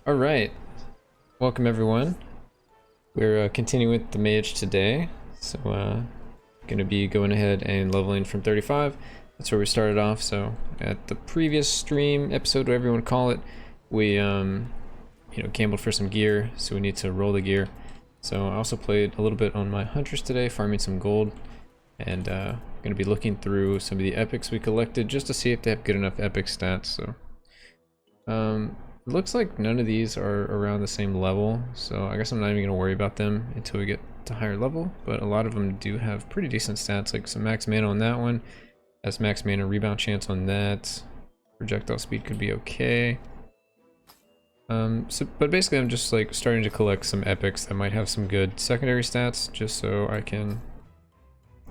All right, welcome everyone. We're continuing with the Mage today, so gonna be going ahead and leveling from 35. That's where we started off. So at the previous stream episode, whatever you want to call it, we gambled for some gear, so we need to roll the gear. So I also played a little bit on my hunters today, farming some gold, and gonna be looking through some of the epics we collected just to see if they have good enough epic stats. So it looks like none of these are around the same level, so I guess I'm not even gonna worry about them until we get to higher level, but a lot of them do have pretty decent stats, like some max mana on that one, has max mana rebound chance on that, projectile speed could be okay. But basically I'm just like starting to collect some epics that might have some good secondary stats, just so I can,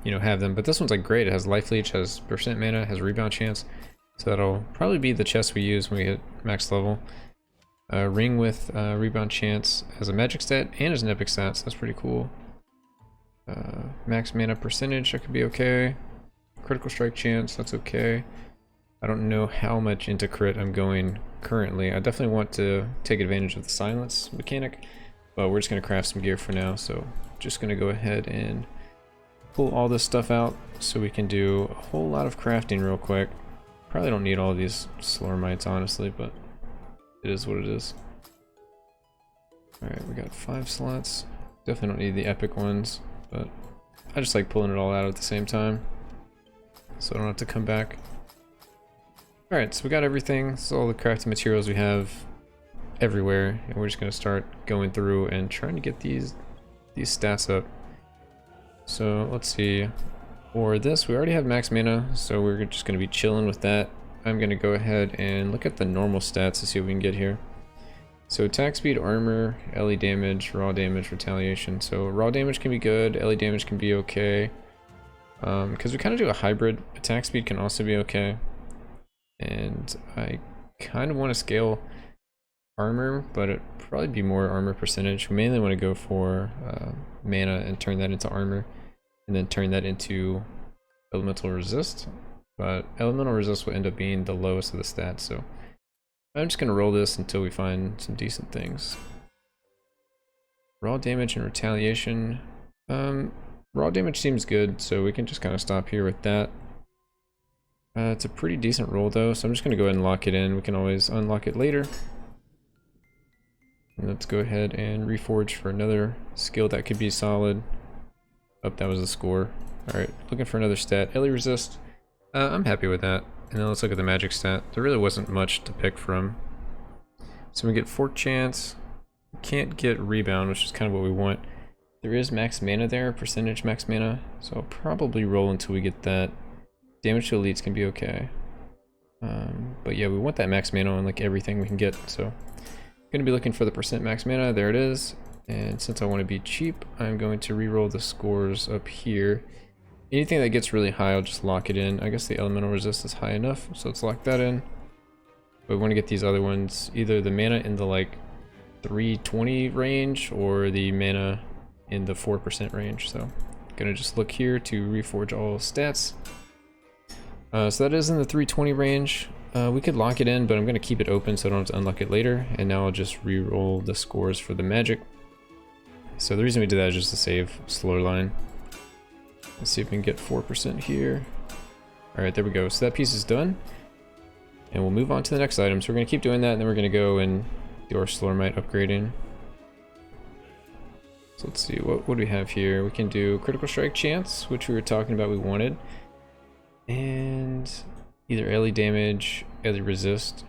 have them. But this one's like great, it has life leech, has percent mana, has rebound chance. So that'll probably be the chest we use when we hit max level. Ring with rebound chance as a magic stat and as an epic stat, so that's pretty cool. Max mana percentage, that could be okay. Critical strike chance, that's okay. I don't know how much into crit I'm going currently. I definitely want to take advantage of the silence mechanic, but we're just going to craft some gear for now. So just going to go ahead and pull all this stuff out so we can do a whole lot of crafting real quick. Probably don't need all of these Slormites, honestly, but it is what it is. Alright, we got 5 slots. Definitely don't need the epic ones, but I just like pulling it all out at the same time, so I don't have to come back. Alright, so we got everything. So all the crafting materials we have everywhere, and we're just going to start going through and trying to get these stats up. So let's see. For this, we already have max mana, so we're just going to be chilling with that. I'm going to go ahead and look at the normal stats to see what we can get here. So attack speed, armor, LE damage, raw damage, retaliation. So raw damage can be good, LE damage can be okay. Because we kind of do a hybrid. Attack speed can also be okay. And I kind of want to scale armor, but it'd probably be more armor percentage. We mainly want to go for mana and turn that into armor. And then turn that into elemental resist, but elemental resist will end up being the lowest of the stats, so I'm just gonna roll this until we find some decent things. Raw damage and retaliation. Raw damage seems good, so we can just kind of stop here with that. It's a pretty decent roll though, so I'm just gonna go ahead and lock it in. We can always unlock it later. And let's go ahead and reforge for another skill that could be solid. Oh, that was the score. Alright, looking for another stat. LE resist. I'm happy with that. And then let's look at the magic stat. There really wasn't much to pick from. So we get fork chance. We can't get rebound, which is kind of what we want. There is max mana there, percentage max mana. So I'll probably roll until we get that. Damage to elites can be okay. But yeah, we want that max mana on like everything we can get. So I'm going to be looking for the percent max mana. There it is. And since I want to be cheap, I'm going to re-roll the scores up here. Anything that gets really high, I'll just lock it in. I guess the elemental resist is high enough, so let's lock that in. But we want to get these other ones, either the mana in the like 320 range or the mana in the 4% range. So I'm gonna just look here to reforge all stats. So that is in the 320 range. We could lock it in, but I'm going to keep it open so I don't have to unlock it later. And now I'll just re-roll the scores for the magic. So the reason we did that is just to save slower line. Let's see if we can get 4% here. Alright, there we go. So that piece is done. And we'll move on to the next item. So we're going to keep doing that, and then we're going to go and do our Slormite upgrading. So let's see, what do we have here? We can do critical strike chance, which we were talking about we wanted. And either LE damage, LE resist,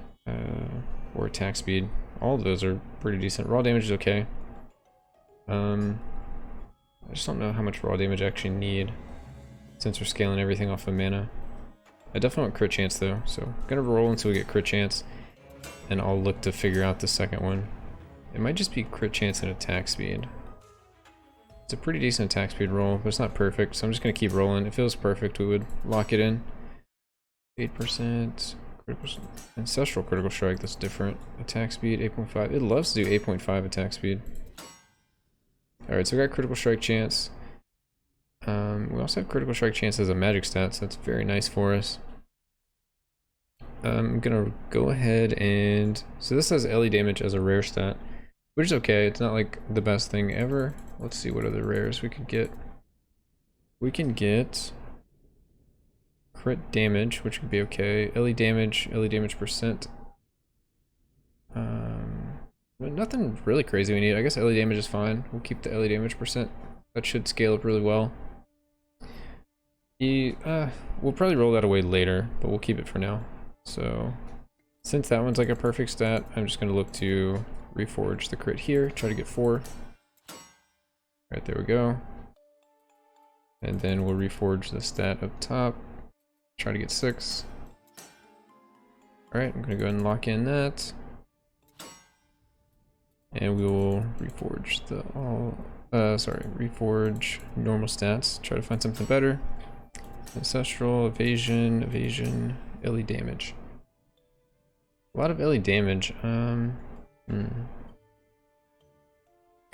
or attack speed. All of those are pretty decent. Raw damage is okay. I just don't know how much raw damage I actually need since we're scaling everything off of mana. I definitely want crit chance though, so I'm gonna roll until we get crit chance, and I'll look to figure out the second one. It might just be crit chance and attack speed. It's a pretty decent attack speed roll, but it's not perfect, so I'm just gonna keep rolling. If it was perfect, we would lock it in. 8% critical, ancestral critical strike, that's different. Attack speed 8.5. It loves to do 8.5 attack speed. Alright, so we got critical strike chance. We also have critical strike chance as a magic stat, so that's very nice for us. I'm gonna go ahead and... So this has LE damage as a rare stat, which is okay. It's not like the best thing ever. Let's see what other rares we could get. We can get crit damage, which could be okay. LE damage percent. But nothing really crazy we need. I guess LE damage is fine. We'll keep the LE damage percent. That should scale up really well. We'll probably roll that away later, but we'll keep it for now. So, since that one's like a perfect stat, I'm just gonna look to reforge the crit here, try to get 4. Right, there we go. And then we'll reforge the stat up top, try to get 6. Alright, I'm gonna go ahead and lock in that. And we will reforge the reforge normal stats, try to find something better. Ancestral, evasion, LE damage. A lot of LE damage. Kind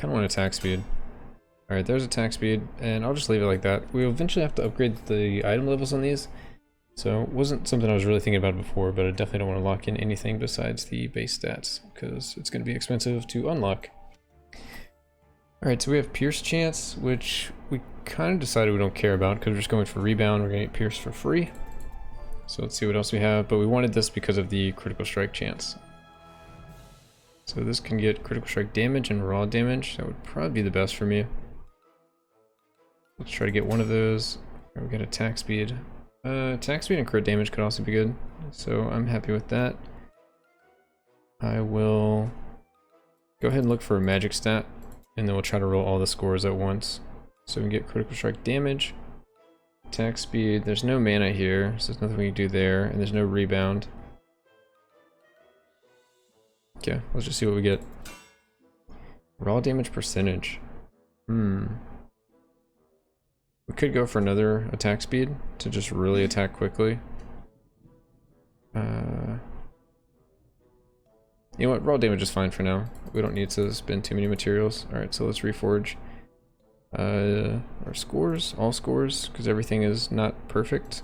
of want attack speed. Alright, there's attack speed, and I'll just leave it like that. We'll eventually have to upgrade the item levels on these. So it wasn't something I was really thinking about before, but I definitely don't want to lock in anything besides the base stats, because it's going to be expensive to unlock. Alright, so we have Pierce Chance, which we kind of decided we don't care about because we're just going for rebound. We're going to get Pierce for free. So let's see what else we have, but we wanted this because of the critical strike chance. So this can get critical strike damage and raw damage. That would probably be the best for me. Let's try to get one of those. We get attack speed. Attack speed and crit damage could also be good, so I'm happy with that. I will go ahead and look for a magic stat, and then we'll try to roll all the scores at once. So we can get critical strike damage, attack speed. There's no mana here, so there's nothing we can do there, and there's no rebound. Okay, let's just see what we get. Raw damage percentage. We could go for another attack speed to just really attack quickly. You know what? Raw damage is fine for now. We don't need to spend too many materials. Alright, so let's reforge our scores, all scores, because everything is not perfect.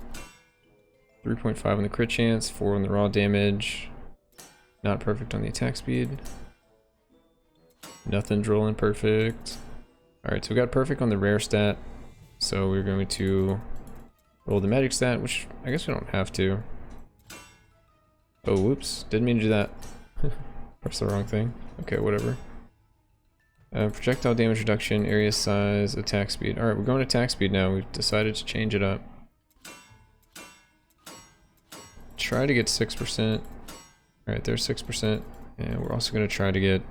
3.5 on the crit chance, 4 on the raw damage. Not perfect on the attack speed. Nothing's rolling perfect. Alright, so we got perfect on the rare stat. So we're going to roll the magic stat, which I guess we don't have to. Oh, whoops. Didn't mean to do that. Press the wrong thing. Okay, whatever. Projectile damage reduction, area size, attack speed. Alright, we're going to attack speed now. We've decided to change it up. Try to get 6%. Alright, there's 6%. And we're also going to try to get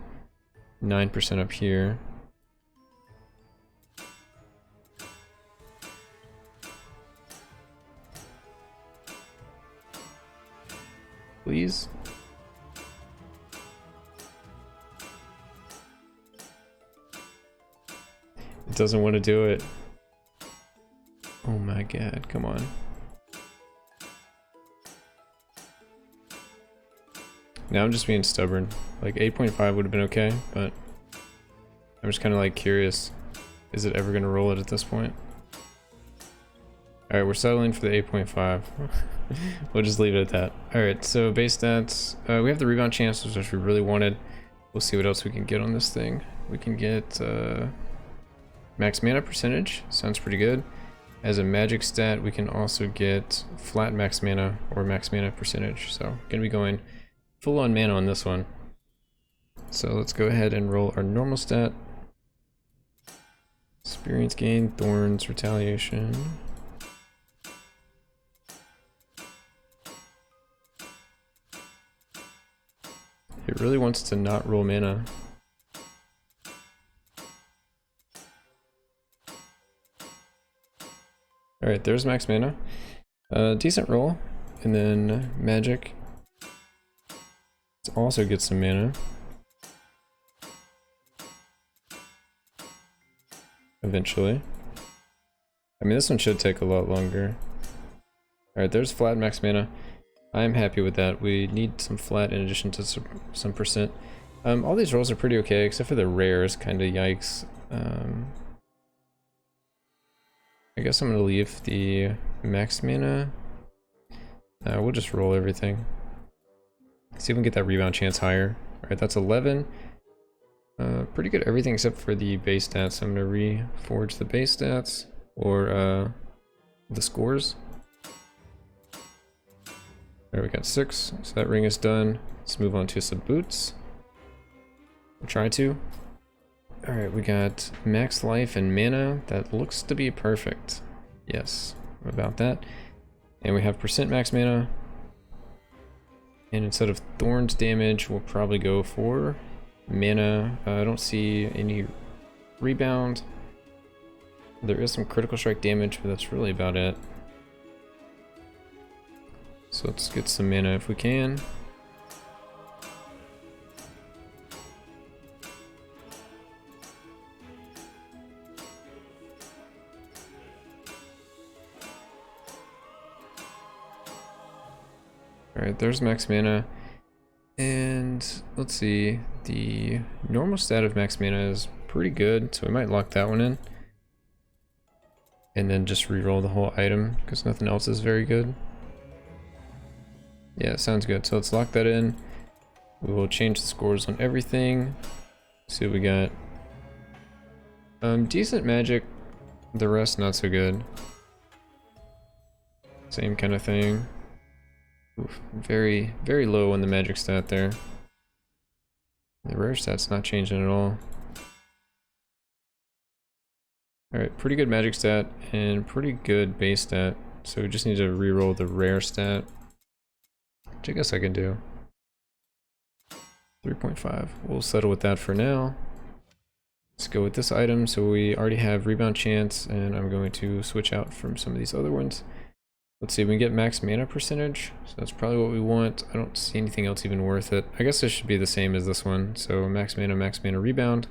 9% up here. Please. It doesn't want to do it. Oh my god, come on. Now I'm just being stubborn. Like 8.5 would have been okay, but I'm just kind of like curious. Is it ever going to roll it at this point? Alright, we're settling for the 8.5. We'll just leave it at that. Alright, so base stats. We have the rebound chance, which we really wanted. We'll see what else we can get on this thing. We can get max mana percentage. Sounds pretty good. As a magic stat, we can also get flat max mana or max mana percentage. So, gonna be going full on mana on this one. So let's go ahead and roll our normal stat. Experience gain, thorns, retaliation. It really wants to not roll mana. Alright, there's max mana. Decent roll. And then magic. Let's also get some mana. Eventually. I mean, this one should take a lot longer. Alright, there's flat max mana. I'm happy with that. We need some flat in addition to some percent. All these rolls are pretty okay, except for the rares, kind of yikes. I guess I'm going to leave the max mana. We'll just roll everything. See if we can get that rebound chance higher. Alright, that's 11. Pretty good everything except for the base stats. So I'm going to reforge the base stats, or the scores. There, we got 6, so that ring is done. Let's move on to some boots. We'll try to. Alright, we got max life and mana. That looks to be perfect. Yes, about that. And we have percent max mana. And instead of thorns damage, we'll probably go for mana. I don't see any rebound. There is some critical strike damage, but that's really about it. So let's get some mana if we can. Alright, there's max mana. And let's see, the normal stat of max mana is pretty good, so we might lock that one in. And then just reroll the whole item, because nothing else is very good. Yeah, sounds good. So let's lock that in. We will change the scores on everything. See what we got. Decent magic, the rest not so good. Same kind of thing. Oof, very, very low on the magic stat there. The rare stat's not changing at all. Alright, pretty good magic stat and pretty good base stat. So we just need to reroll the rare stat, which I guess I can do. 3.5. We'll settle with that for now. Let's go with this item. So we already have rebound chance, and I'm going to switch out from some of these other ones. Let's see, we can get max mana percentage, so that's probably what we want. I don't see anything else even worth it. I guess this should be the same as this one. So max mana rebound.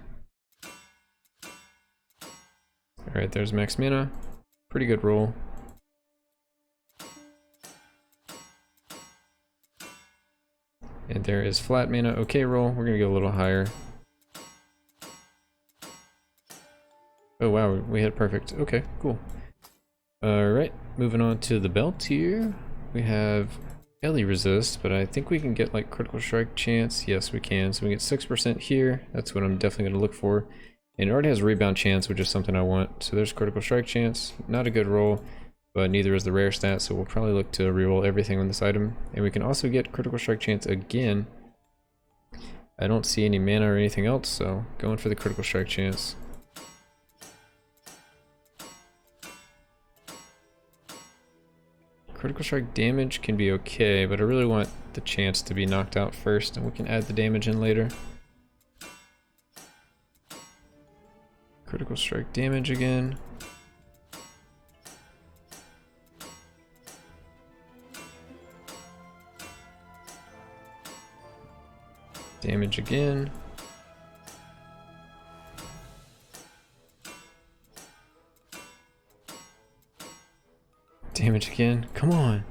Alright, there's max mana. Pretty good roll. And there is flat mana, okay roll. We're gonna go a little higher. Oh wow, we hit perfect. Okay, cool. Alright, moving on to the belt here. We have Ellie resist, but I think we can get like critical strike chance. Yes, we can. So we get 6% here. That's what I'm definitely going to look for. And it already has rebound chance, which is something I want. So there's critical strike chance. Not a good roll, but neither is the rare stat. So we'll probably look to reroll everything on this item. And we can also get critical strike chance again. I don't see any mana or anything else, so going for the critical strike chance. Critical strike damage can be okay, but I really want the chance to be knocked out first, and we can add the damage in later. Critical strike damage again. Damage again. Damage again. Come on.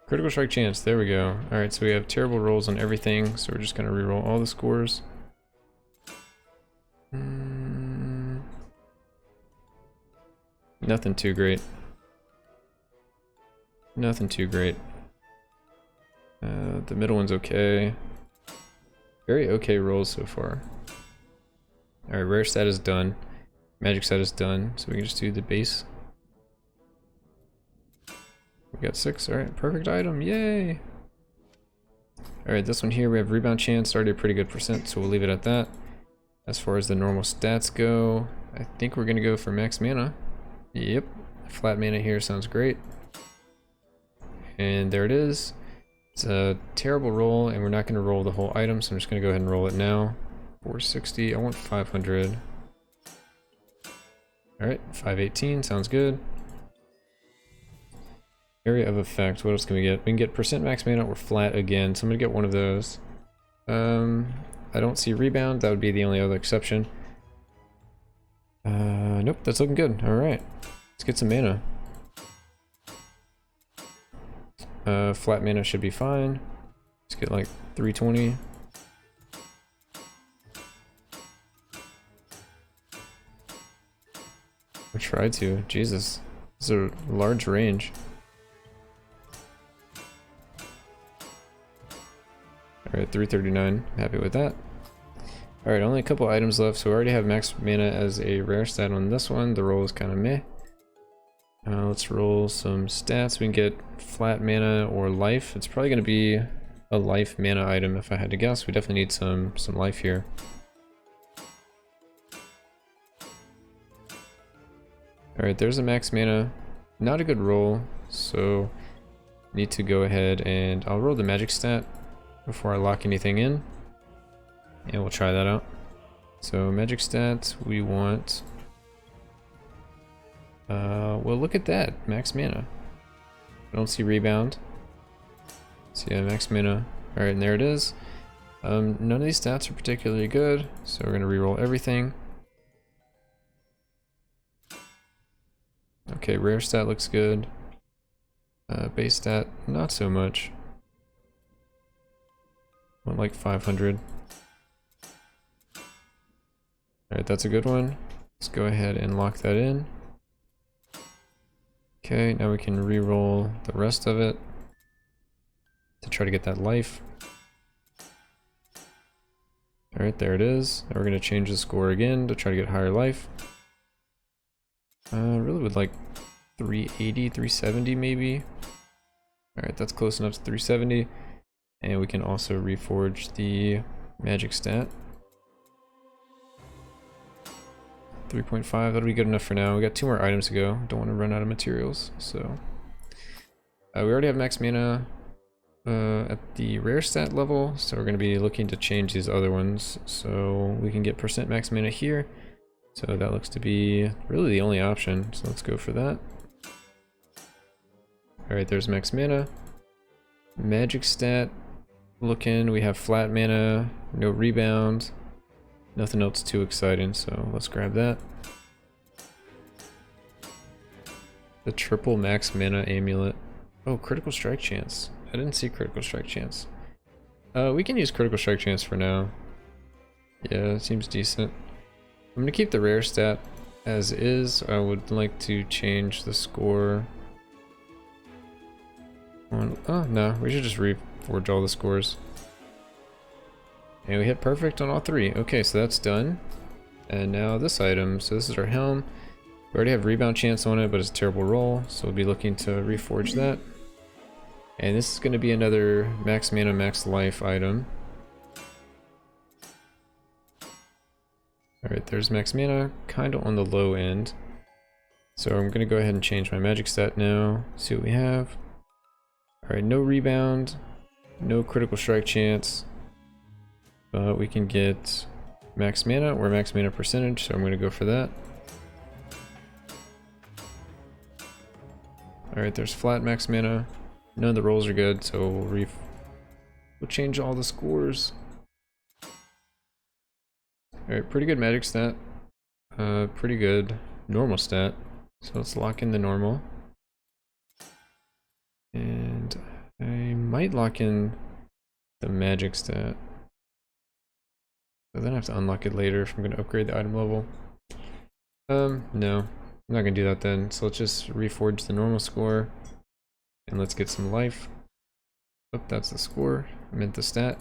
Critical strike chance. There we go. Alright, so we have terrible rolls on everything, so we're just going to reroll all the scores. Nothing too great. Nothing too great. The middle one's okay. Very okay rolls so far. Alright, rare stat is done. Magic stat is done, so we can just do the base. We got 6, alright, perfect item, yay! Alright, this one here we have rebound chance, already a pretty good percent, so we'll leave it at that. As far as the normal stats go, I think we're gonna go for max mana. Yep, flat mana here sounds great. And there it is. It's a terrible roll, and we're not gonna roll the whole item, so I'm just gonna go ahead and roll it now. 460, I want 500. Alright, 518, sounds good. Area of effect, what else can we get? We can get percent max mana or flat again, so I'm gonna get one of those. I don't see rebound, that would be the only other exception. Nope, that's looking good. Alright, let's get some mana. Flat mana should be fine. Let's get like 320. I tried to, Jesus, this is a large range. Alright, 339. Happy with that. Alright, only a couple items left, so we already have max mana as a rare stat on this one. The roll is kind of meh. Let's roll some stats. We can get flat mana or life. It's probably going to be a life mana item if I had to guess. We definitely need some life here. Alright, there's a max mana. Not a good roll, so need to go ahead and I'll roll the magic stat before I lock anything in. And we'll try that out. So magic stat, we want... well, look at that, max mana. I don't see rebound. So yeah, max mana. Alright, and there it is. None of these stats are particularly good, so we're gonna reroll everything. Okay, rare stat looks good. Base stat, not so much. Want like 500. Alright, that's a good one. Let's go ahead and lock that in. Okay, now we can re-roll the rest of it to try to get that life. Alright, there it is. Now we're going to change the score again to try to get higher life. I really would like 380, 370 maybe. Alright, that's close enough to 370. And we can also reforge the magic stat. 3.5, that'll be good enough for now. We got 2 more items to go. Don't want to run out of materials, so... we already have max mana at the rare stat level, so we're going to be looking to change these other ones. So we can get percent max mana here. So that looks to be really the only option, so let's go for that. Alright, there's max mana. Magic stat, looking, we have flat mana, no rebound. Nothing else too exciting, so let's grab that. The triple max mana amulet. Oh, critical strike chance. I didn't see critical strike chance. We can use critical strike chance for now. Yeah, it seems decent. I'm gonna keep the rare stat as is. I would like to change the score. Oh no, we should just reforge all the scores. And we hit perfect on all 3. Okay, so that's done. And now this item, so this is our helm. We already have rebound chance on it, but it's a terrible roll, so we'll be looking to reforge that. And this is going to be another max mana, max life item. Alright, there's max mana, kind of on the low end. So I'm going to go ahead and change my magic stat now, see what we have. Alright, no rebound, no critical strike chance. But we can get max mana or max mana percentage, so I'm going to go for that. Alright, there's flat max mana. None of the rolls are good, so we'll change all the scores. Alright, pretty good magic stat. Pretty good normal stat. So let's lock in the normal. And I might lock in the magic stat. But then I have to unlock it later if I'm going to upgrade the item level. No, I'm not going to do that then. So let's just reforge the normal score. And let's get some life. Oh, that's the score. I meant the stat.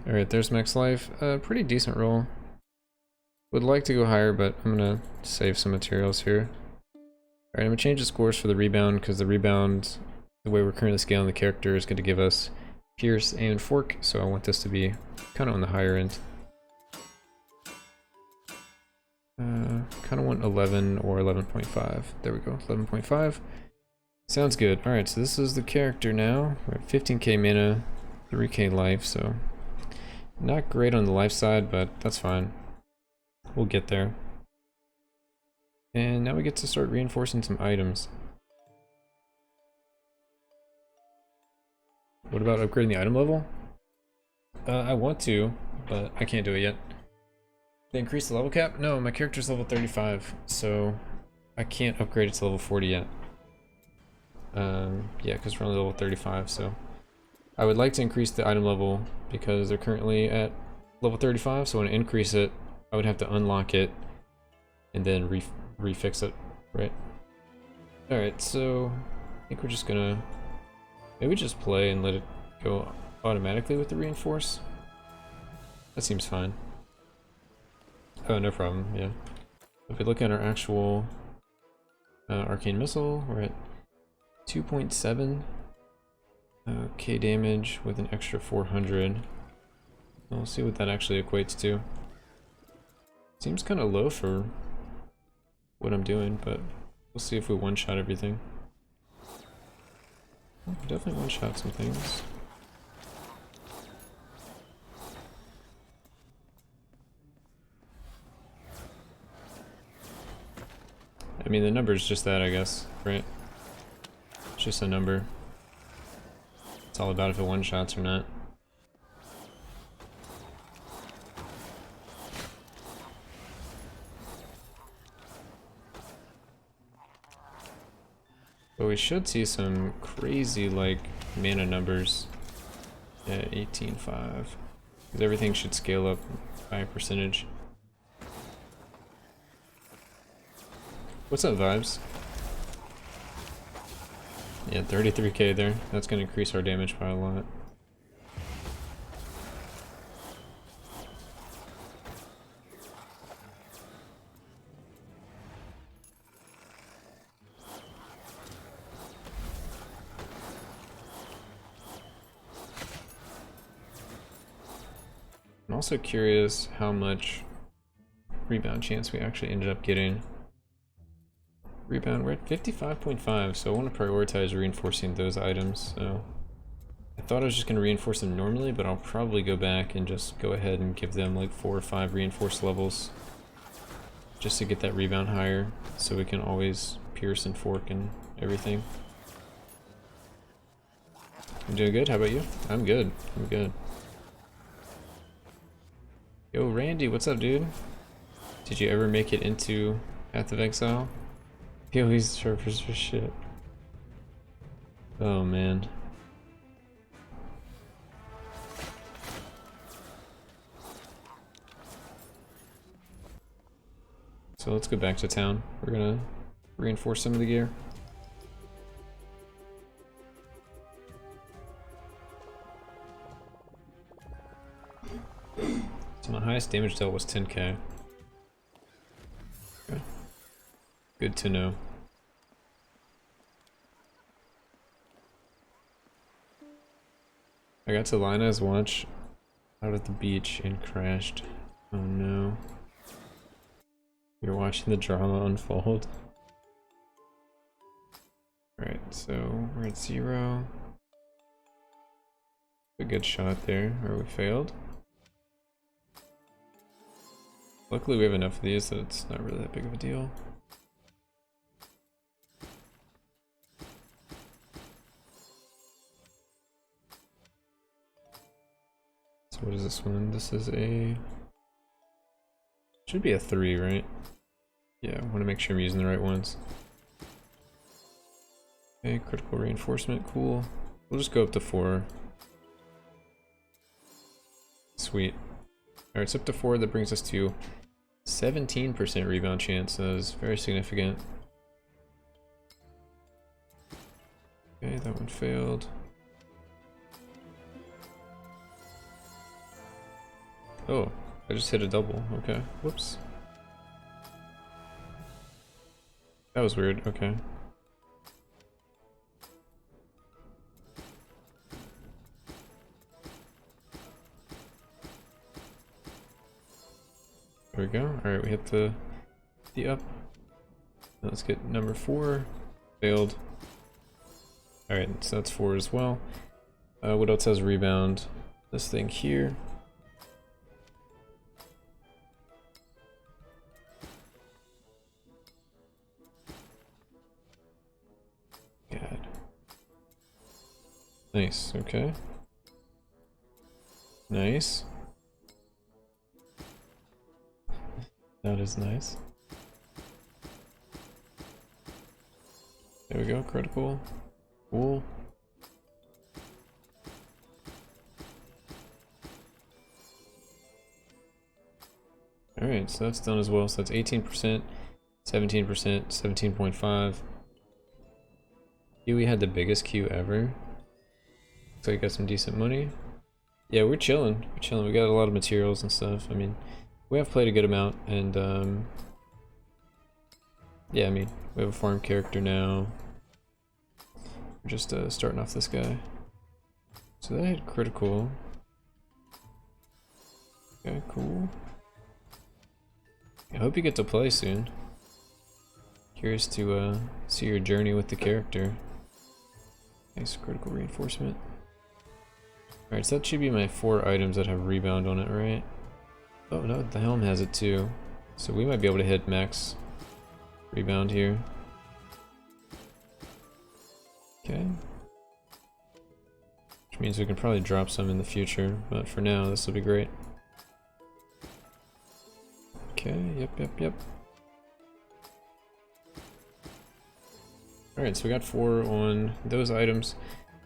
Alright, there's max life. Pretty decent roll. Would like to go higher, but I'm going to save some materials here. Alright, I'm going to change the scores for the rebound, because the rebound... The way we're currently scaling the character is going to give us Pierce and Fork, so I want this to be kind of on the higher end. Kind of want 11 or 11.5. There we go, 11.5. Sounds good. Alright, so this is the character now. We're at 15k mana, 3k life, so not great on the life side, but that's fine. We'll get there. And now we get to start reinforcing some items. What about upgrading the item level? I want to, but I can't do it yet. They increase the level cap? No, my character's level 35, so I can't upgrade it to level 40 yet. Yeah, because we're only level 35, so I would like to increase the item level because they're currently at level 35, so when I increase it, I would have to unlock it and then refix it, right? Alright, so I think we're just gonna maybe just play and let it go automatically with the reinforce. That seems fine. Oh, no problem, yeah. If we look at our actual arcane missile, we're at 2.7 K damage with an extra 400. We'll see what that actually equates to. Seems kind of low for what I'm doing, but we'll see if we one-shot everything. Definitely one-shot some things. I mean, the number's just that, I guess, right? It's just a number. It's all about if it one-shots or not. But we should see some crazy, like, mana numbers at 18.5. Because everything should scale up by a percentage. What's up, Vibes? Yeah, 33k there. That's going to increase our damage by a lot. I'm also curious how much rebound chance we actually ended up getting. Rebound, we're at 55.5, so I want to prioritize reinforcing those items. So I thought I was just going to reinforce them normally, but I'll probably go back and just go ahead and give them like 4 or 5 reinforced levels just to get that rebound higher, so we can always pierce and fork and everything. I'm doing good, how about you? I'm good, I'm good. Yo, Randy, what's up, dude? Did you ever make it into Path of Exile? Yo, he's surfers for shit. Oh, man. So let's go back to town. We're gonna reinforce some of the gear. So my highest damage dealt was 10k. Okay. Good to know. I got to Lina's watch out at the beach and crashed. Oh no. You're watching the drama unfold. Alright, so we're at 0. A good shot there, or we failed. Luckily we have enough of these that it's not really that big of a deal. So what is this one? This is a... should be a 3, right? Yeah, I want to make sure I'm using the right ones. Okay, critical reinforcement, cool. We'll just go up to 4. Sweet. Alright, it's up to 4, that brings us to 17% rebound chance, that is very significant. Okay, that one failed. Oh, I just hit a double, okay, whoops. That was weird, okay. There we go. Alright, we hit the up. Now let's get number 4. Failed. Alright, so that's 4 as well. What else has rebound? This thing here. God. Nice, okay. Nice. That is nice. There we go, critical. Cool. Alright, so that's done as well. So that's 18%, 17%, 17.5. We had the biggest queue ever. Looks like we got some decent money. Yeah, we're chilling. We're chilling. We got a lot of materials and stuff. I mean, we have played a good amount, and yeah, I mean, we have a farm character now. We're just starting off this guy. So that hit critical. Okay, cool. I hope you get to play soon. Curious to see your journey with the character. Nice critical reinforcement. Alright, so that should be my 4 items that have rebound on it, right? Oh no, the helm has it too. So we might be able to hit max rebound here. Okay. Which means we can probably drop some in the future, but for now this will be great. Okay, yep. Alright, so we got 4 on those items.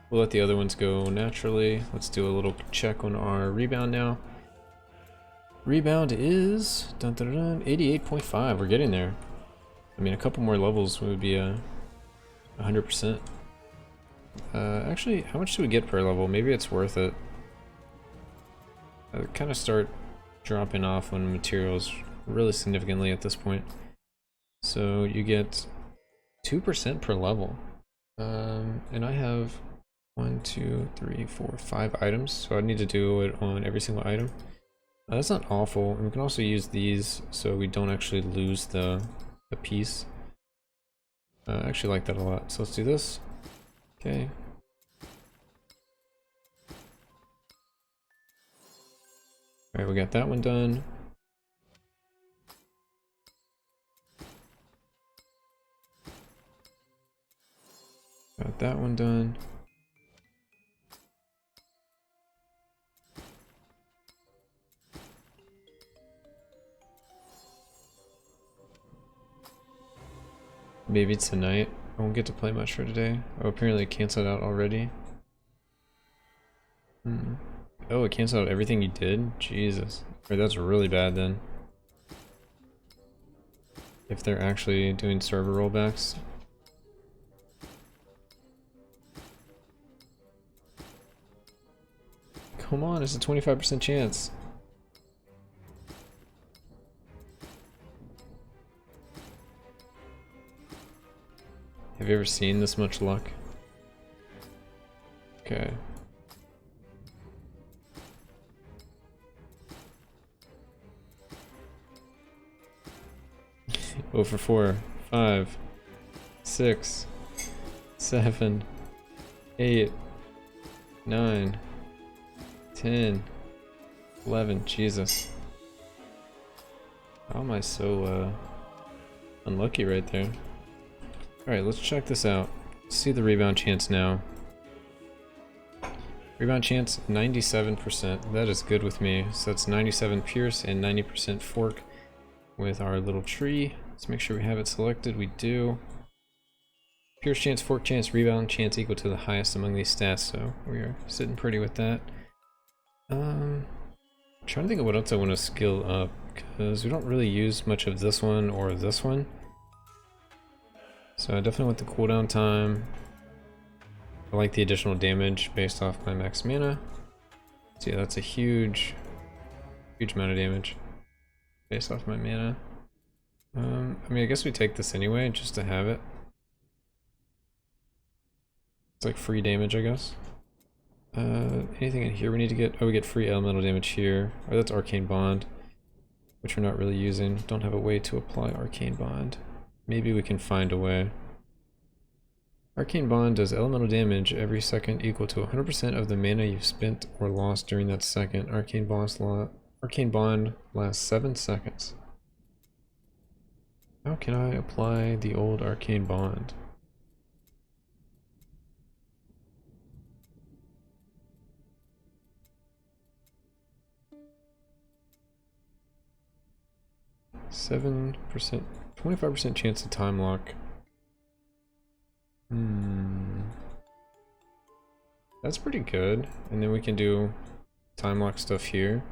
We'll let the other ones go naturally. Let's do a little check on our rebound now. Rebound is 88.5. We're getting there. I mean, a couple more levels would be 100%. Actually, how much do we get per level? Maybe it's worth it. I kind of start dropping off on materials really significantly at this point. So you get 2% per level. And I have 1, 2, 3, 4, 5 items, so I need to do it on every single item. That's not awful. And we can also use these so we don't actually lose the piece. I actually like that a lot. So let's do this. Okay. Alright, we got that one done. Got that one done. Maybe tonight. I won't get to play much for today. Oh, apparently it canceled out already. Oh, it canceled out everything you did? Jesus. Right, that's really bad then. If they're actually doing server rollbacks. Come on, it's a 25% chance. Have you ever seen this much luck? Okay. Oh for 4, 5, 6, 7, 8, 9, 10, 11. Jesus. How am I so unlucky right there? Alright, let's check this out. See the rebound chance now. Rebound chance 97%. That is good with me. So that's 97 pierce and 90% fork with our little tree. Let's make sure we have it selected. We do. Pierce chance, fork chance, rebound chance equal to the highest among these stats. So we are sitting pretty with that. Trying to think of what else I want to skill up, because we don't really use much of this one or this one. So I definitely want the cooldown time. I like the additional damage based off my max mana. So yeah, that's a huge amount of damage based off my mana. I mean, I guess we take this anyway, just to have it. It's like free damage, I guess. Anything in here we need to get? Oh, we get free elemental damage here. Oh, that's Arcane Bond, which we're not really using. Don't have a way to apply Arcane Bond. Maybe we can find a way. Arcane Bond does elemental damage every second equal to 100% of the mana you've spent or lost during that second. Arcane Bond lasts 7 seconds. How can I apply the old Arcane Bond? %, 25% chance of time lock. That's pretty good. And then we can do time lock stuff here.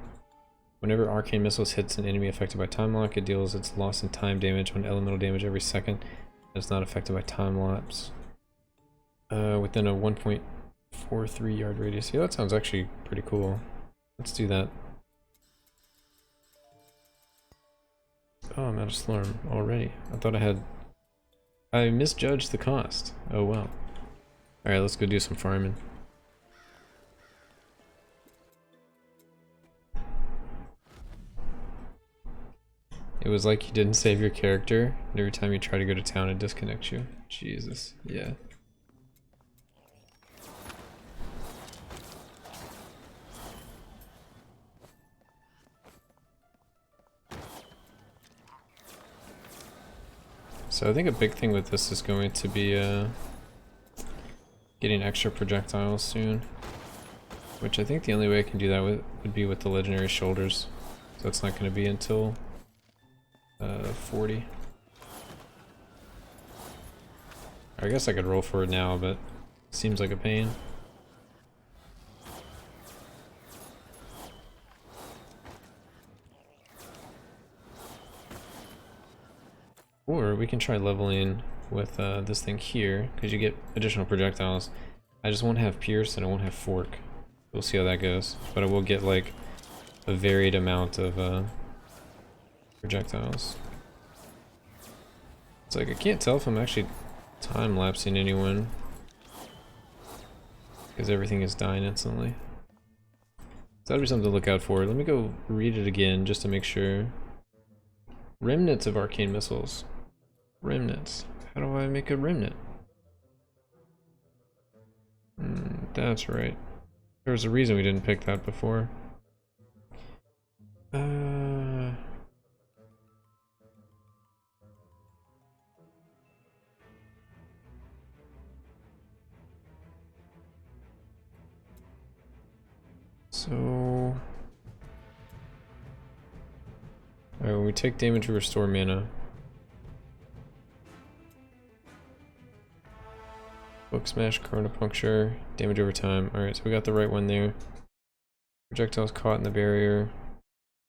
Whenever arcane missiles hits an enemy affected by time lock, it deals its loss in time damage on elemental damage every second. It's not affected by time lapse. within a 1.43 yard radius. Yeah, that sounds actually pretty cool. Let's do that. Oh, I'm out of Slorm already. I thought I misjudged the cost. Oh well. Alright, let's go do some farming. It was like you didn't save your character, and every time you try to go to town it disconnects you. Jesus, yeah. So I think a big thing with this is going to be getting extra projectiles soon. Which I think the only way I can do that would be with the legendary shoulders. So it's not going to be until 40. I guess I could roll for it now, but it seems like a pain. Or we can try leveling with this thing here, because you get additional projectiles. I just won't have Pierce and I won't have Fork. We'll see how that goes. But I will get like a varied amount of projectiles. It's like I can't tell if I'm actually time-lapsing anyone, because everything is dying instantly. So that'll be something to look out for. Let me go read it again just to make sure. Remnants of arcane missiles. Remnants. How do I make a remnant? That's right. There was a reason we didn't pick that before. So... Alright, when we take damage, we restore mana. Book Smash, Corona Puncture, damage over time. Alright, so we got the right one there. Projectiles caught in the barrier.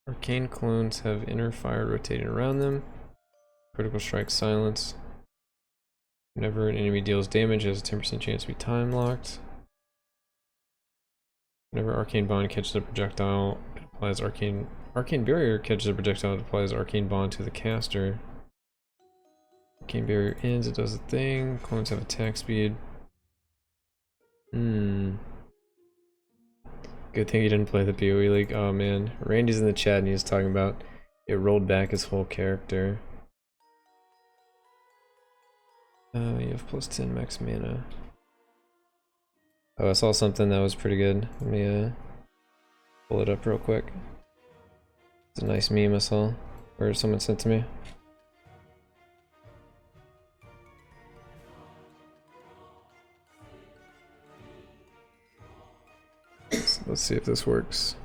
Arcane clones have inner fire rotating around them. Critical strike silence. Whenever an enemy deals damage, it has a 10% chance to be time locked. Whenever Arcane Bond catches a projectile, it applies Arcane Barrier catches a projectile, it applies Arcane Bond to the caster. Arcane Barrier ends, it does a thing. Clones have attack speed. Good thing you didn't play the PoE League. Oh man. Randy's in the chat and he's talking about it rolled back his whole character. You have plus 10 max mana. Oh, I saw something that was pretty good. Let me pull it up real quick. It's a nice meme I saw, or someone sent to me. Let's see if this works.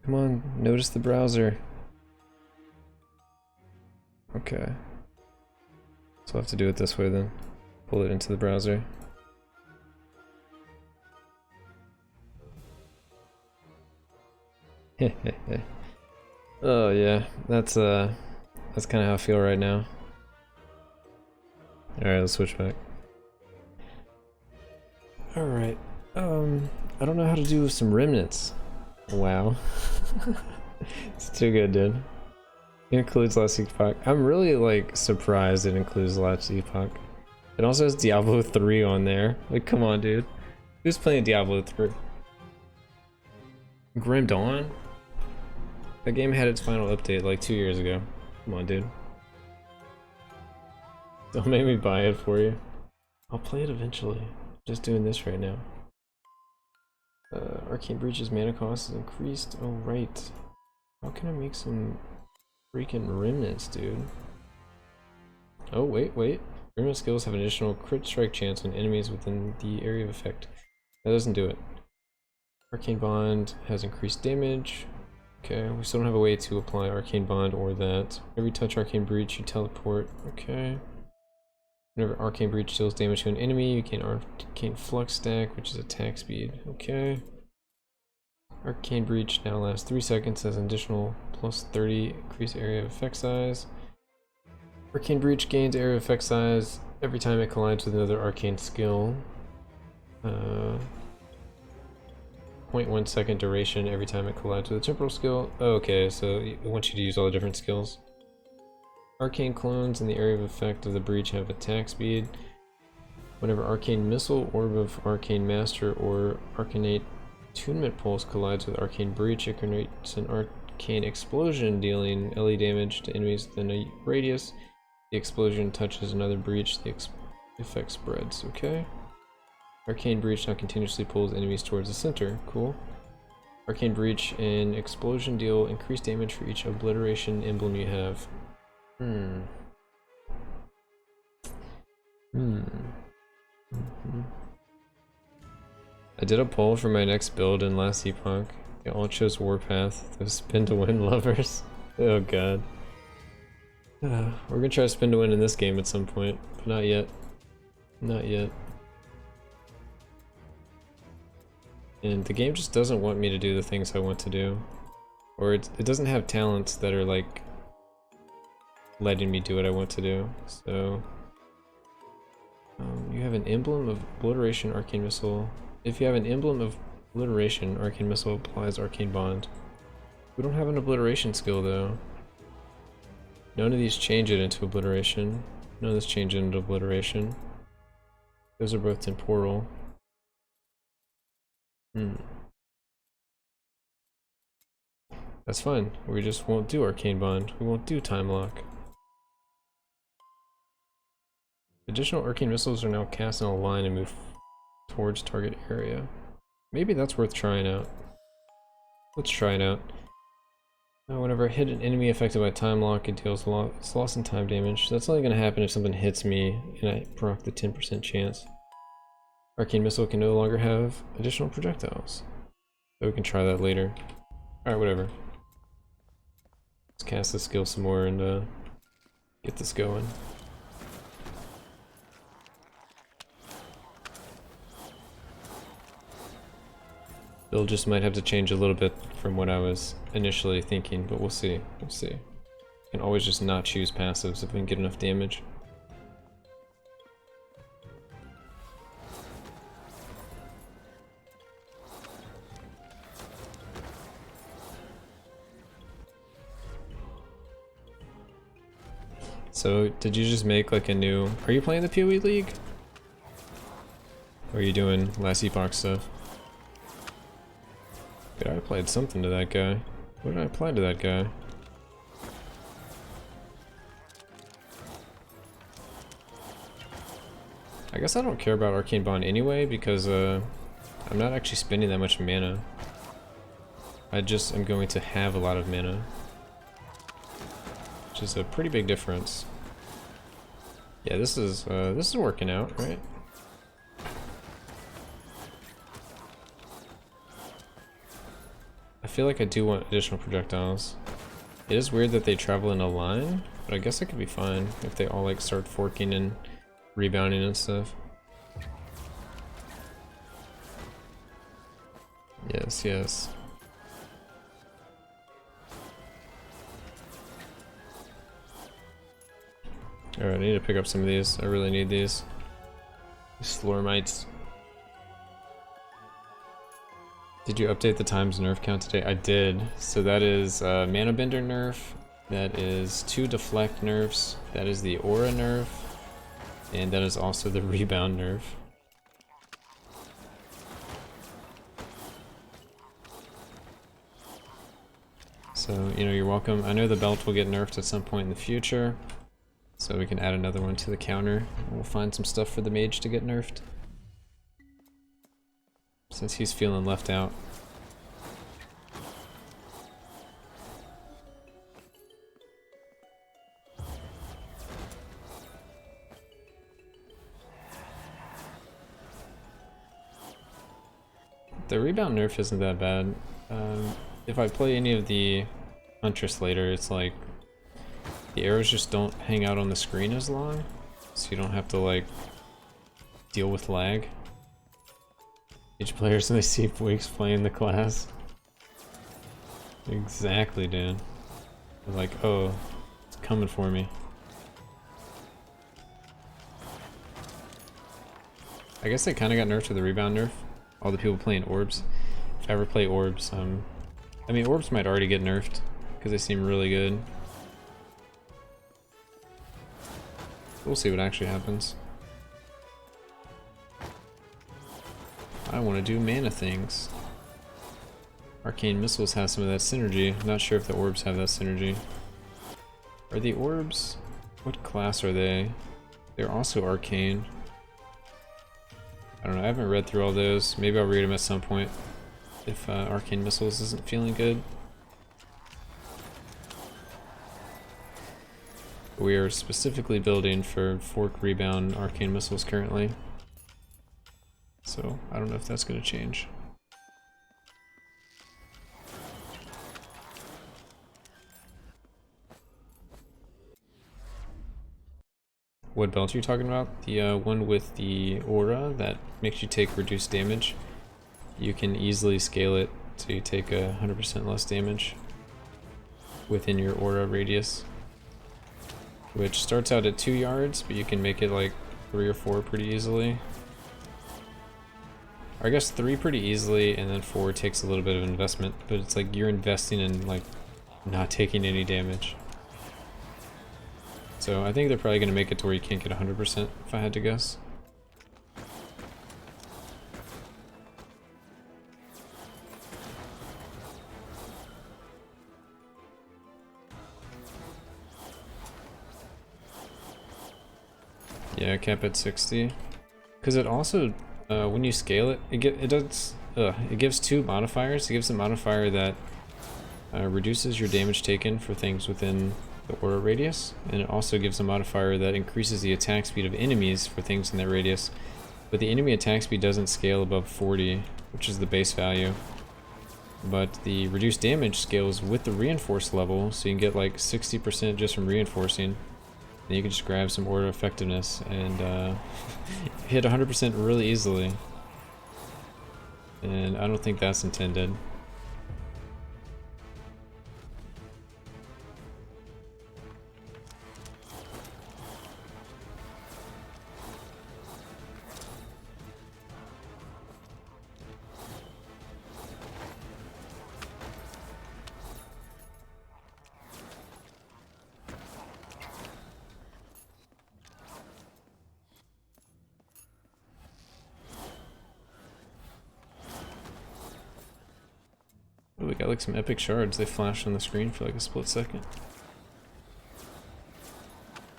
Come on, notice the browser. Okay. So I'll have to do it this way then. Pull it into the browser. Oh yeah, that's kind of how I feel right now. Alright, let's switch back. Alright, I don't know how to do some remnants. Wow. It's too good, dude. It includes Last Epoch. I'm really like surprised it includes Last Epoch. It also has Diablo 3 on there. Like, come on, dude. Who's playing Diablo 3? Grim Dawn? That game had its final update like 2 years ago. Come on, dude. Don't make me buy it for you. I'll play it eventually. Just doing this right now. Arcane Breach's mana cost is increased. Oh, right. How can I make some freaking remnants, dude? Oh, wait. Remnant skills have an additional crit strike chance on enemies within the area of effect. That doesn't do it. Arcane Bond has increased damage. Okay, we still don't have a way to apply Arcane Bond or that. Whenever you touch Arcane Breach, you teleport. Okay. Whenever Arcane Breach deals damage to an enemy, you gain Arcane Flux stack, which is attack speed. Okay. Arcane Breach now lasts 3 seconds, has an additional plus 30 increased area of effect size. Arcane Breach gains area effect size every time it collides with another arcane skill. 0.1 second duration every time it collides with a temporal skill. Oh, okay, so it wants you to use all the different skills. Arcane clones in the area of effect of the breach have attack speed. Whenever Arcane Missile, Orb of Arcane Master, or Arcanate Attunement Pulse collides with Arcane Breach, it creates an Arcane Explosion, dealing LE damage to enemies within a radius. The explosion touches another breach, the effect spreads, okay? Arcane Breach now continuously pulls enemies towards the center, cool. Arcane Breach and Explosion deal increased damage for each obliteration emblem you have. I did a poll for my next build in last epoch. They all chose Warpath, those spin to win lovers. Oh god. We're gonna try to spin to win in this game at some point, but not yet. Not yet. And the game just doesn't want me to do the things I want to do. Or it doesn't have talents that are like letting me do what I want to do. So you have an emblem of obliteration, arcane missile. If you have an emblem of obliteration, arcane missile applies arcane bond. We don't have an obliteration skill though. None of these change it into obliteration. None of this change it into obliteration. Those are both temporal. That's fine. We just won't do arcane bond. We won't do time lock. Additional arcane missiles are now cast in a line and move towards target area. Maybe that's worth trying out. Let's try it out. Whenever I hit an enemy affected by time lock, it deals loss in time damage. That's only going to happen if something hits me and I proc the 10% chance. Arcane missile can no longer have additional projectiles. So we can try that later. Alright, whatever. Let's cast the skill some more and get this going. Build just might have to change a little bit from what I was initially thinking, but we'll see. We'll see. You can always just not choose passives if we can get enough damage. So, did you just make like a new... Are you playing the PoE League? Or are you doing last epoch stuff? Dude, I applied something to that guy. What did I apply to that guy? I guess I don't care about Arcane Bond anyway because I'm not actually spending that much mana. I just am going to have a lot of mana. Which is a pretty big difference. Yeah, this is working out, right? I feel like I do want additional projectiles. It is weird that they travel in a line, but I guess it could be fine if they all like start forking and rebounding and stuff. Yes, yes. Alright, I need to pick up some of these. I really need these. Slormites. Did you update the times nerf count today? I did. So that is Mana Bender nerf. That is 2 deflect nerfs. That is the aura nerf. And that is also the rebound nerf. So, you know, you're welcome. I know the belt will get nerfed at some point in the future. So we can add another one to the counter. We'll find some stuff for the mage to get nerfed. Since he's feeling left out. The rebound nerf isn't that bad. If I play any of the Huntress later, it's like the arrows just don't hang out on the screen as long, so you don't have to like deal with lag. Each players when they see Bweeks playing the class. Exactly, dude. They're like, oh, it's coming for me. I guess they kind of got nerfed with the rebound nerf. All the people playing orbs. If I ever play orbs, I mean orbs might already get nerfed because they seem really good. We'll see what actually happens. I want to do mana things. Arcane missiles has some of that synergy. I'm not sure if the orbs have that synergy. Are the orbs? What class are they? They're also arcane. I don't know, I haven't read through all those. Maybe I'll read them at some point if arcane missiles isn't feeling good. We are specifically building for fork rebound arcane missiles currently. So I don't know if that's going to change. What belt are you talking about? The one with the aura that makes you take reduced damage. You can easily scale it so you take 100% less damage within your aura radius, which starts out at 2 yards, but you can make it like 3 or 4 pretty easily. Or I guess 3 pretty easily, and then 4 takes a little bit of investment, but it's like you're investing in like not taking any damage. So I think they're probably going to make it to where you can't get 100% if I had to guess. Yeah, cap at 60. Because it also, when you scale it, it gives 2 modifiers. It gives a modifier that reduces your damage taken for things within the aura radius, and it also gives a modifier that increases the attack speed of enemies for things in that radius. But the enemy attack speed doesn't scale above 40, which is the base value. But the reduced damage scales with the reinforced level, so you can get like 60% just from reinforcing. Then you can just grab some aura effectiveness and hit 100% really easily. And I don't think that's intended. Oh, we got like some epic shards. They flashed on the screen for like a split second.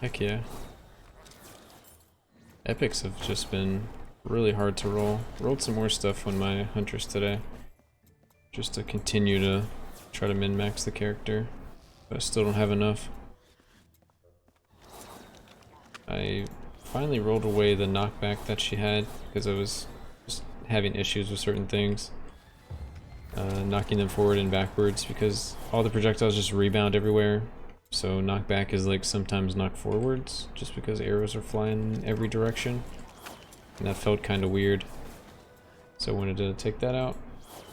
Heck yeah. Epics have just been really hard to roll. Rolled some more stuff on my hunters today, just to continue to try to min-max the character, but I still don't have enough. I finally rolled away the knockback that she had because I was just having issues with certain things. Knocking them forward and backwards because all the projectiles just rebound everywhere. So knockback is like sometimes knock forwards just because arrows are flying in every direction. And that felt kind of weird. So I wanted to take that out.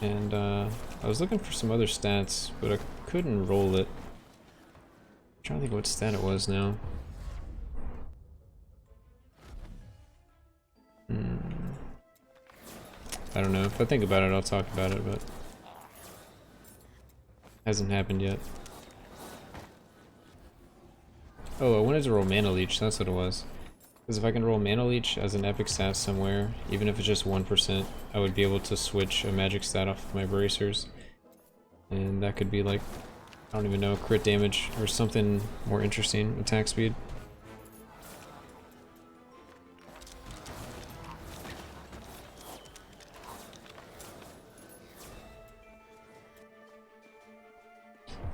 And I was looking for some other stats, but I couldn't roll it. I'm trying to think what stat it was now. I don't know. If I think about it, I'll talk about it, but hasn't happened yet. Oh, I wanted to roll Mana Leech, that's what it was. Because if I can roll Mana Leech as an epic stat somewhere, even if it's just 1%, I would be able to switch a magic stat off of my bracers. And that could be like, I don't even know, crit damage or something more interesting, attack speed.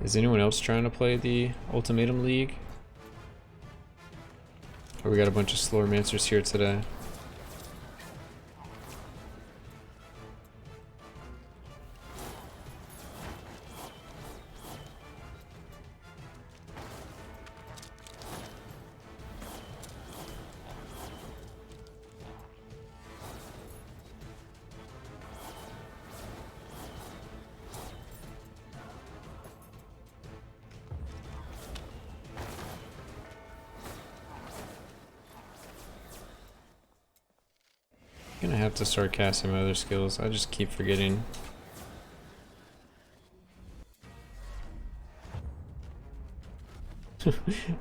Is anyone else trying to play the Ultimatum League? Or we got a bunch of Slormancers here today. Gonna have to start casting my other skills. I just keep forgetting.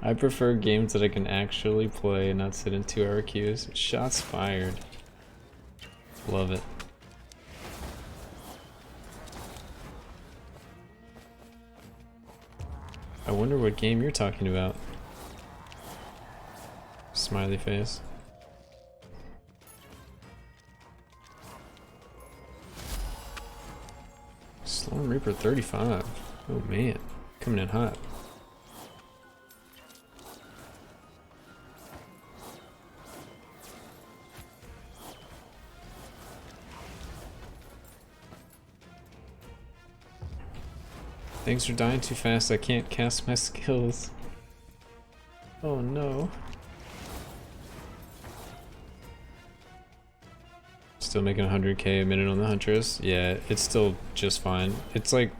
I prefer games that I can actually play and not sit in 2-hour queues. Shots fired. Love it. I wonder what game you're talking about. Smiley face. Slorm Reaper 35. Oh man, coming in hot. Things are dying too fast, I can't cast my skills. Oh no. Still making 100k a minute on the Huntress. Yeah, it's still just fine. It's like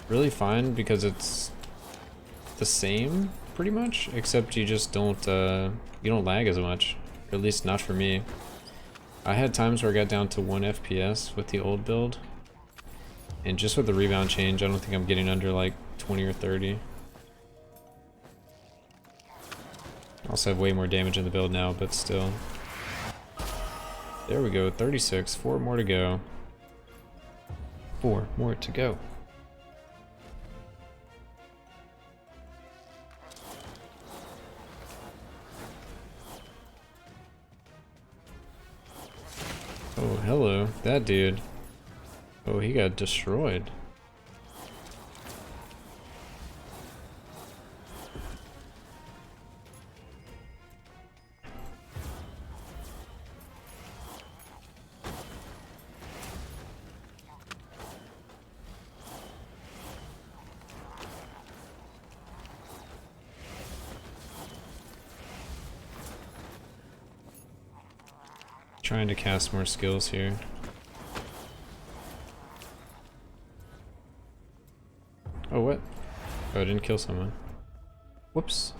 really fine because it's the same pretty much, except you just don't lag as much. Or at least not for me. I had times where I got down to 1 FPS with the old build. And just with the rebound change, I don't think I'm getting under like 20 or 30. I also have way more damage in the build now, but still. There we go, 36, 4 more to go. 4 more to go. Oh, hello, that dude. Oh, he got destroyed. Trying to cast more skills here. Oh, what? Oh, I didn't kill someone. Whoops.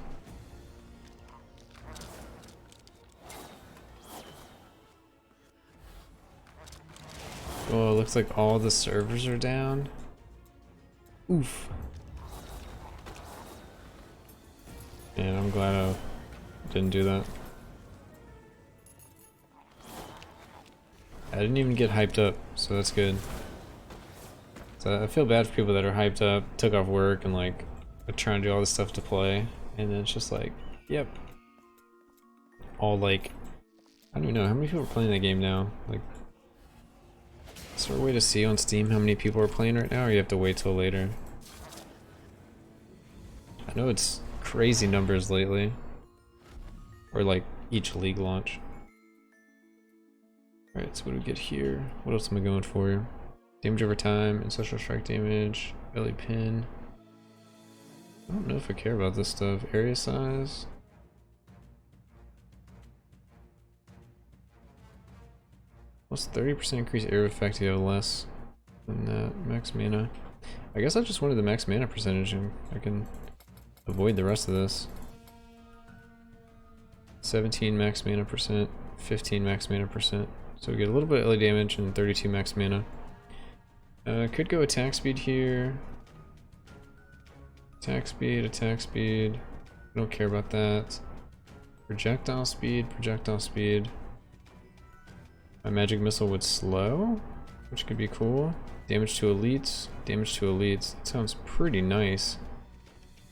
Oh, it looks like all the servers are down. Oof. Man, I'm glad I didn't do that. I didn't even get hyped up, so that's good. So I feel bad for people that are hyped up, took off work, and like are trying to do all this stuff to play, and then it's just like, yep. All like, I don't even know how many people are playing that game now. Like, is there a way to see on Steam how many people are playing right now, or you have to wait till later? I know it's crazy numbers lately, or like each league launch. Alright, so what do we get here? What else am I going for? Damage over time, ancestral strike damage, belly pin. I don't know if I care about this stuff. Area size. Plus 30% increase area effect, you have less than that. Max mana. I guess I just wanted the max mana percentage and I can avoid the rest of this. 17 max mana percent, 15 max mana percent. So we get a little bit of LA damage and 32 max mana. Could go attack speed here. Attack speed, attack speed. I don't care about that. Projectile speed, projectile speed. My magic missile would slow, which could be cool. Damage to elites, damage to elites. That sounds pretty nice.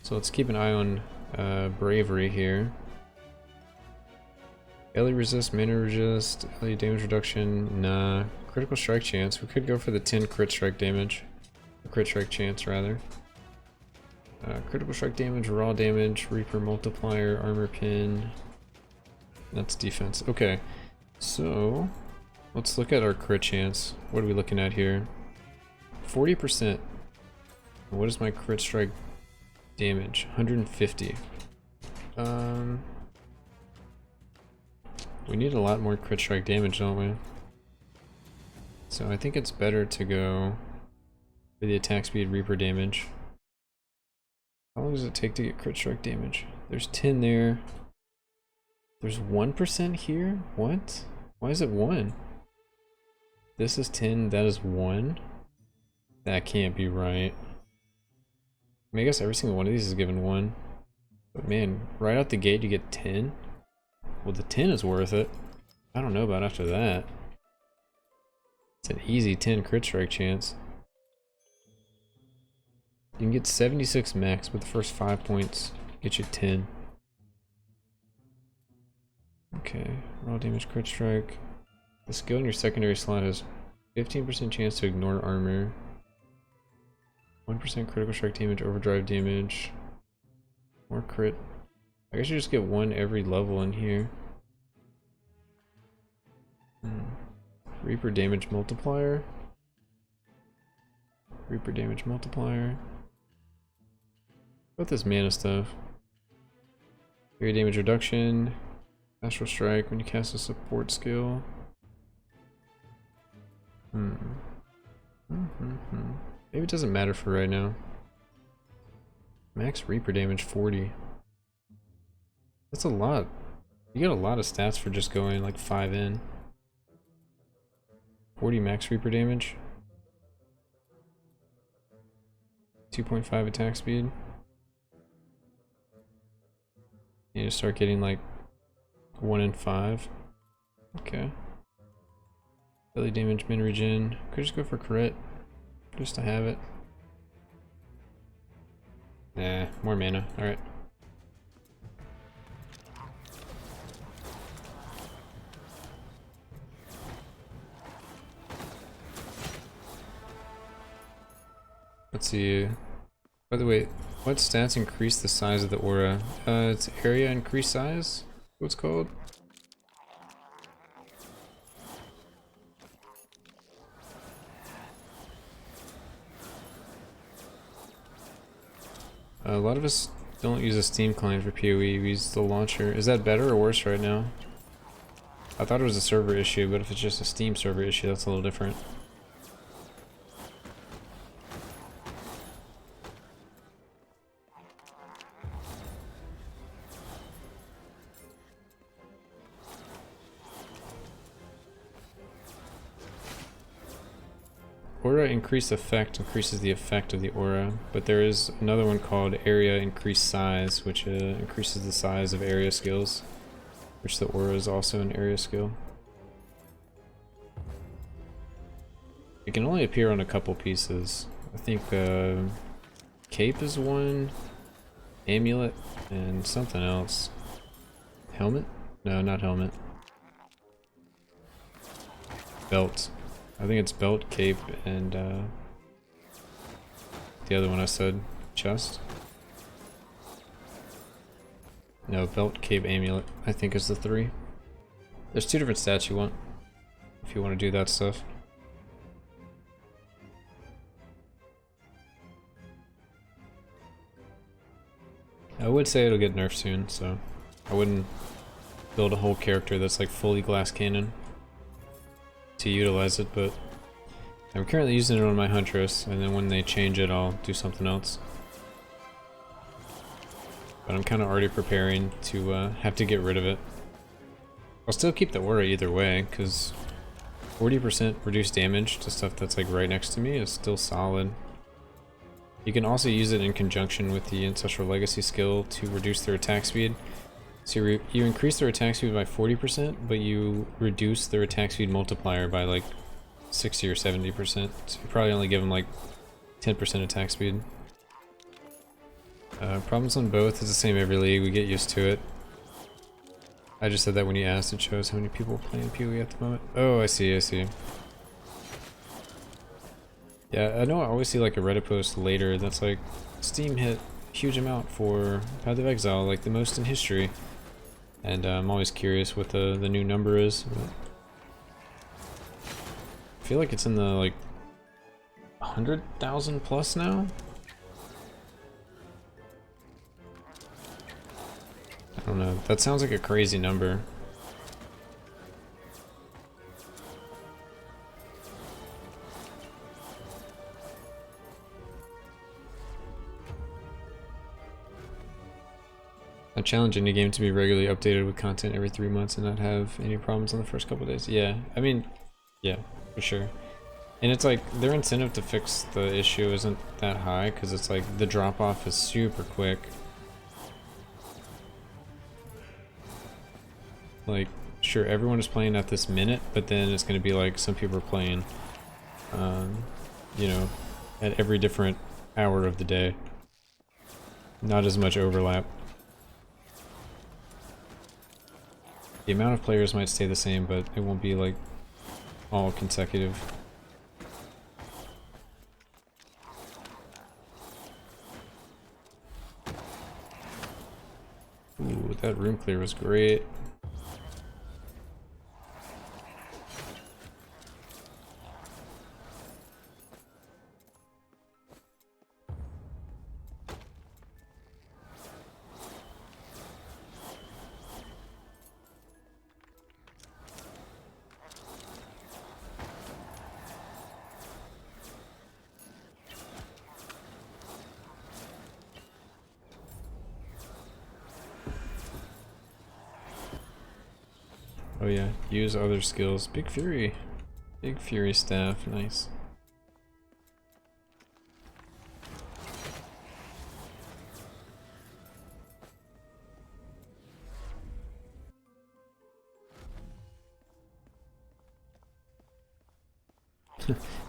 So let's keep an eye on bravery here. LE resist, mana resist, LE damage reduction, nah. Critical strike chance, we could go for the 10 crit strike damage. Crit strike chance, rather. Critical strike damage, raw damage, Reaper multiplier, armor pin. That's defense. Okay, so let's look at our crit chance. What are we looking at here? 40%. What is my crit strike damage? 150. We need a lot more crit strike damage, don't we? So I think it's better to go for the attack speed Reaper damage. How long does it take to get crit strike damage? There's 10 there. There's 1% here? What? Why is it 1? This is 10, that is 1? That can't be right. I mean, I guess every single one of these is given 1. But man, right out the gate you get 10? Well, the 10 is worth it. I don't know about after that. It's an easy 10 crit strike chance. You can get 76 max, but the first 5 points get you 10. Okay, raw damage crit strike. The skill in your secondary slot has 15% chance to ignore armor. 1% critical strike damage, overdrive damage. More crit. I guess you just get 1 every level in here. Reaper damage multiplier. Reaper damage multiplier. What about this mana stuff? Area damage reduction. Astral strike when you cast a support skill. Maybe it doesn't matter for right now. Max Reaper damage 40. That's a lot. You get a lot of stats for just going like 5 in. 40 max Reaper damage. 2.5 attack speed. You just start getting like 1 in 5. Okay. Daily damage, min regen. Could just go for crit. Just to have it. Nah, more mana. Alright. Let's see. By the way, what stats increase the size of the aura? It's area increase size? What's called? A lot of us don't use a Steam client for PoE, we use the launcher. Is that better or worse right now? I thought it was a server issue, but if it's just a Steam server issue, that's a little different. Aura increase effect increases the effect of the aura, but there is another one called area increase size, which increases the size of area skills, which the aura is also an area skill. It can only appear on a couple pieces. I think cape is one, amulet, and something else. Helmet? No, not helmet. Belt. I think it's belt, cape, and the other one I said, chest. No, belt, cape, amulet, I think is the 3. There's 2 different stats you want, if you want to do that stuff. I would say it'll get nerfed soon, so I wouldn't build a whole character that's like fully glass cannon to utilize it, but I'm currently using it on my Huntress, and then when they change it I'll do something else. But I'm kind of already preparing to have to get rid of it. I'll still keep the aura either way, because 40% reduced damage to stuff that's like right next to me is still solid. You can also use it in conjunction with the Ancestral Legacy skill to reduce their attack speed. So you increase their attack speed by 40%, but you reduce their attack speed multiplier by like 60 or 70%. So you probably only give them like 10% attack speed. Problems on both is the same every league, we get used to it. I just said that when you asked, it shows how many people are playing PoE at the moment. Oh, I see, I see. Yeah, I know I always see like a Reddit post later that's like, Steam hit a huge amount for Path of Exile, like the most in history. And I'm always curious what the new number is. I feel like it's in the like 100,000 plus now? I don't know, that sounds like a crazy number. I I challenge any game to be regularly updated with content every 3 months and not have any problems on the first couple days. Yeah, I mean, yeah, for sure. And it's like their incentive to fix the issue isn't that high because it's like the drop off is super quick. Like, sure, everyone is playing at this minute, but then it's going to be like some people are playing, you know, at every different hour of the day. Not as much overlap. The amount of players might stay the same, but it won't be like all consecutive. Ooh, that room clear was great. Oh yeah, use other skills. Big Fury. Big Fury staff, nice.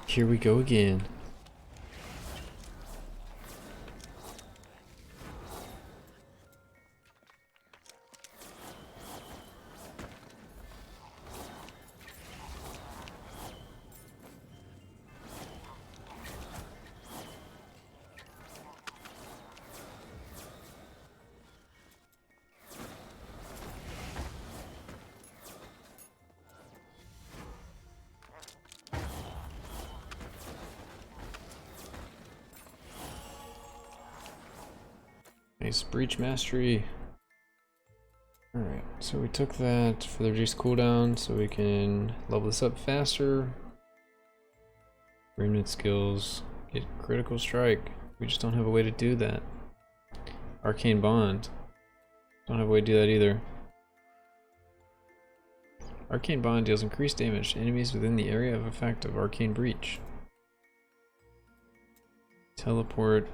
Here we go again. Nice breach mastery. Alright, so we took that for the reduced cooldown so we can level this up faster. Remnant skills, get critical strike. We just don't have a way to do that. Arcane bond. Don't have a way to do that either. Arcane bond deals increased damage to enemies within the area of effect of arcane breach. Teleport.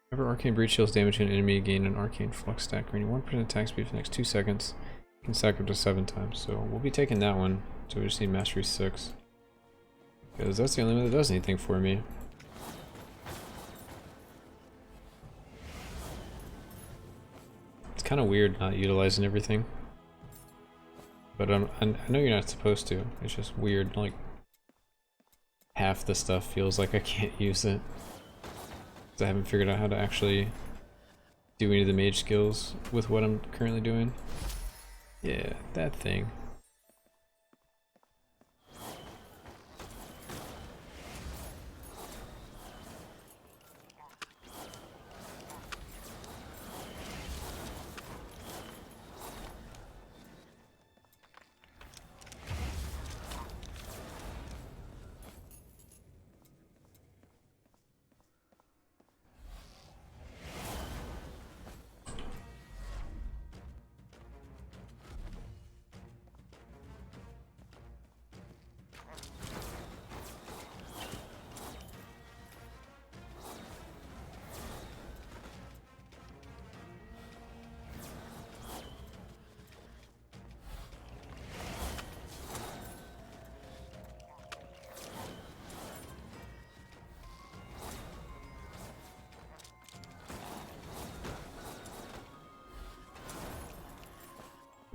Whenever arcane breach deals damage to an enemy, gain an arcane flux stack, gaining 1% attack speed for the next 2 seconds. You can stack up to 7 times. So we'll be taking that one. So we just need mastery 6. Because that's the only one that does anything for me. It's kind of weird not utilizing everything. But I know you're not supposed to. It's just weird, like half the stuff feels like I can't use it. I haven't figured out how to actually do any of the mage skills with what I'm currently doing. Yeah, that thing.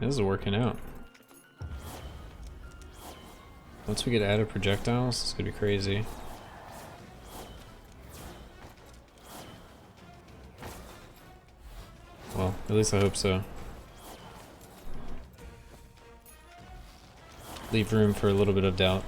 This is working out. Once we get added projectiles, it's gonna be crazy. Well, at least I hope so. Leave room for a little bit of doubt.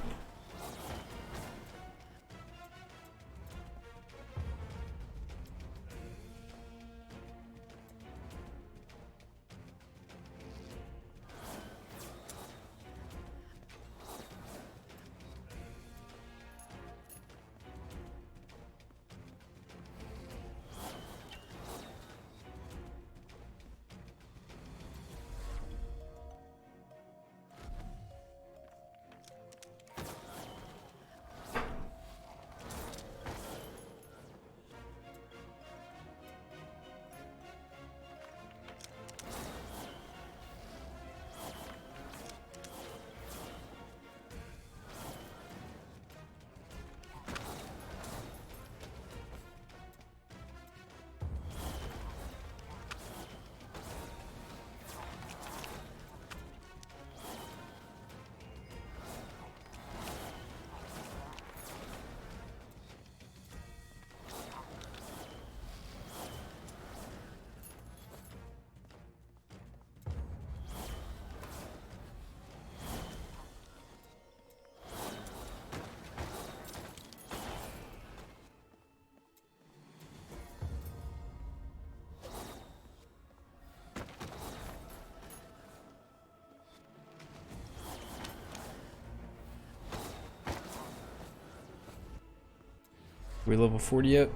we level 40 yet?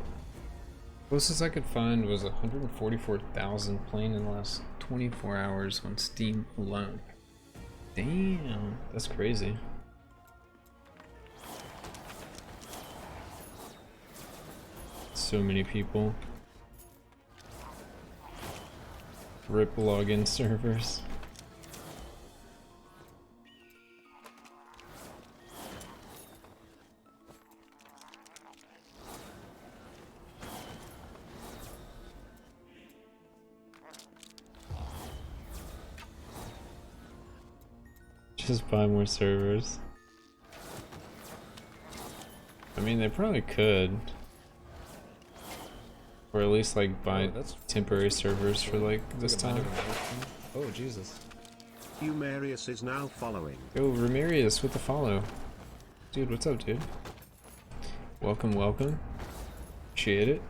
Closest I could find was 144,000 playing in the last 24 hours on Steam alone. Damn, that's crazy. So many people. Rip login servers. Just buy more servers. I mean, they probably could. Or at least like buy temporary servers for like this time. Oh Jesus. Humarius is now following. Yo, Ramirius with the follow. Dude, what's up, dude? Welcome, welcome. Appreciate it.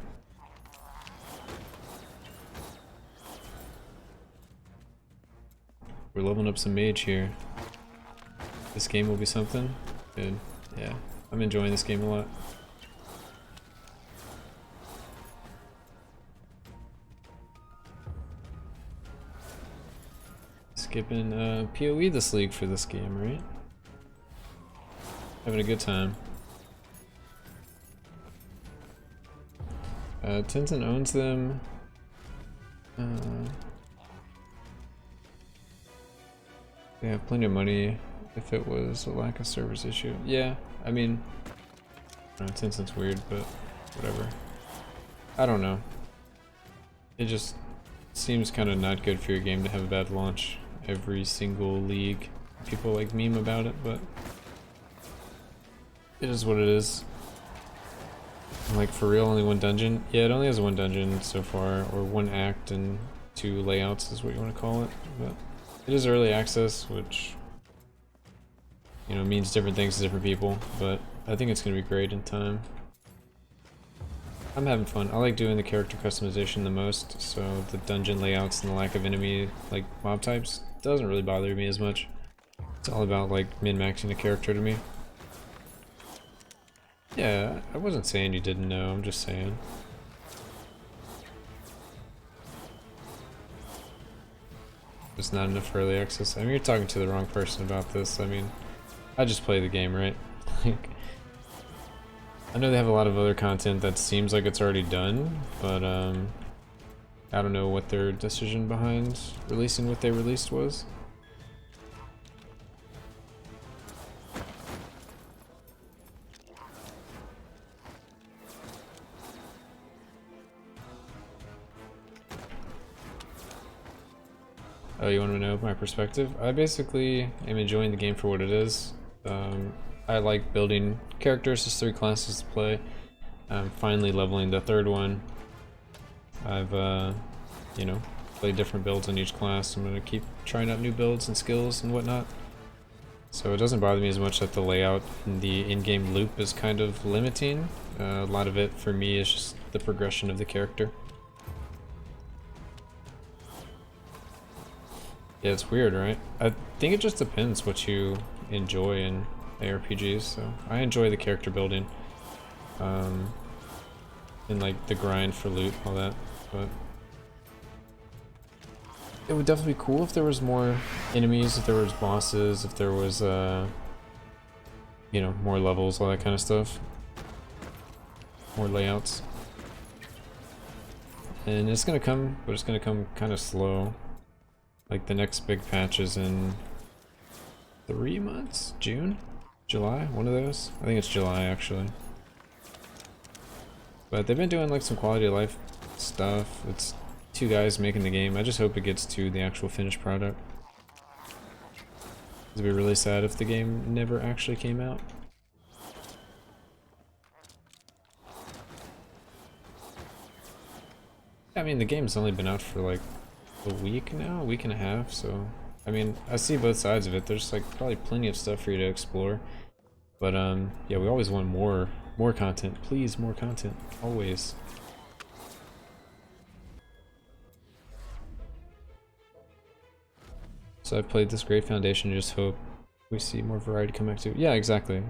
We're leveling up some Mage here. This game will be something. Good. Yeah, I'm enjoying this game a lot. Skipping PoE this league for this game, right? Having a good time. Tencent owns them. They have plenty of money if it was a lack of service issue. Yeah, I mean, I don't know, Tencent's weird, but whatever. I don't know. It just seems kind of not good for your game to have a bad launch every single league. People like meme about it, but it is what it is. Like, for real, only one dungeon? Yeah, it only has one dungeon so far, or one act and 2 layouts is what you want to call it. But it is early access, which, you know, means different things to different people, but I think it's going to be great in time. I'm having fun. I like doing the character customization the most, so the dungeon layouts and the lack of enemy, like, mob types doesn't really bother me as much. It's all about, like, min-maxing a character to me. Yeah, I wasn't saying you didn't know, I'm just saying. It's not enough for early access. I mean, you're talking to the wrong person about this. I mean, I just play the game, right? Like, I know they have a lot of other content that seems like it's already done, but I don't know what their decision behind releasing what they released was. Oh, you want to know my perspective? I basically am enjoying the game for what it is. I like building characters. There's 3 classes to play. I'm finally leveling the 3rd one. I've, you know, played different builds on each class. I'm going to keep trying out new builds and skills and whatnot. So it doesn't bother me as much that the layout in the in-game loop is kind of limiting. A lot of it for me is just the progression of the character. Yeah, it's weird, right? I think it just depends what you enjoy in ARPGs. So I enjoy the character building, and like the grind for loot, all that. But it would definitely be cool if there was more enemies, if there was bosses, if there was, you know, more levels, all that kind of stuff, more layouts. And it's gonna come, but it's gonna come kind of slow. Like the next big patch is in 3 months? June? July? One of those? I think it's July actually. But they've been doing like some quality of life stuff. It's 2 guys making the game. I just hope it gets to the actual finished product. It'd be really sad if the game never actually came out. I mean, the game's only been out for like a week now, a week and a half, so I mean, I see both sides of it. There's like probably plenty of stuff for you to explore, but yeah, we always want more content. Please, more content, always. So I've played this great foundation, just hope we see more variety come back to. Yeah, exactly.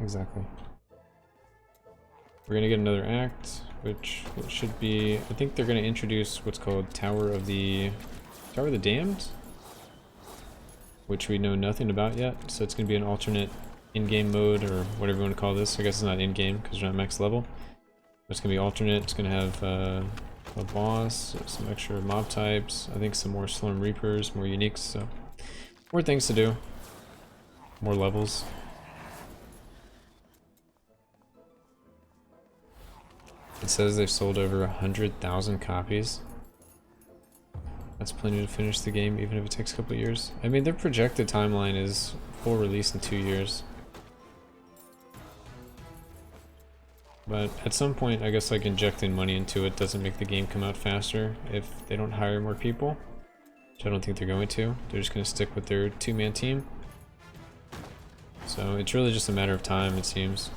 We're gonna get another act, which should be, I think they're gonna introduce what's called Tower of the Damned, which we know nothing about yet. So it's gonna be an alternate in-game mode, or whatever you want to call this. I guess it's not in-game because we're not max level. But it's gonna be alternate. It's gonna have a boss, some extra mob types, I think some more Slorm Reapers, more uniques, so more things to do, more levels. It says they've sold over 100,000 copies. That's plenty to finish the game, even if it takes a couple years. I mean, their projected timeline is full release in 2 years. But at some point, I guess like injecting money into it doesn't make the game come out faster if they don't hire more people. Which I don't think they're going to. They're just going to stick with their two-man team. So it's really just a matter of time, it seems.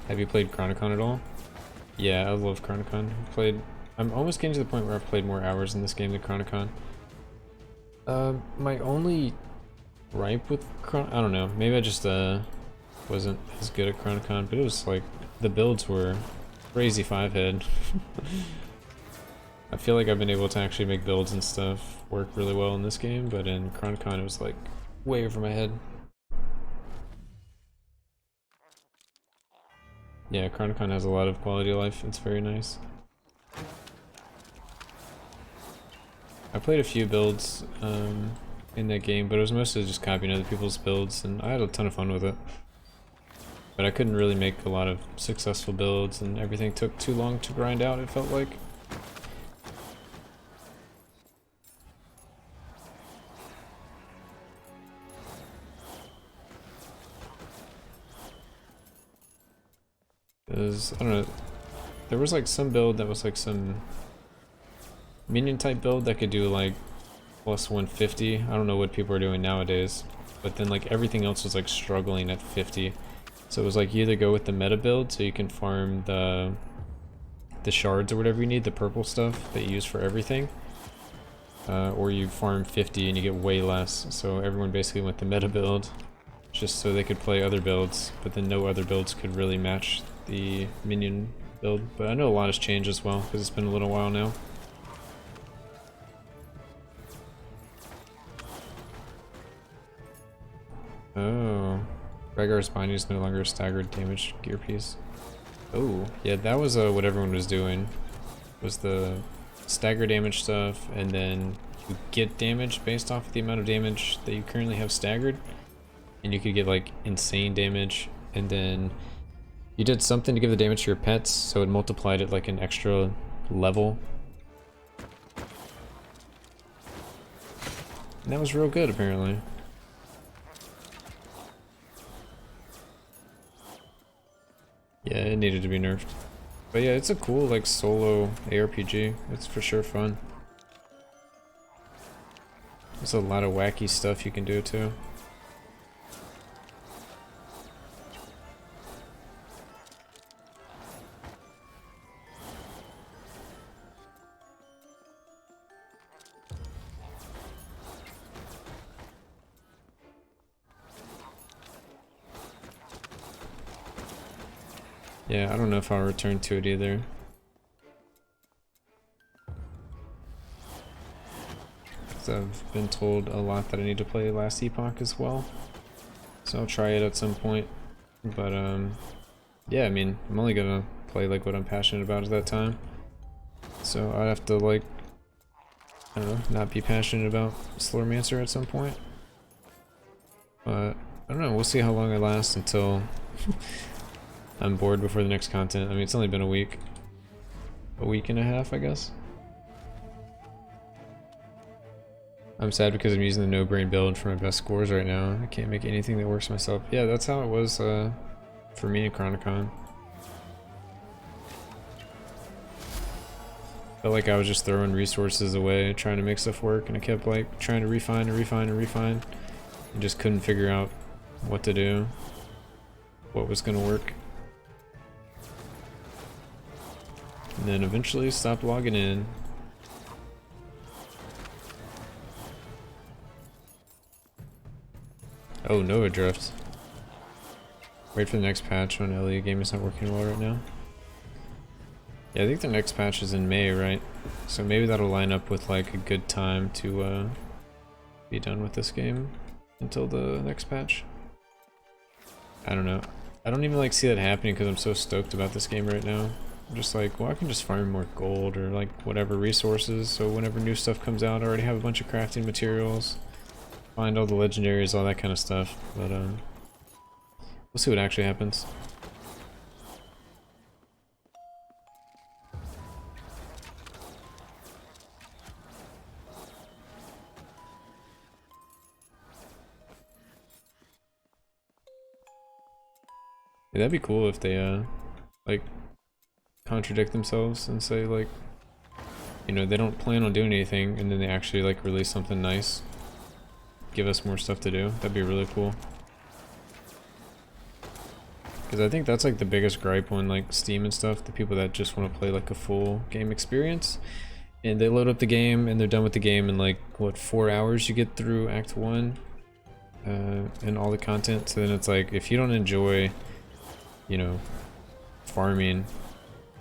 Have you played Chronicon at all? Yeah, I love Chronicon. I'm almost getting to the point where I've played more hours in this game than Chronicon. My only gripe with I don't know, maybe I just wasn't as good at Chronicon, but it was like, the builds were crazy 5-head. I feel like I've been able to actually make builds and stuff work really well in this game, but in Chronicon it was like way over my head. Yeah, Chronicon has a lot of quality of life, it's very nice. I played a few builds in that game, but it was mostly just copying other people's builds, and I had a ton of fun with it. But I couldn't really make a lot of successful builds, and everything took too long to grind out, it felt like. Because, I don't know, there was like some build that was like some minion type build that could do like plus 150. I don't know what people are doing nowadays, but then like everything else was like struggling at 50. So it was like you either go with the meta build, so you can farm the shards or whatever you need, the purple stuff that you use for everything, or you farm 50 and you get way less. So everyone basically went the meta build just so they could play other builds, but then no other builds could really match the minion build. But I know a lot has changed as well, because it's been a little while now. Oh, Rhaegar's binding is no longer a staggered damage gear piece. Oh, yeah, that was what everyone was doing, was the stagger damage stuff, and then you get damage based off of the amount of damage that you currently have staggered, and you could get like insane damage, and then you did something to give the damage to your pets, so it multiplied it like an extra level. And that was real good, apparently. Yeah, it needed to be nerfed. But yeah, it's a cool like solo ARPG. It's for sure fun. There's a lot of wacky stuff you can do too. Yeah, I don't know if I'll return to it either. Because I've been told a lot that I need to play Last Epoch as well. So I'll try it at some point. But yeah, I mean, I'm only gonna play like what I'm passionate about at that time. So I'd have to like, I don't know, not be passionate about Slormancer at some point. But I don't know, we'll see how long I last until I'm bored before the next content. I mean, it's only been a week and a half, I guess. I'm sad because I'm using the no-brain build for my best scores right now. I can't make anything that works myself. Yeah, that's how it was for me in Chronicon. Felt like I was just throwing resources away, trying to make stuff work, and I kept like trying to refine and refine and refine, and just couldn't figure out what to do, what was gonna work. And then eventually stopped logging in. Oh, Nova Drift. Wait for the next patch when LE game is not working well right now. Yeah, I think the next patch is in May, right? So maybe that'll line up with like a good time to be done with this game until the next patch. I don't know. I don't even like see that happening because I'm so stoked about this game right now. I'm just like, well, I can just farm more gold or like whatever resources, so whenever new stuff comes out I already have a bunch of crafting materials, find all the legendaries, all that kind of stuff. But we'll see what actually happens. Yeah, that'd be cool if they like contradict themselves and say like, you know, they don't plan on doing anything and then they actually like release something nice, give us more stuff to do. That'd be really cool. Because I think that's like the biggest gripe on like Steam and stuff, the people that just want to play like a full game experience and they load up the game and they're done with the game in like what, 4 hours you get through Act 1 and all the content. So then it's like, if you don't enjoy, you know, farming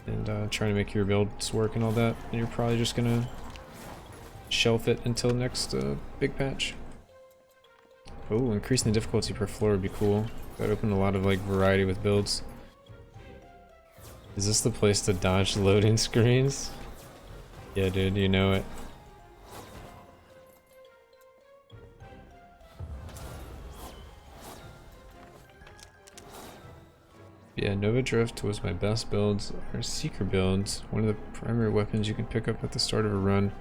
and trying to make your builds work and all that, then you're probably just gonna shelf it until next big patch. Oh, increasing the difficulty per floor would be cool. That opened a lot of like variety with builds. Is this the place to dodge loading screens? Yeah, dude, you know it. Yeah, Nova Drift was my best builds, or Seeker builds. One of the primary weapons you can pick up at the start of a run.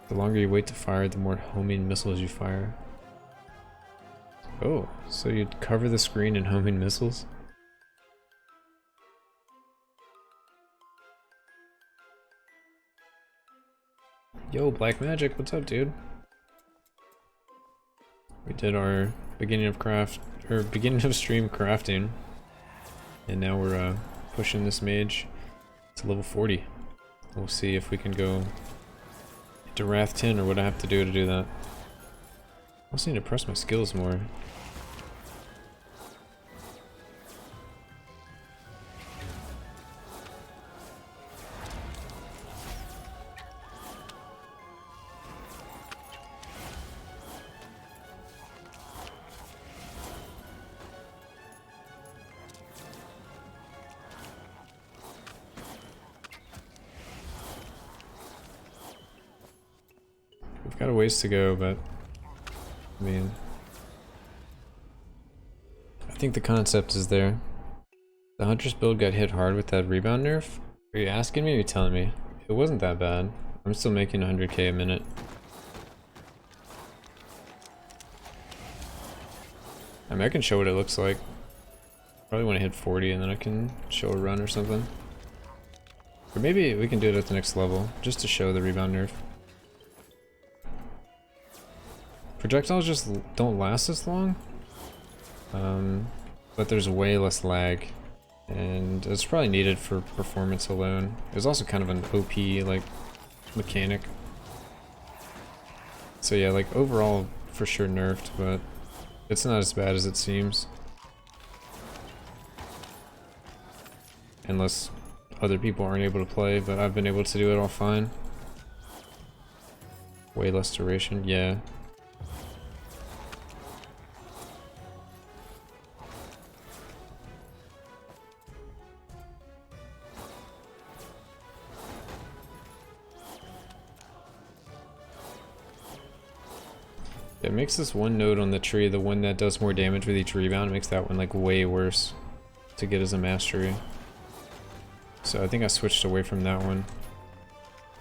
The longer you wait to fire, the more homing missiles you fire. Oh, so you'd cover the screen in homing missiles? Yo, Black Magic, what's up, dude? We did our beginning of stream crafting. And now we're pushing this mage to level 40. We'll see if we can go to Wrath 10 or what I have to do that. I also need to press my skills more. We've got a ways to go, but I mean, I think the concept is there. The Huntress build got hit hard with that rebound nerf? Are you asking me or are you telling me? It wasn't that bad. I'm still making 100k a minute. I mean, I can show what it looks like. Probably want to hit 40 and then I can show a run or something. Or maybe we can do it at the next level, just to show the rebound nerf. Projectiles just don't last as long, but there's way less lag, and it's probably needed for performance alone. It's also kind of an OP like mechanic. So yeah, like overall for sure nerfed, but it's not as bad as it seems. Unless other people aren't able to play, but I've been able to do it all fine. Way less duration, yeah. It makes this one node on the tree, the one that does more damage with each rebound, it makes that one like way worse to get as a mastery. So I think I switched away from that one.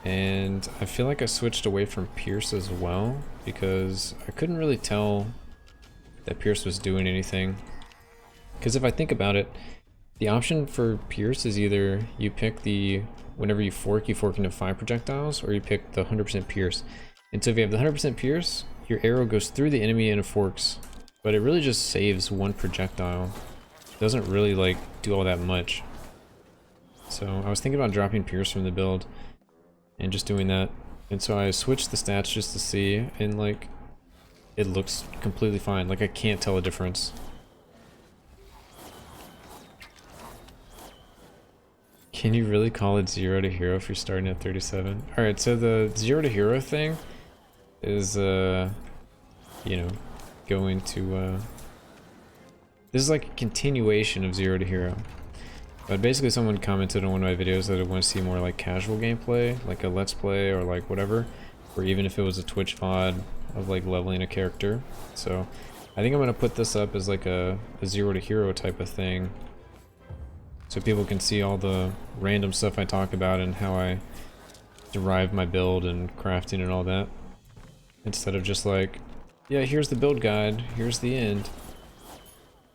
And I feel like I switched away from Pierce as well, because I couldn't really tell that Pierce was doing anything. Because if I think about it, the option for Pierce is either you pick the, whenever you fork into 5 projectiles, or you pick the 100% Pierce. And so if you have the 100% Pierce, your arrow goes through the enemy and it forks, but it really just saves 1 projectile. It doesn't really like do all that much. So I was thinking about dropping Pierce from the build and just doing that. And so I switched the stats just to see, and like it looks completely fine. Like I can't tell a difference. Can you really call it 0 to hero if you're starting at 37? Alright, so the 0 to hero thing is, you know, going to, this is like a continuation of 0 to hero. But basically someone commented on one of my videos that they want to see more like casual gameplay, like a let's play or like whatever, or even if it was a Twitch VOD of like leveling a character. So I think I'm going to put this up as like a 0 to hero type of thing, so people can see all the random stuff I talk about and how I derive my build and crafting and all that. Instead of just like, yeah, here's the build guide, here's the end.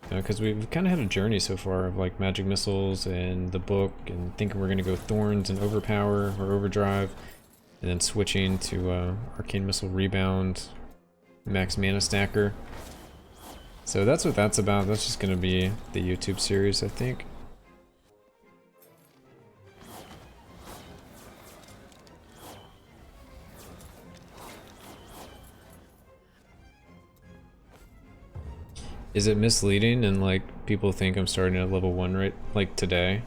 Because we've kind of had a journey so far of like magic missiles and the book and thinking we're going to go thorns and overpower or overdrive, and then switching to arcane missile rebound, max mana stacker. So that's what that's about. That's just going to be the YouTube series, I think. Is it misleading and like people think I'm starting at level 1 right like today?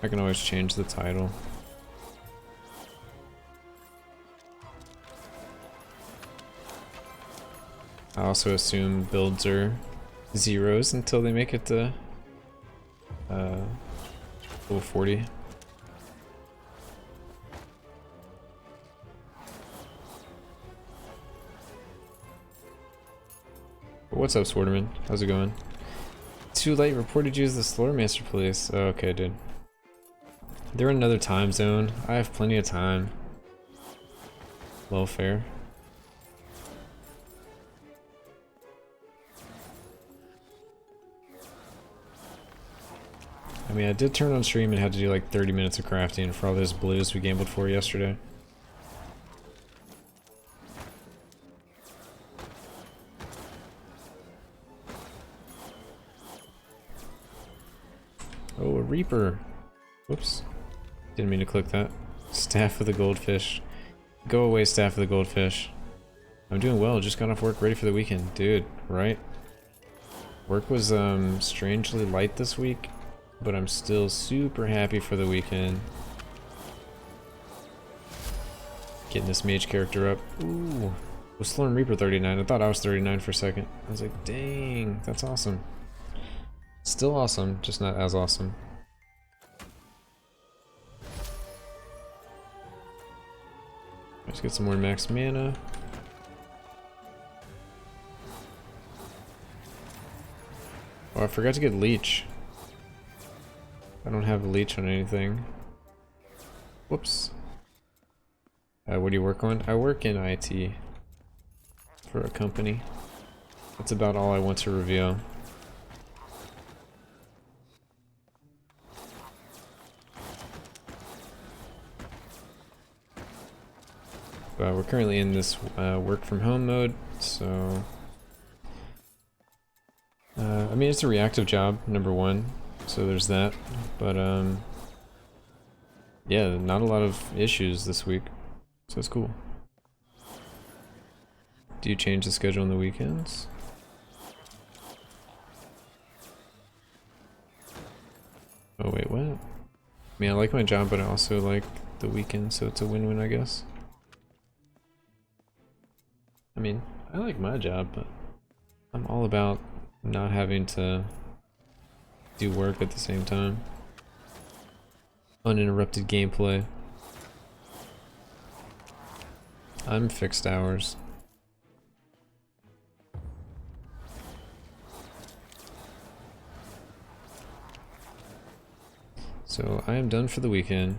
I can always change the title. I also assume builds are zeros until they make it to level 40. What's up, Sworderman? How's it going? Too late, reported you as the Slormancer police. Oh, okay, dude. They're in another time zone. I have plenty of time. Well, fair. I mean, I did turn on stream and had to do like 30 minutes of crafting for all those blues we gambled for yesterday. Oh, a Reaper. Whoops. Didn't mean to click that. Staff of the Goldfish. Go away, Staff of the Goldfish. I'm doing well, just got off work, ready for the weekend. Dude, right? Work was strangely light this week, but I'm still super happy for the weekend. Getting this mage character up. Ooh. Was Slorm Reaper 39? I thought I was 39 for a second. I was like, dang, that's awesome. Still awesome, just not as awesome. Let's get some more max mana. Oh, I forgot to get leech. I don't have a leech on anything. Whoops. What do you work on? I work in IT for a company. That's about all I want to reveal. We're currently in this work from home mode, so I mean, it's a reactive job, number one, so there's that, but yeah, not a lot of issues this week, so it's cool. Do you change the schedule on the weekends? Oh wait, what? I mean, I like my job, but I also like the weekend, so it's a win-win, I guess. I mean, I like my job, but I'm all about not having to do work at the same time. Uninterrupted gameplay. I'm fixed hours. So I am done for the weekend.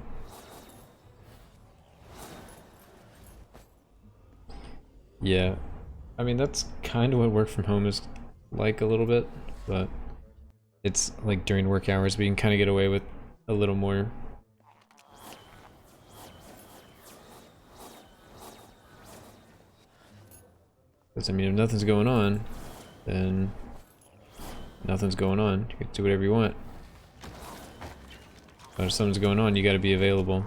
Yeah, I mean, that's kind of what work from home is like a little bit, but it's like during work hours we can kind of get away with a little more. Because I mean, if nothing's going on, then nothing's going on. You can do whatever you want. But if something's going on, you gotta be available.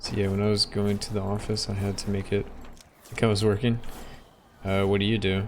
So yeah, when I was going to the office, I had to make it like I was working. What do you do?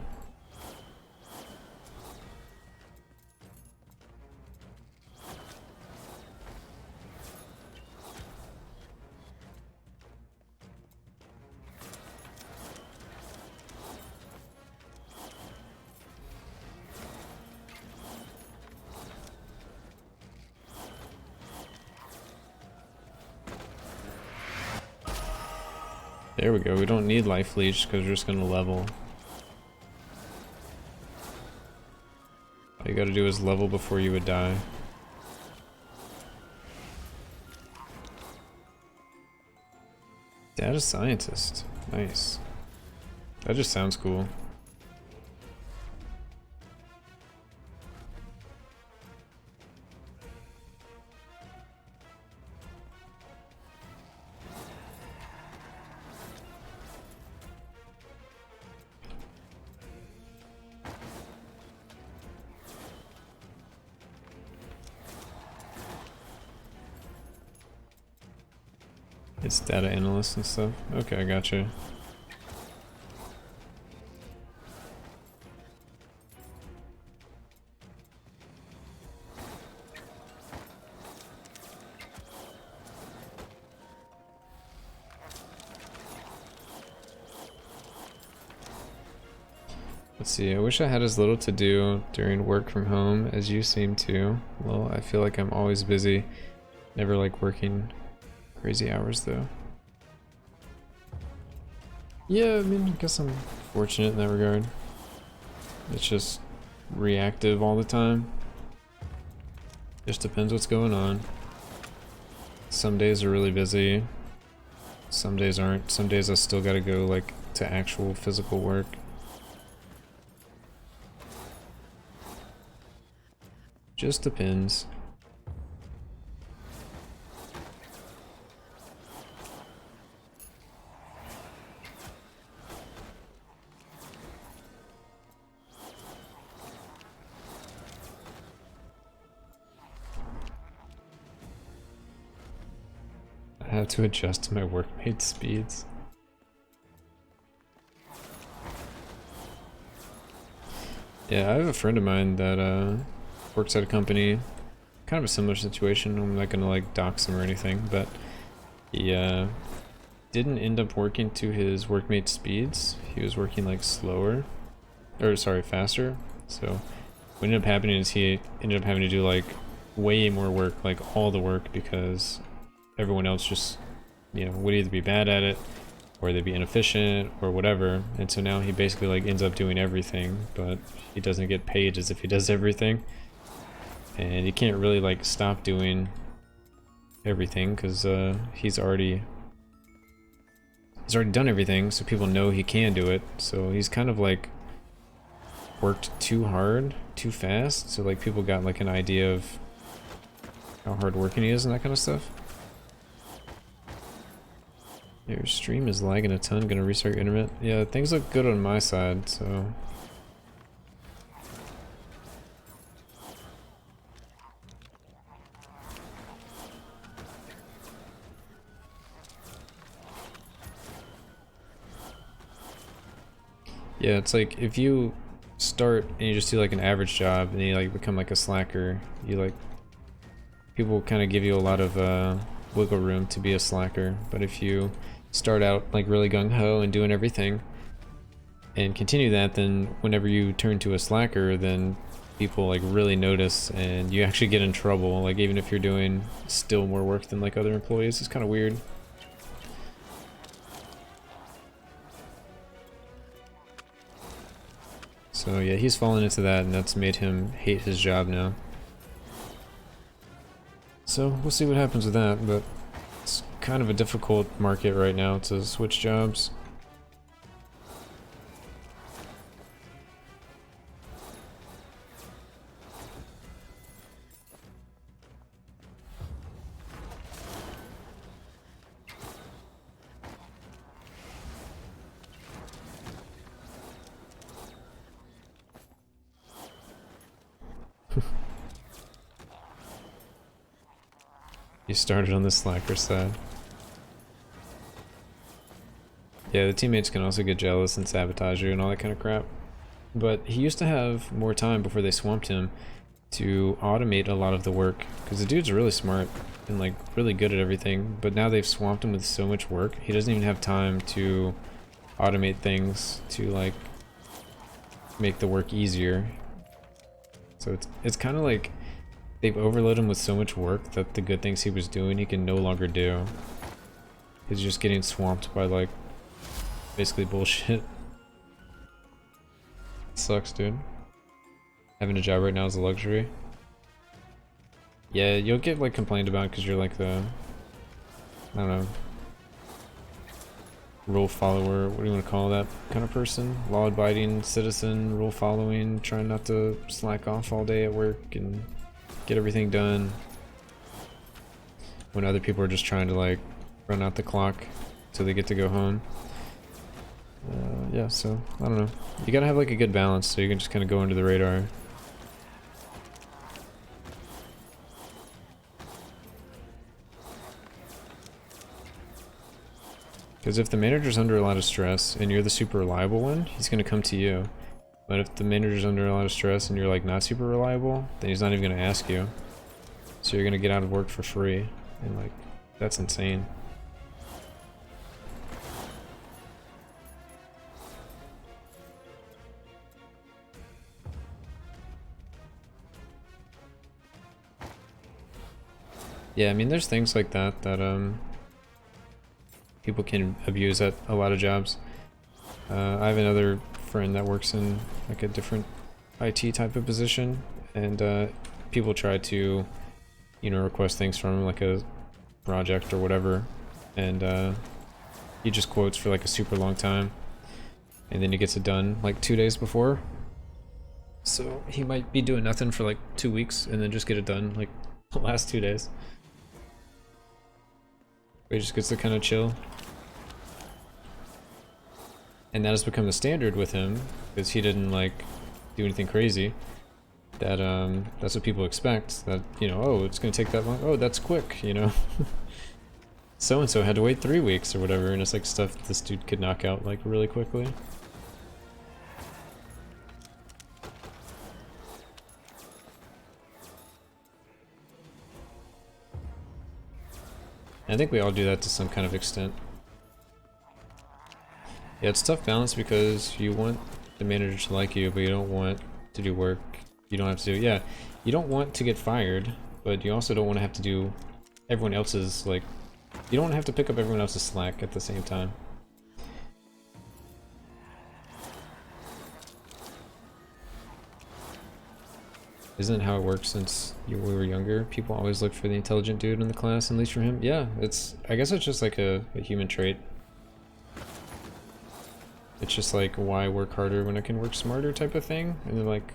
There we go. We don't need life leech because we're just gonna level. All you gotta do is level before you would die. Data scientist. Nice. That just sounds cool. It's data analyst and stuff. Okay, I gotcha. Let's see, I wish I had as little to do during work from home as you seem to. Well, I feel like I'm always busy. Never like working crazy hours though. Yeah, I mean, I guess I'm fortunate in that regard. It's just reactive all the time. Just depends what's going on. Some days are really busy. Some days aren't. Some days I still gotta go like to actual physical work. Just depends. I had to adjust to my workmate speeds. Yeah, I have a friend of mine that works at a company, kind of a similar situation. I'm not gonna like dox him or anything, but he didn't end up working to his workmate speeds. He was working like slower, or sorry, faster. So what ended up happening is he ended up having to do like way more work, like all the work, because everyone else just, you know, would either be bad at it or they'd be inefficient or whatever. And so now he basically like ends up doing everything, but he doesn't get paid as if he does everything. And you can't really like stop doing everything because he's already done everything, so people know he can do it. So he's kind of like worked too hard, too fast, so like people got like an idea of how hard working he is and that kind of stuff. Your stream is lagging a ton, gonna restart your internet. Yeah, things look good on my side, so. Yeah, it's like if you start and you just do like an average job and you like become like a slacker, you like, people kind of give you a lot of wiggle room to be a slacker. But if you start out like really gung-ho and doing everything and continue that, then whenever you turn to a slacker, then people like really notice and you actually get in trouble, like even if you're doing still more work than like other employees. It's kind of weird. So yeah, he's fallen into that, and that's made him hate his job now. So we'll see what happens with that, but it's kind of a difficult market right now to switch jobs. You started on the slacker side. Yeah, the teammates can also get jealous and sabotage you and all that kind of crap. But he used to have more time before they swamped him to automate a lot of the work, because the dude's really smart and like really good at everything, but now they've swamped him with so much work, he doesn't even have time to automate things to like make the work easier. So it's kind of like they've overloaded him with so much work that the good things he was doing he can no longer do. He's just getting swamped by like basically bullshit. Sucks, dude. Having a job right now is a luxury. Yeah, you'll get like complained about because you're like the, I don't know, rule follower, what do you want to call that kind of person? Law-abiding citizen, rule following, trying not to slack off all day at work and get everything done. When other people are just trying to like run out the clock so they get to go home. Yeah, so I don't know. You gotta have like a good balance so you can just kind of go under the radar. Because if the manager's under a lot of stress and you're the super reliable one, he's going to come to you. But if the manager's under a lot of stress and you're like not super reliable, then he's not even going to ask you. So you're going to get out of work for free. And like, that's insane. Yeah, I mean, there's things like that that people can abuse at a lot of jobs. I have another friend that works in like a different IT type of position, and people try to, you know, request things from him, like a project or whatever, and he just quotes for like a super long time, and then he gets it done like 2 days before. So he might be doing nothing for like 2 weeks and then just get it done like the last 2 days. He just gets to kind of chill. And that has become the standard with him, because he didn't like do anything crazy. That that's what people expect. That, you know, oh, it's gonna take that long. Oh, that's quick, you know. So and so had to wait 3 weeks or whatever, and it's like stuff this dude could knock out like really quickly. I think we all do that to some kind of extent. Yeah, it's tough balance because you want the manager to like you, but you don't want to do work you don't have to do. Yeah, you don't want to get fired, but you also don't want to have to do everyone else's, like, you don't want to have to pick up everyone else's slack at the same time. Isn't it how it works since we were younger? People always look for the intelligent dude in the class, at least for him. Yeah, I guess it's just like a human trait. It's just like, why work harder when I can work smarter type of thing? And then like,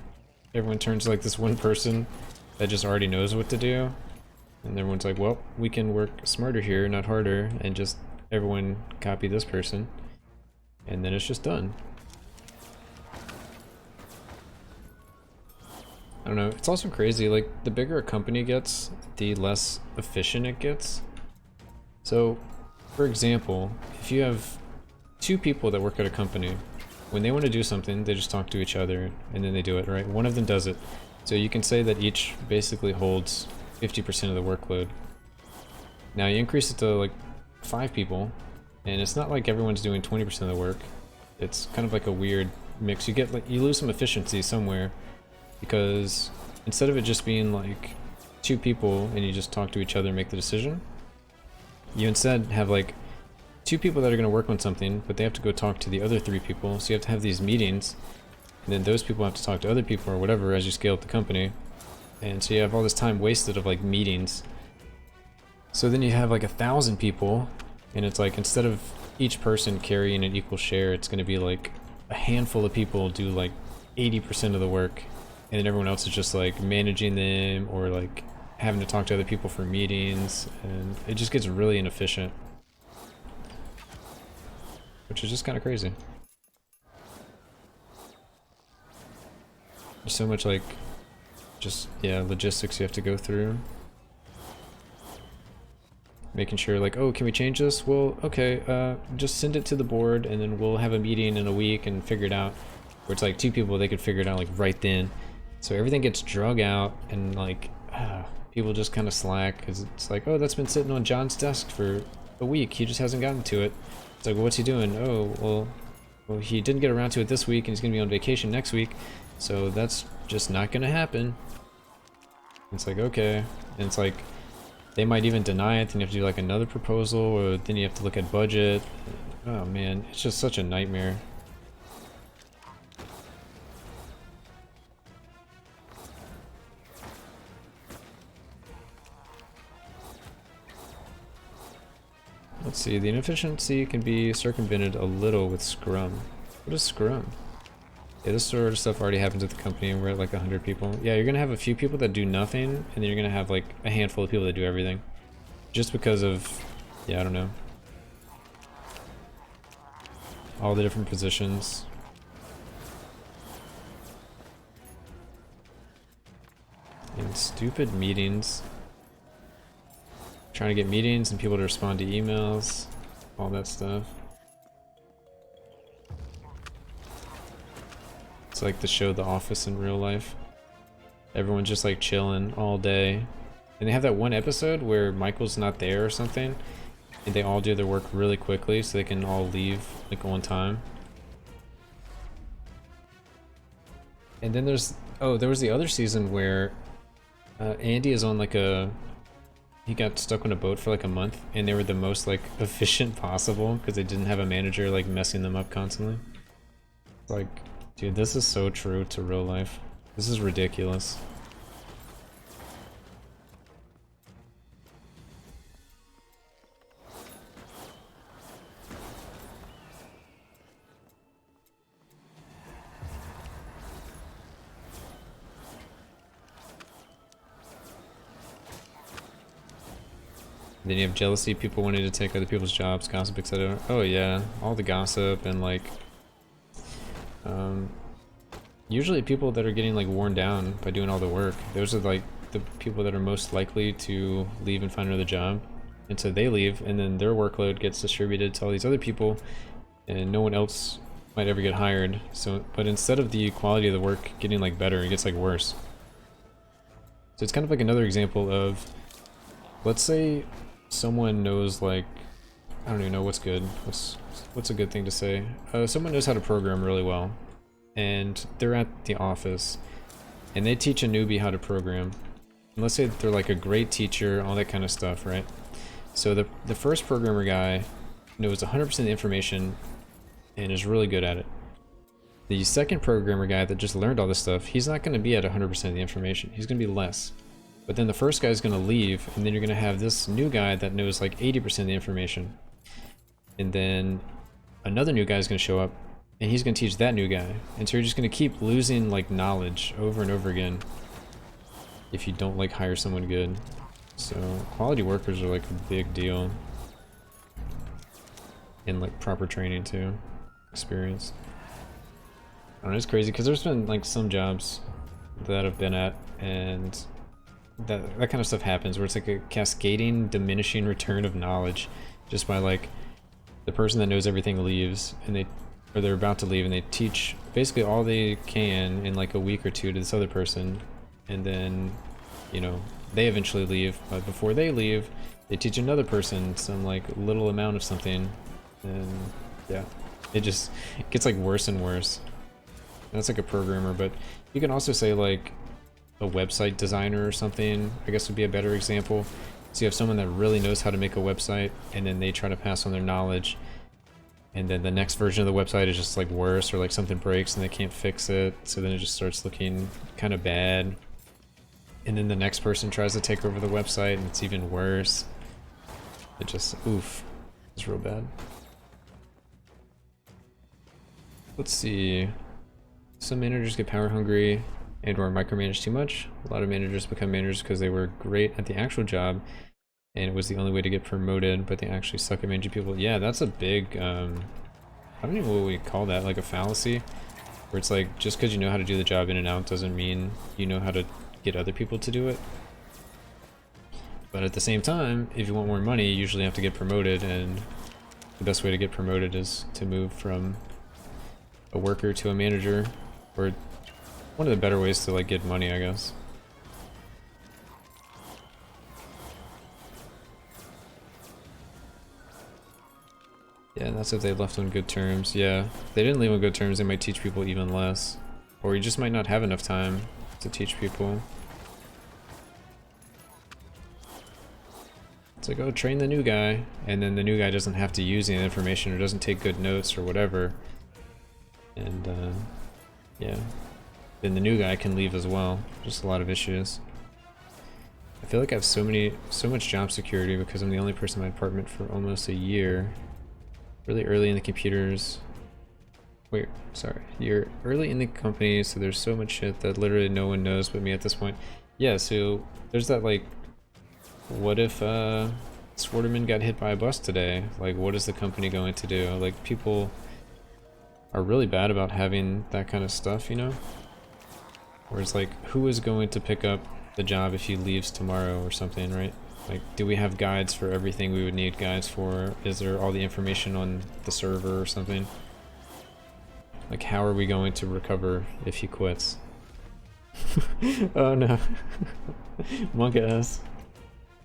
everyone turns to like this one person that just already knows what to do. And everyone's like, well, we can work smarter here, not harder, and just everyone copy this person. And then it's just done. I don't know, it's also crazy, like, the bigger a company gets, the less efficient it gets. So, for example, if you have 2 people that work at a company, when they want to do something, they just talk to each other, and then they do it, right? One of them does it. So you can say that each basically holds 50% of the workload. Now you increase it to, like, 5 people, and it's not like everyone's doing 20% of the work. It's kind of like a weird mix. You get, like, you lose some efficiency somewhere, because instead of it just being like 2 people and you just talk to each other and make the decision, you instead have like 2 people that are going to work on something, but they have to go talk to the other 3 people, so you have to have these meetings, and then those people have to talk to other people or whatever as you scale up the company, and so you have all this time wasted of like meetings. So then you have like 1,000 people, and it's like, instead of each person carrying an equal share, it's going to be like a handful of people do like 80% of the work, and then everyone else is just like managing them or like having to talk to other people for meetings, and it just gets really inefficient, which is just kind of crazy. There's so much like just, yeah, logistics you have to go through. making sure like, oh, can we change this? Well, okay, just send it to the board and then we'll have a meeting in a week and figure it out. Where it's like 2 people, they could figure it out like right then. So everything gets drug out and like people just kind of slack because it's like, oh, that's been sitting on John's desk for a week. He just hasn't gotten to it. It's like, well, what's he doing? Oh, well, he didn't get around to it this week and he's going to be on vacation next week. So that's just not going to happen. It's like, okay. And it's like, they might even deny it, then you have to do like another proposal, or then you have to look at budget. Oh man, it's just such a nightmare. Let's see, the inefficiency can be circumvented a little with Scrum. What is Scrum? Yeah, this sort of stuff already happens at the company and we're at like 100 people. Yeah, you're gonna have a few people that do nothing, and then you're gonna have like a handful of people that do everything. Just because of, yeah, I don't know. All the different positions. And stupid meetings. Trying to get meetings and people to respond to emails. All that stuff. It's like the show The Office in real life. Everyone's just like chilling all day. And they have that one episode where Michael's not there or something. And they all do their work really quickly so they can all leave like on time. And then there's, oh, there was the other season where Andy is on like he got stuck on a boat for like a month and they were the most like efficient possible because they didn't have a manager like messing them up constantly. Like, dude, this is so true to real life. This is ridiculous. Then you have jealousy, people wanting to take other people's jobs, gossip, etc. Oh yeah, all the gossip and like usually people that are getting like worn down by doing all the work, those are like the people that are most likely to leave and find another job. And so they leave and then their workload gets distributed to all these other people and no one else might ever get hired. So, but instead of the quality of the work getting like better, it gets like worse. So it's kind of like another example of, let's say someone knows like, I don't even know what's good. What's a good thing to say? Someone knows how to program really well, and they're at the office, and they teach a newbie how to program. And let's say that they're like a great teacher, all that kind of stuff, right? So the first programmer guy knows 100% of the information and is really good at it. The second programmer guy that just learned all this stuff, he's not going to be at 100% of the information. He's going to be less. But then the first guy's going to leave, and then you're going to have this new guy that knows like 80% of the information. And then another new guy's going to show up, and he's going to teach that new guy. And so you're just going to keep losing like knowledge over and over again if you don't like hire someone good. So quality workers are like a big deal. And like proper training too. Experience. I don't know, it's crazy because there's been like some jobs that I've been at, and that kind of stuff happens where it's like a cascading diminishing return of knowledge just by like the person that knows everything leaves, and they're about to leave, and they teach basically all they can in like a week or two to this other person, and then, you know, they eventually leave, but before they leave they teach another person some like little amount of something, and yeah, it gets like worse and worse. And that's like a programmer, but you can also say like a website designer or something, I guess would be a better example. So you have someone that really knows how to make a website, and then they try to pass on their knowledge, and then the next version of the website is just like worse, or like something breaks and they can't fix it, so then it just starts looking kind of bad. And then the next person tries to take over the website and it's even worse. It just, oof, it's real bad. Let's see. Some managers get power hungry and or micromanage too much. A lot of managers become managers because they were great at the actual job and it was the only way to get promoted, but they actually suck at managing people. Yeah, that's a big, I don't even know what we call that, like a fallacy, where it's like, just because you know how to do the job in and out doesn't mean you know how to get other people to do it. But at the same time, if you want more money, you usually have to get promoted, and the best way to get promoted is to move from a worker to a manager, or one of the better ways to like get money, I guess. Yeah, and that's if they left on good terms. Yeah, if they didn't leave on good terms, they might teach people even less. Or you just might not have enough time to teach people. It's like, oh, train the new guy, and then the new guy doesn't have to use the information or doesn't take good notes or whatever. And, yeah. Then the new guy can leave as well. Just a lot of issues. I feel like I have so much job security because I'm the only person in my department for almost a year. Really early in the computers. Wait, sorry. You're early in the company, so there's so much shit that literally no one knows but me at this point. Yeah, so there's that, like, what if Swarterman got hit by a bus today? Like, what is the company going to do? Like, people are really bad about having that kind of stuff, you know? Where it's like, who is going to pick up the job if he leaves tomorrow or something, right? Like, do we have guides for everything we would need guides for? Is there all the information on the server or something? Like, how are we going to recover if he quits? Oh no. Monk ass.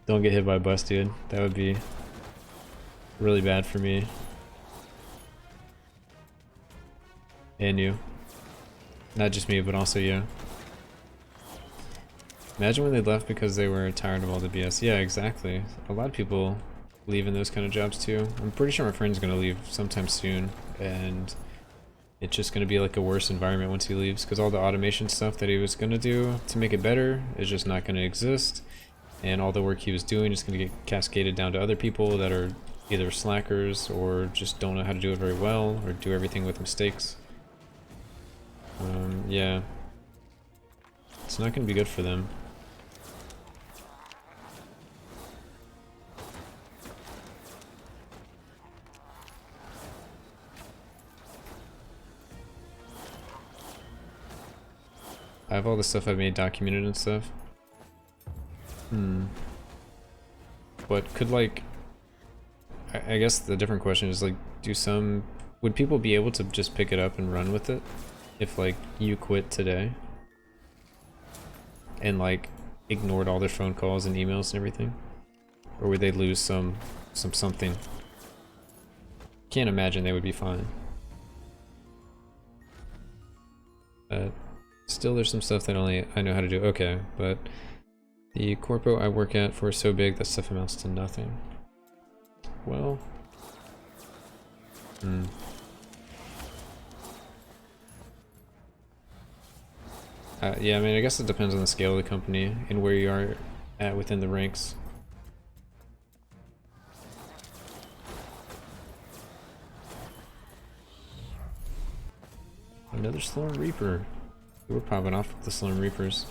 Don't get hit by a bus, dude. That would be really bad for me. And you. Not just me, but also you. Imagine when they left because they were tired of all the BS. Yeah, exactly. A lot of people leave in those kind of jobs too. I'm pretty sure my friend's gonna leave sometime soon, and it's just gonna be like a worse environment once he leaves, because all the automation stuff that he was gonna do to make it better is just not gonna exist, and all the work he was doing is gonna get cascaded down to other people that are either slackers or just don't know how to do it very well or do everything with mistakes. Yeah. It's not gonna be good for them. I have all the stuff I've made documented and stuff. But could, like, I guess the different question is, like, would people be able to just pick it up and run with it if, like, you quit today and, like, ignored all their phone calls and emails and everything? Or would they lose something? Can't imagine they would be fine. But still, there's some stuff that only I know how to do. Okay, but the corpo I work at for is so big that stuff amounts to nothing. Well, yeah, I mean, I guess it depends on the scale of the company and where you are at within the ranks. Another Slorm Reaper. We're popping off with the Slorm Reapers.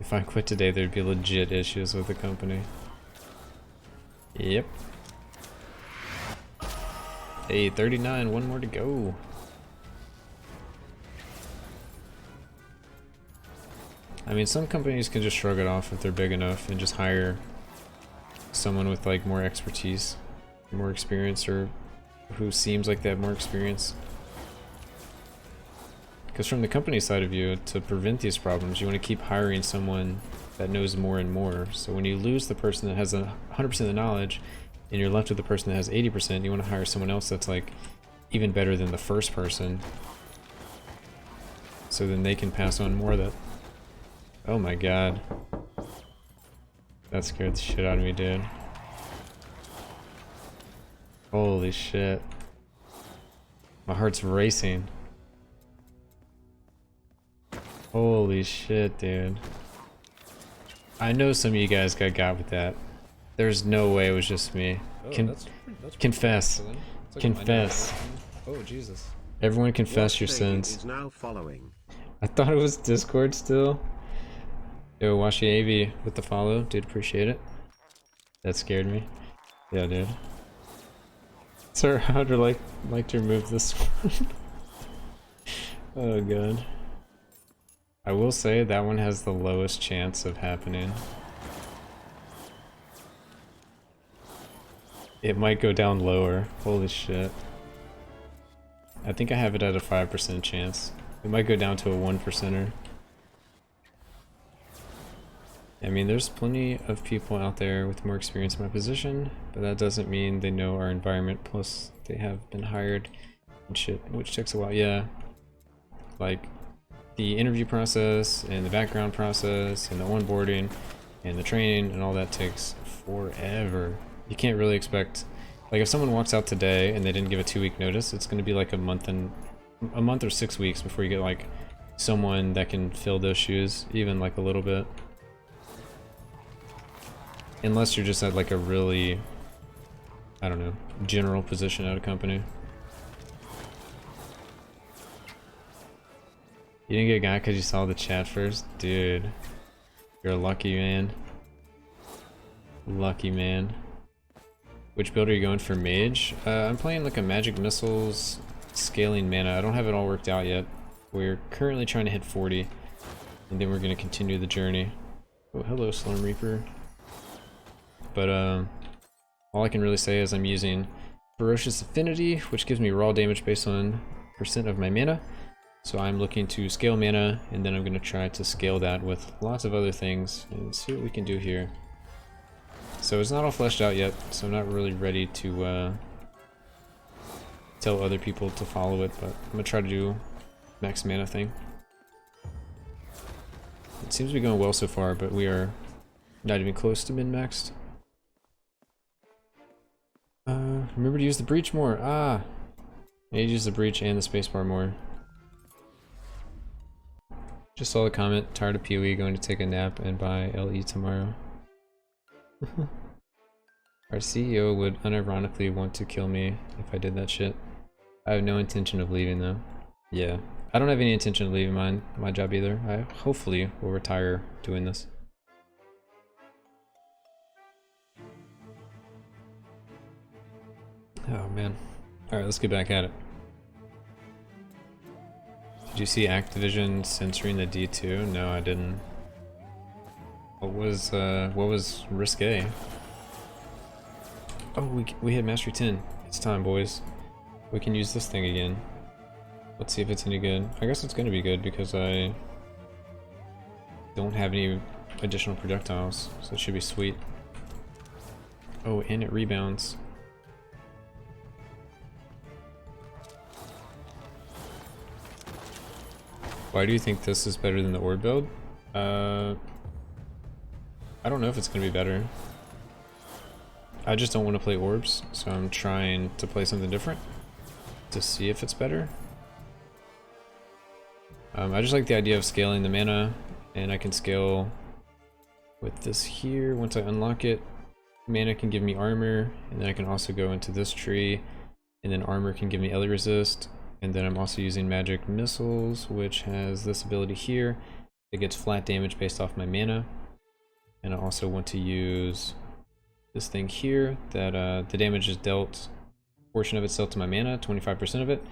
If I quit today, there'd be legit issues with the company. Yep. Hey, 39, one more to go. I mean, some companies can just shrug it off if they're big enough and just hire someone with, like, more expertise, more experience, or who seems like they have more experience. Because from the company side of you, to prevent these problems, you want to keep hiring someone that knows more and more. So when you lose the person that has 100% of the knowledge, and you're left with the person that has 80%, you want to hire someone else that's, like, even better than the first person. So then they can pass on more of that. Oh my god. That scared the shit out of me, dude. Holy shit. My heart's racing. Holy shit, dude. I know some of you guys got with that. There's no way it was just me. Oh, that's Confess. like Confess. Oh, Jesus. Everyone confess your What sins. is now following? I thought it was Discord still. Yo, Washi AV with the follow. Dude, appreciate it. That scared me. Yeah, dude. Sir, how would you like to remove this one? Oh god. I will say that one has the lowest chance of happening. It might go down lower. Holy shit. I think I have it at a 5% chance. It might go down to a 1%er. I mean, there's plenty of people out there with more experience in my position, but that doesn't mean they know our environment, plus they have been hired and shit, which takes a while. Yeah. Like, the interview process, and the background process, and the onboarding, and the training, and all that takes forever. You can't really expect, like if someone walks out today and they didn't give a 2-week notice, it's gonna be like a month or 6 weeks before you get like someone that can fill those shoes, even like a little bit. Unless you're just at like a really, I don't know, general position at a company. You didn't get a guy because you saw the chat first? Dude, you're a lucky man. Lucky man. Which build are you going for, Mage? I'm playing like a magic missiles scaling mana. I don't have it all worked out yet. We're currently trying to hit 40, and then we're going to continue the journey. Oh, hello, Slorm Reaper. But all I can really say is I'm using Ferocious Affinity, which gives me raw damage based on % of my mana. So I'm looking to scale mana, and then I'm going to try to scale that with lots of other things and see what we can do here. So it's not all fleshed out yet, so I'm not really ready to tell other people to follow it, but I'm going to try to do max mana thing. It seems to be going well so far, but we are not even close to min-maxed. Remember to use the breach more. I need to use the breach and the spacebar more. Just saw the comment, tired of PoE, going to take a nap and buy LE tomorrow. Our CEO would unironically want to kill me if I did that shit. I have no intention of leaving though. Yeah, I don't have any intention of leaving my job either. I hopefully will retire doing this. Oh man. Alright, let's get back at it. Did you see Activision censoring the D2? No, I didn't. What was risque? Oh, we hit Mastery 10. It's time, boys. We can use this thing again. Let's see if it's any good. I guess it's gonna be good because I don't have any additional projectiles, so it should be sweet. Oh, and it rebounds. Why do you think this is better than the orb build? I don't know if it's gonna be better. I just don't want to play orbs, so I'm trying to play something different to see if it's better. I just like the idea of scaling the mana, and I can scale with this here. Once I unlock it, mana can give me armor, and then I can also go into this tree, and then armor can give me LE resist. And then I'm also using magic missiles, which has this ability here. It gets flat damage based off my mana. And I also want to use this thing here that the damage is dealt, portion of it's dealt to my mana, 25% of it.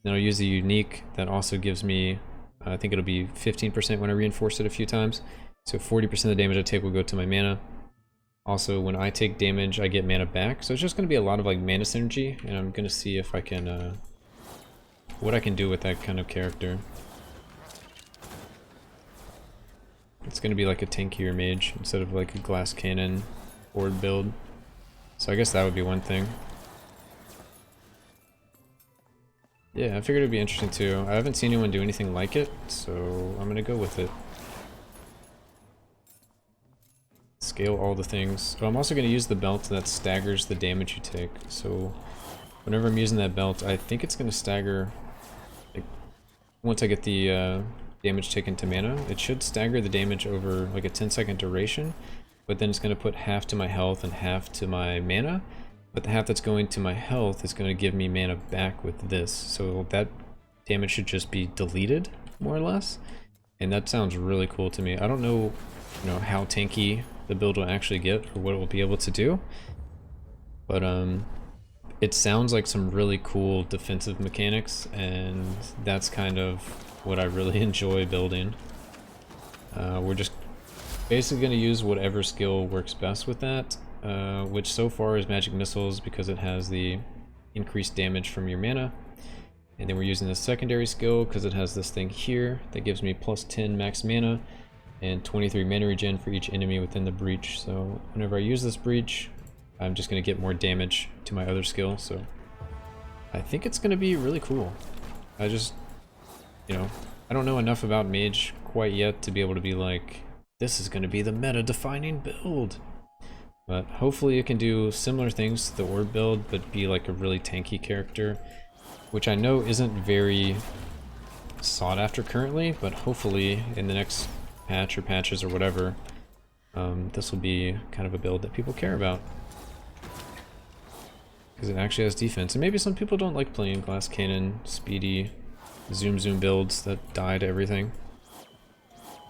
Then I'll use the unique that also gives me, I think it'll be 15% when I reinforce it a few times. So 40% of the damage I take will go to my mana. Also, when I take damage, I get mana back. So it's just going to be a lot of like mana synergy, and I'm going to see if I can what I can do with that kind of character. It's gonna be like a tankier mage instead of like a glass cannon orb build. So I guess that would be one thing. Yeah, I figured it'd be interesting too. I haven't seen anyone do anything like it, so I'm gonna go with it. Scale all the things. Oh, I'm also gonna use the belt that staggers the damage you take. So whenever I'm using that belt, I think it's gonna stagger. Like, once I get the damage taken to mana, it should stagger the damage over like a 10-second duration, but then it's going to put half to my health and half to my mana, but the half that's going to my health is going to give me mana back with this, so that damage should just be deleted, more or less, and that sounds really cool to me. I don't know, how tanky the build will actually get or what it will be able to do, but it sounds like some really cool defensive mechanics, and that's kind of what I really enjoy building. We're just basically going to use whatever skill works best with that, which so far is magic missiles because it has the increased damage from your mana. And then we're using the secondary skill because it has this thing here that gives me plus 10 max mana and 23 mana regen for each enemy within the breach. So whenever I use this breach, I'm just going to get more damage to my other skill. So I think it's going to be really cool. I just, you know, I don't know enough about Mage quite yet to be able to be like, this is going to be the meta-defining build. But hopefully it can do similar things to the Orb build, but be like a really tanky character, which I know isn't very sought after currently, but hopefully in the next patch or patches or whatever, this will be kind of a build that people care about. Because it actually has defense. And maybe some people don't like playing glass cannon, speedy, zoom builds that die to everything.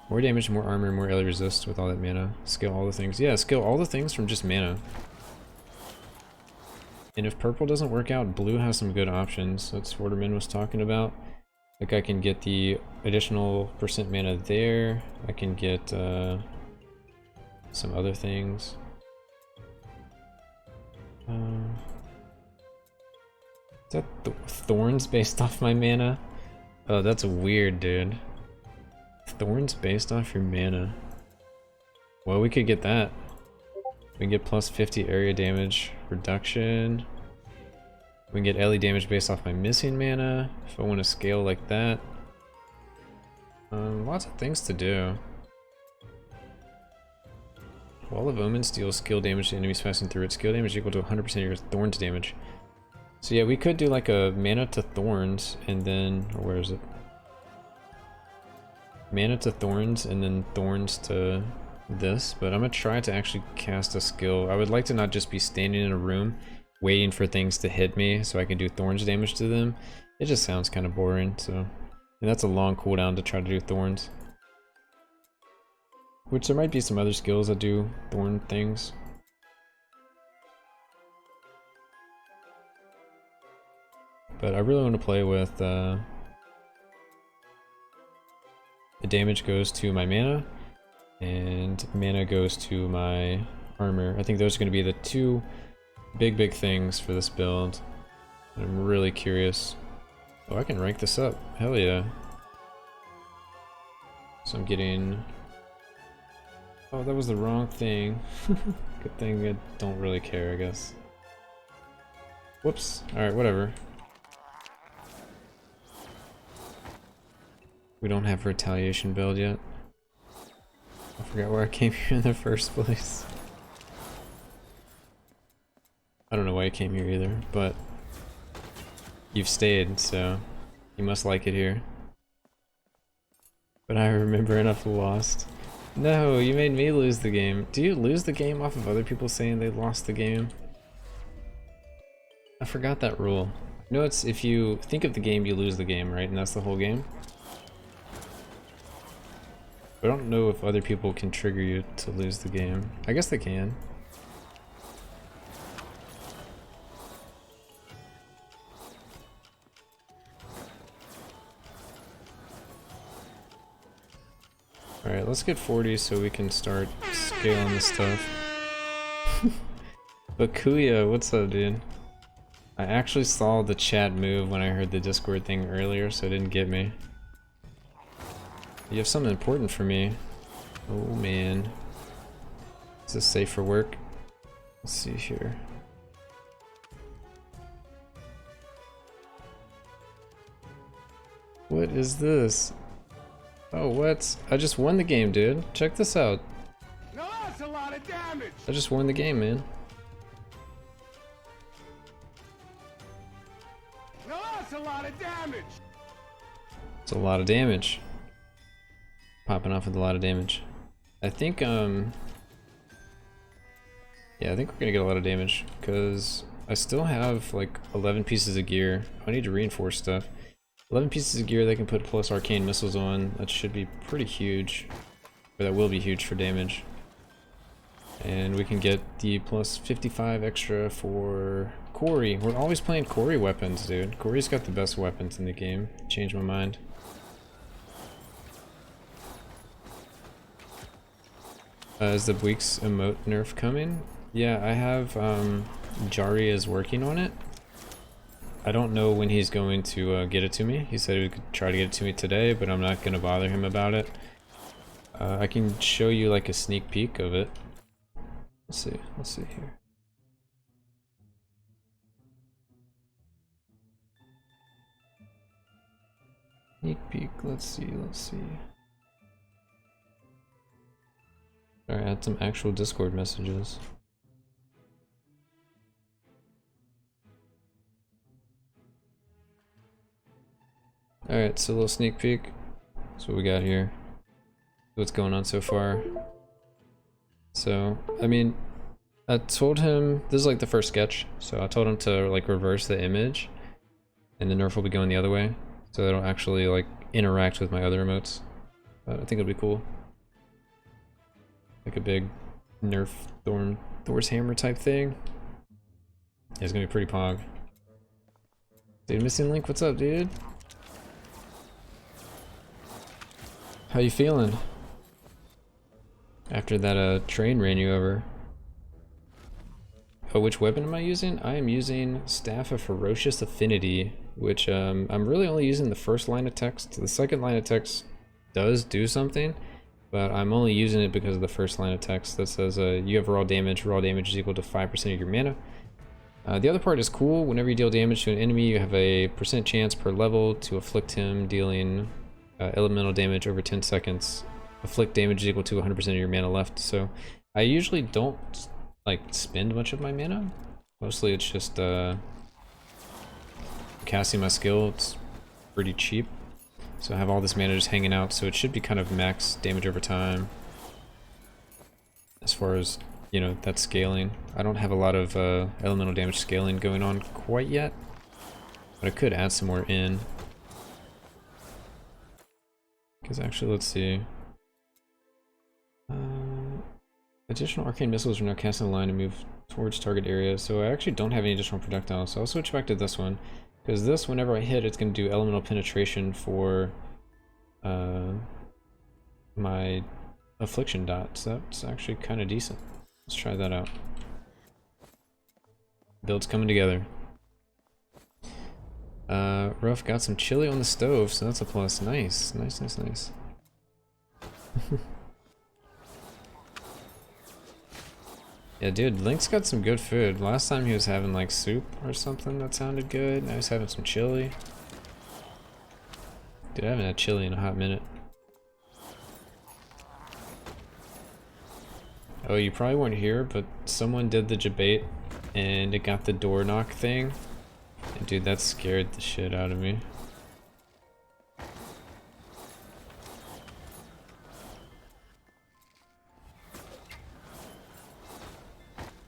More damage, more armor, more LA resist with all that mana. Scale all the things. Yeah, scale all the things from just mana. And if purple doesn't work out, blue has some good options. That's what Waterman was talking about. Like I can get the additional % mana there. I can get some other things. Is that thorns based off my mana? Oh, that's weird, dude. Thorns based off your mana. Well, we could get that. We can get plus 50 area damage reduction. We can get LE damage based off my missing mana, if I want to scale like that. Lots of things to do. Wall of Omens deals skill damage to enemies passing through it. Skill damage equal to 100% of your thorns damage. So yeah, we could do like a mana to thorns, and then, or where is it? Mana to thorns, and then thorns to this, but I'm gonna try to actually cast a skill. I would like to not just be standing in a room waiting for things to hit me so I can do thorns damage to them. It just sounds kind of boring, so. And that's a long cooldown to try to do thorns. Which there might be some other skills that do thorn things. But I really want to play with the damage goes to my mana, and mana goes to my armor. I think those are going to be the two big things for this build. I'm really curious. Oh, I can rank this up. Hell yeah. So I'm getting... Oh, that was the wrong thing. Good thing I don't really care, I guess. Whoops. Alright, whatever. We don't have a retaliation build yet. I forgot where I came here in the first place. I don't know why I came here either, but you've stayed, so you must like it here. But I remember enough lost. No, you made me lose the game. Do you lose the game off of other people saying they lost the game? I forgot that rule. No, it's if you think of the game, you lose the game, right? And that's the whole game? I don't know if other people can trigger you to lose the game. I guess they can. Alright, let's get 40 so we can start scaling this stuff. Bakuya, what's up, dude? I actually saw the chat move when I heard the Discord thing earlier, so it didn't get me. You have something important for me. Oh man. Is this safe for work? Let's see here. What is this? Oh, what? I just won the game, dude. Check this out. No, that's a lot of damage. I just won the game, man. No, that's a lot of damage. It's a lot of damage. Popping off with a lot of damage. I think, yeah, I think we're gonna get a lot of damage, because I still have, like, 11 pieces of gear. I need to reinforce stuff. 11 pieces of gear they can put plus arcane missiles on. That should be pretty huge. Or that will be huge for damage. And we can get the plus 55 extra for Corey. We're always playing Corey weapons, dude. Corey's got the best weapons in the game. Changed my mind. Is the Bweeks emote nerf coming? Yeah, I have Jari is working on it. I don't know when he's going to get it to me. He said he could try to get it to me today, but I'm not going to bother him about it. I can show you like a sneak peek of it. Let's see here. Sneak peek, let's see. Alright, add some actual Discord messages. Alright, so a little sneak peek. That's what we got here. What's going on so far. So, I mean, I told him, this is like the first sketch, so I told him to like reverse the image, and the nerf will be going the other way, so they don't actually like interact with my other emotes. But I think it'll be cool. Like a big nerf Thor's hammer type thing. Yeah, it's gonna be pretty pog. Dude, Missing Link, what's up, dude? How you feeling? After that train ran you over. Oh, which weapon am I using? I am using Staff of Ferocious Affinity, which I'm really only using the first line of text. The second line of text does do something, but I'm only using it because of the first line of text that says you have raw damage is equal to 5% of your mana. The other part is cool. Whenever you deal damage to an enemy, you have a % chance per level to afflict him, dealing elemental damage over 10 seconds. Afflict damage is equal to 100% of your mana left. So I usually don't like spend much of my mana. Mostly it's just casting my skill. It's pretty cheap. So I have all this mana just hanging out, so it should be kind of max damage over time. As far as, you know, that scaling. I don't have a lot of elemental damage scaling going on quite yet, but I could add some more in. Because actually, let's see. Additional arcane missiles are now cast in a line to move towards target area, so I actually don't have any additional projectiles, so I'll switch back to this one. Because this, whenever I hit, it's going to do elemental penetration for my affliction dot, so that's actually kind of decent. Let's try that out. Build's coming together. Ruff got some chili on the stove, so that's a plus. Nice. Yeah, dude, Link's got some good food. Last time he was having like soup or something that sounded good. Now he's having some chili. Dude, I haven't had chili in a hot minute. Oh, you probably weren't here, but someone did the debate and it got the door knock thing. And dude, that scared the shit out of me.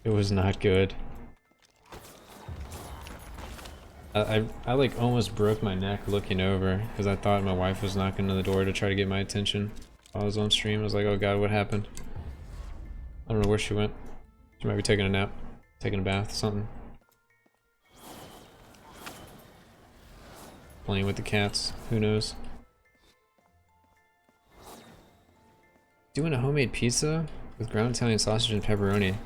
It was not good. I like almost broke my neck looking over because I thought my wife was knocking on the door to try to get my attention while I was on stream. I was like, oh god, what happened? I don't know where she went. She might be taking a nap, taking a bath, something. Playing with the cats, who knows? Doing a homemade pizza with ground Italian sausage and pepperoni.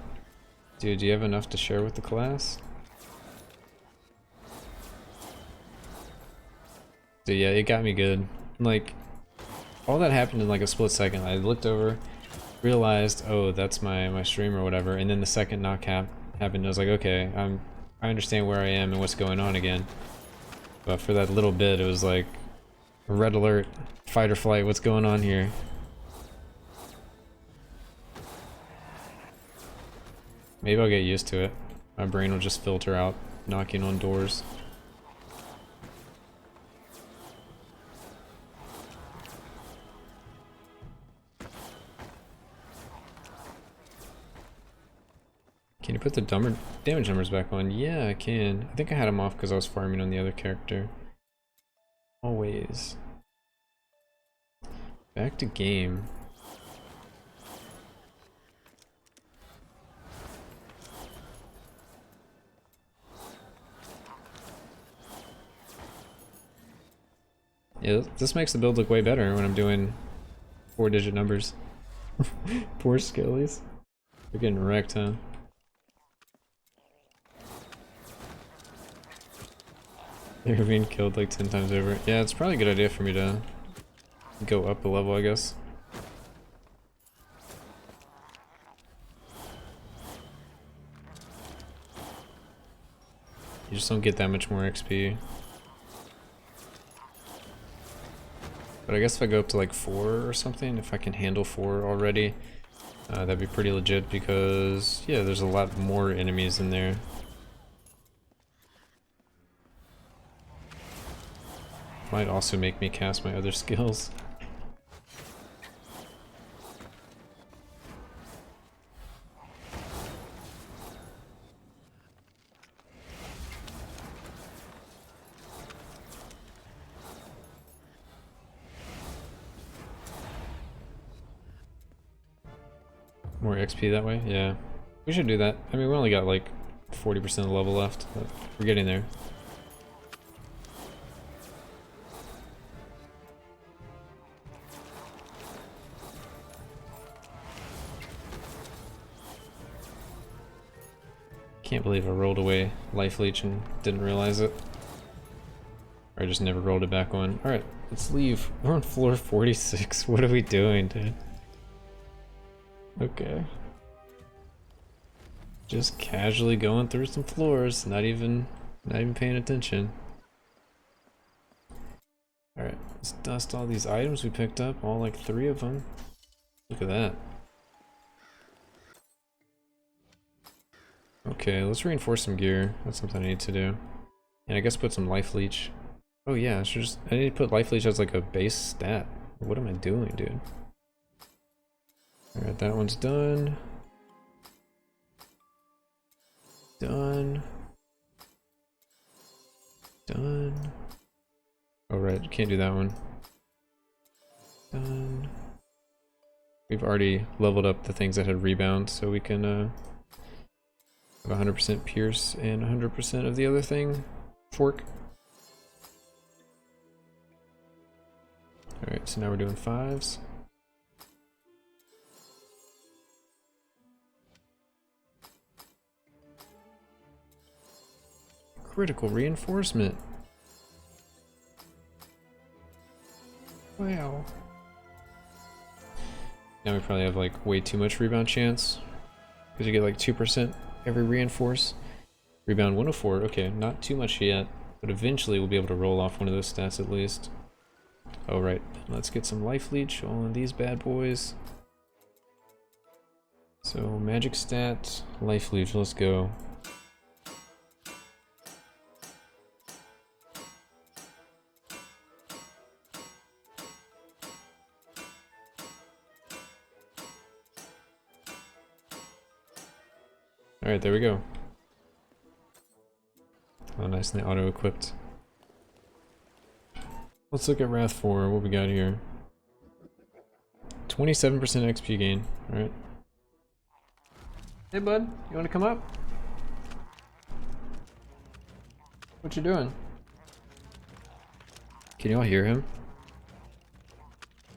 Dude, do you have enough to share with the class? Dude, yeah, it got me good. Like, all that happened in like a split second. I looked over, realized, oh, that's my stream or whatever, and then the second knock happened. I was like, okay, I understand where I am and what's going on again. But for that little bit, it was like, red alert, fight or flight, what's going on here? Maybe I'll get used to it. My brain will just filter out knocking on doors. Can you put the damage numbers back on? Yeah, I can. I think I had them off because I was farming on the other character. Always. Back to game. Yeah, this makes the build look way better when I'm doing 4-digit numbers. Poor skellies. They're getting wrecked, huh? They're being killed like 10 times over. Yeah, it's probably a good idea for me to go up a level, I guess. You just don't get that much more XP. But I guess if I go up to like 4 or something, if I can handle 4 already, that'd be pretty legit because, yeah, there's a lot more enemies in there. Might also make me cast my other skills. More XP that way? Yeah. We should do that. I mean, we only got like 40% of the level left, but we're getting there. Can't believe I rolled away Life Leech and didn't realize it. Or I just never rolled it back on. Alright, let's leave. We're on floor 46. What are we doing, dude? Okay. Just casually going through some floors, not even paying attention. Alright, let's dust all these items we picked up, all like 3 of them. Look at that. Okay, let's reinforce some gear. That's something I need to do. And I guess put some Life Leech. Oh yeah, I need to put Life Leech as like a base stat. What am I doing, dude? Alright, that one's done. Done. Done. Oh right, you can't do that one. Done. We've already leveled up the things that had rebound, so we can have 100% pierce and 100% of the other thing. Fork. Alright, so now we're doing 5s. Critical reinforcement. Wow. Now we probably have like way too much rebound chance. Because you get like 2% every reinforce. Rebound 104, okay, not too much yet. But eventually we'll be able to roll off one of those stats at least. Alright, let's get some Life Leech on these bad boys. So, magic stat, Life Leech, let's go. Alright, there we go. Oh, nicely auto-equipped. Let's look at Wrath 4, what we got here. 27% XP gain, alright. Hey bud, you wanna come up? What you doing? Can y'all hear him?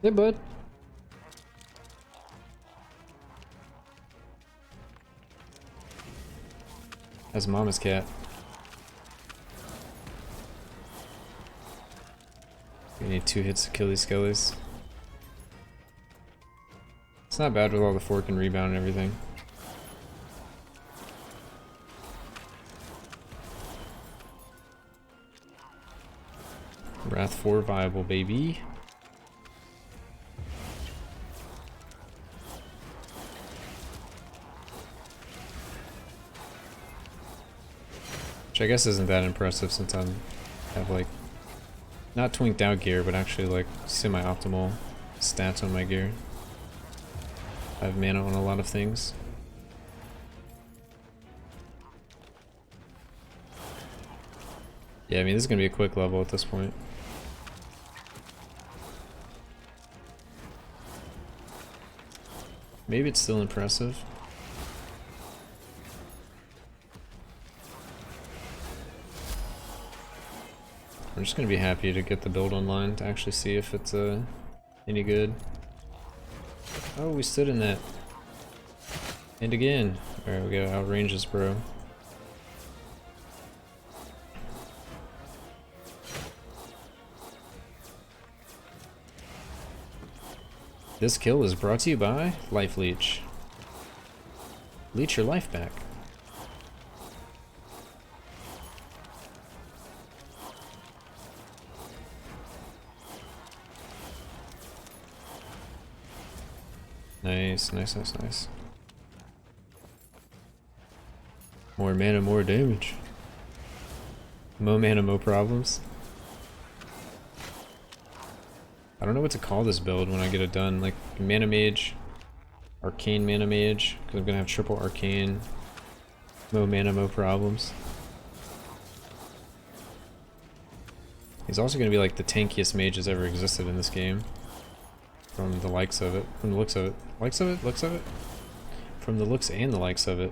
Hey bud. That's mama's cat. We need 2 hits to kill these skellies. It's not bad with all the fork and rebound and everything. Wrath 4 viable, baby. Which I guess isn't that impressive since I have like, not twinked out gear, but actually like semi-optimal stats on my gear. I have mana on a lot of things. Yeah, I mean this is gonna be a quick level at this point. Maybe it's still impressive. I'm just gonna be happy to get the build online to actually see if it's any good. Oh, we stood in that. And again. Alright, we gotta outrange this bro. This kill is brought to you by Life Leech. Leech your life back. Nice, nice, nice, nice. More mana, more damage. Mo mana, mo problems. I don't know what to call this build when I get it done. Like, Mana Mage, Arcane Mana Mage, because I'm gonna have triple Arcane. Mo mana, mo problems. He's also gonna be like the tankiest mage that's ever existed in this game. From the likes of it. From the looks of it. Likes of it? Looks of it? From the looks and the likes of it.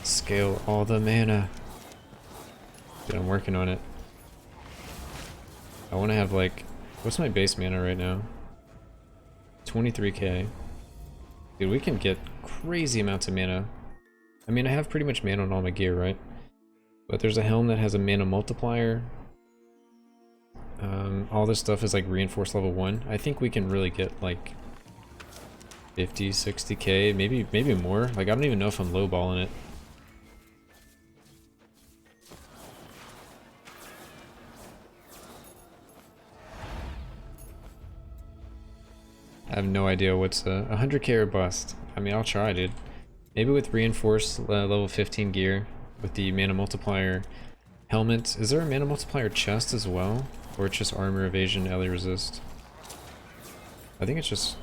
Scale all the mana. Dude, I'm working on it. I want to have like... What's my base mana right now? 23k. Dude, we can get crazy amounts of mana. I mean, I have pretty much mana on all my gear, right? But there's a helm that has a mana multiplier. All this stuff is like reinforced level 1. I think we can really get like 50, 60k, maybe more. Like, I don't even know if I'm lowballing it. I have no idea what's a 100k or bust. I mean, I'll try, dude. Maybe with reinforced level 15 gear with the mana multiplier helmet. Is there a mana multiplier chest as well? Or it's just armor, evasion, LE resist? I think it's just...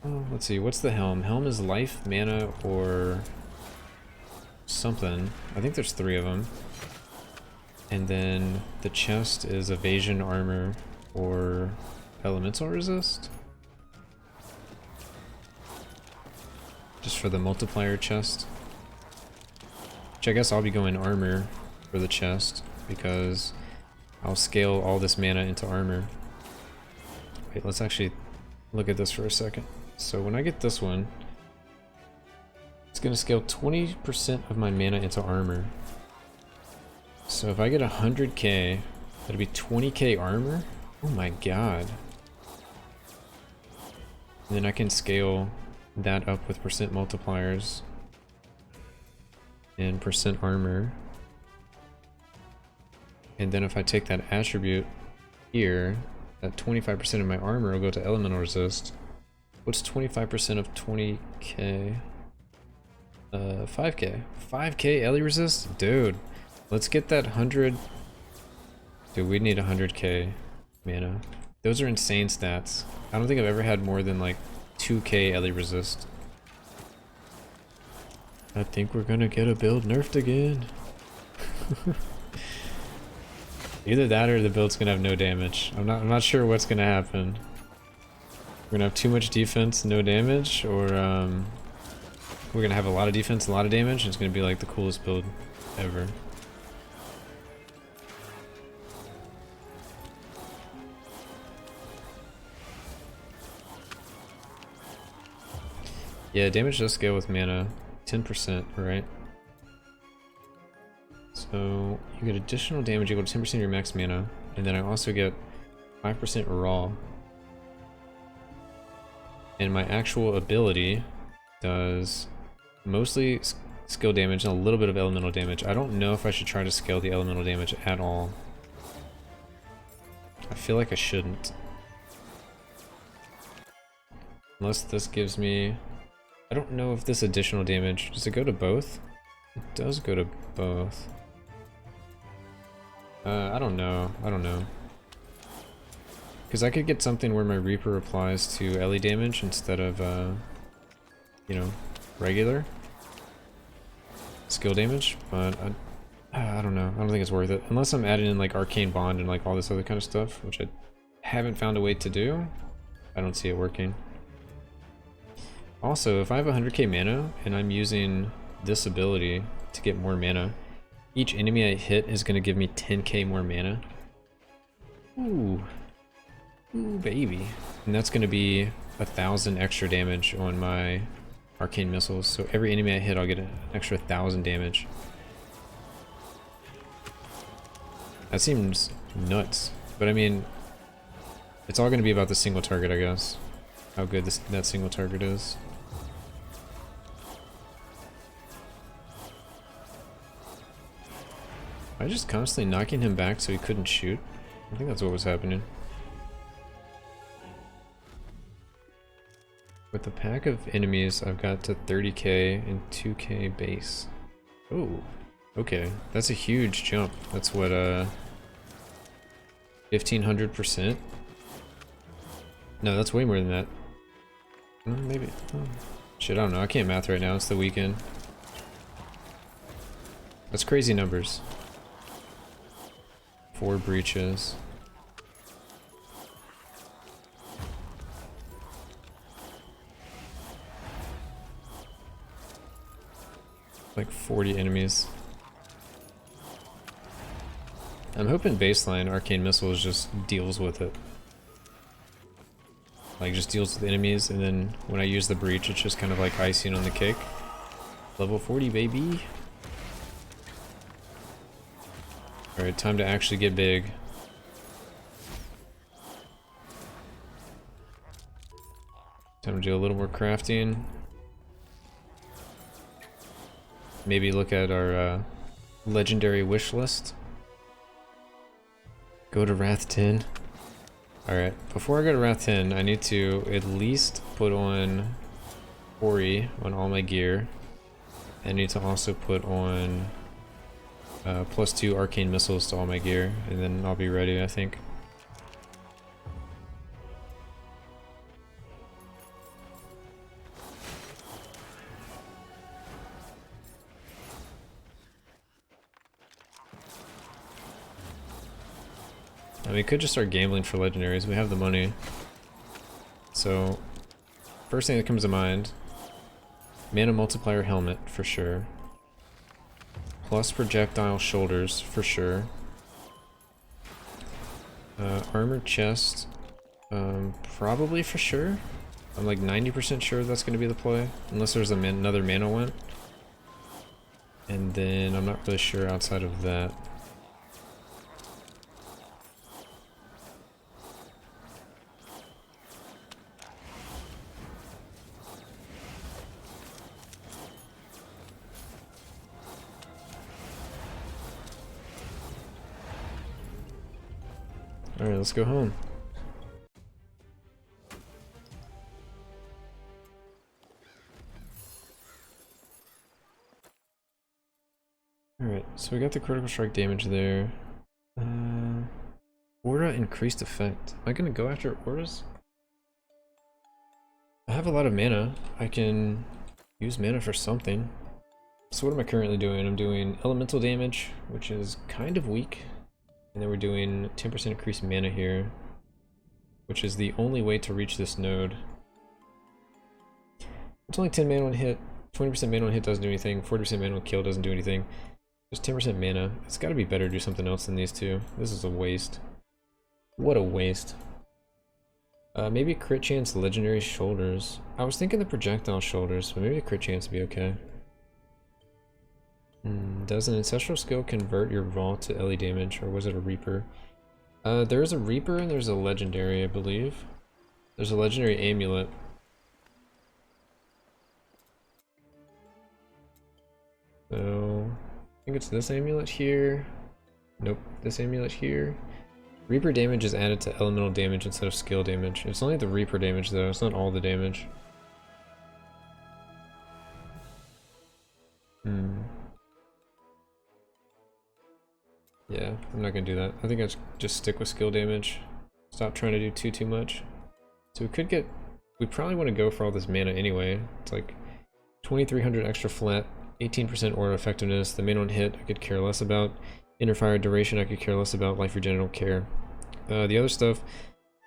Oh, let's see, what's the helm? Helm is life, mana, or something. I think there's 3 of them. And then the chest is evasion, armor, or elemental resist? Just for the multiplier chest. Which I guess I'll be going armor for the chest, because I'll scale all this mana into armor. Wait, let's actually look at this for a second. So when I get this one, it's going to scale 20% of my mana into armor. So if I get 100k, that'll be 20k armor? Oh my god. And then I can scale that up with percent multipliers and percent armor. And then if I take that attribute here, that 25% of my armor will go to elemental resist. What's 25% of 20k? 5k. 5k LE resist? Dude, let's get that 100. Dude, we need 100k mana. Those are insane stats. I don't think I've ever had more than like 2k LE resist. I think we're gonna get a build nerfed again. Either that or the build's gonna have no damage. I'm not sure what's gonna happen. We're gonna have too much defense, no damage, or we're gonna have a lot of defense, a lot of damage, and it's gonna be like the coolest build ever. Yeah, damage does scale with mana. 10%, right? So you get additional damage equal to 10% of your max mana, and then I also get 5% raw. And my actual ability does mostly skill damage and a little bit of elemental damage. I don't know if I should try to scale the elemental damage at all. I feel like I shouldn't. Unless this gives me... I don't know if this additional damage... Does it go to both? It does go to both. I don't know. I don't know. Because I could get something where my Reaper applies to LE damage instead of, you know, regular skill damage, but I don't know. I don't think it's worth it. Unless I'm adding in like Arcane Bond and like all this other kind of stuff, which I haven't found a way to do. I don't see it working. Also, if I have 100k mana and I'm using this ability to get more mana, Each enemy I hit is going to give me 10k more mana. Ooh. Ooh, baby. And that's going to be 1,000 extra damage on my arcane missiles. So every enemy I hit, I'll get an extra 1,000 damage. That seems nuts. But I mean, it's all going to be about the single target, I guess. How good that single target is. I just constantly knocking him back so he couldn't shoot. I think that's what was happening. With the pack of enemies, I've got to 30k and 2k base. Oh, okay. That's a huge jump. That's what, 1500%? No, that's way more than that. Maybe. Oh. Shit, I don't know. I can't math right now. It's the weekend. That's crazy numbers. 4 breaches. Like 40 enemies. I'm hoping baseline Arcane Missiles just deals with it. Like just deals with enemies, and then when I use the breach it's just kind of like icing on the cake. Level 40, baby! Alright, time to actually get big. Time to do a little more crafting. Maybe look at our legendary wish list. Go to Wrath 10. Alright, before I go to Wrath 10, I need to at least put on Ori on all my gear. I need to also put on +2 arcane missiles to all my gear, and then I'll be ready, I think. We could just start gambling for legendaries. We have the money. So, first thing that comes to mind, mana multiplier helmet for sure. Plus projectile shoulders for sure. Armor chest, probably for sure. I'm like 90% sure that's going to be the play, unless there's another mana one. And then I'm not really sure outside of that. Alright, let's go home. Alright, so we got the critical strike damage there. Aura increased effect. Am I gonna go after auras? I have a lot of mana. I can use mana for something. So what am I currently doing? I'm doing elemental damage, which is kind of weak. And then we're doing 10% increased mana here, which is the only way to reach this node. It's only 10 mana on hit, 20% mana on hit doesn't do anything, 40% mana on kill doesn't do anything. Just 10% mana. It's gotta be better to do something else than these two. This is a waste. What a waste. Maybe crit chance legendary shoulders. I was thinking the projectile shoulders, but maybe the crit chance would be okay. Does an ancestral skill convert your raw to LE damage, or was it a Reaper? There's a Reaper and there's a legendary, I believe. There's a legendary amulet. So, I think it's this amulet here. Nope, this amulet here. Reaper damage is added to elemental damage instead of skill damage. It's only the Reaper damage though, it's not all the damage. Yeah, I'm not gonna do that. I think I just stick with skill damage. Stop trying to do too much. So we could get... We probably want to go for all this mana anyway. It's like 2300 extra flat, 18% aura effectiveness. The mana on hit I could care less about. Inner fire duration I could care less about. Life regen I don't care. The other stuff,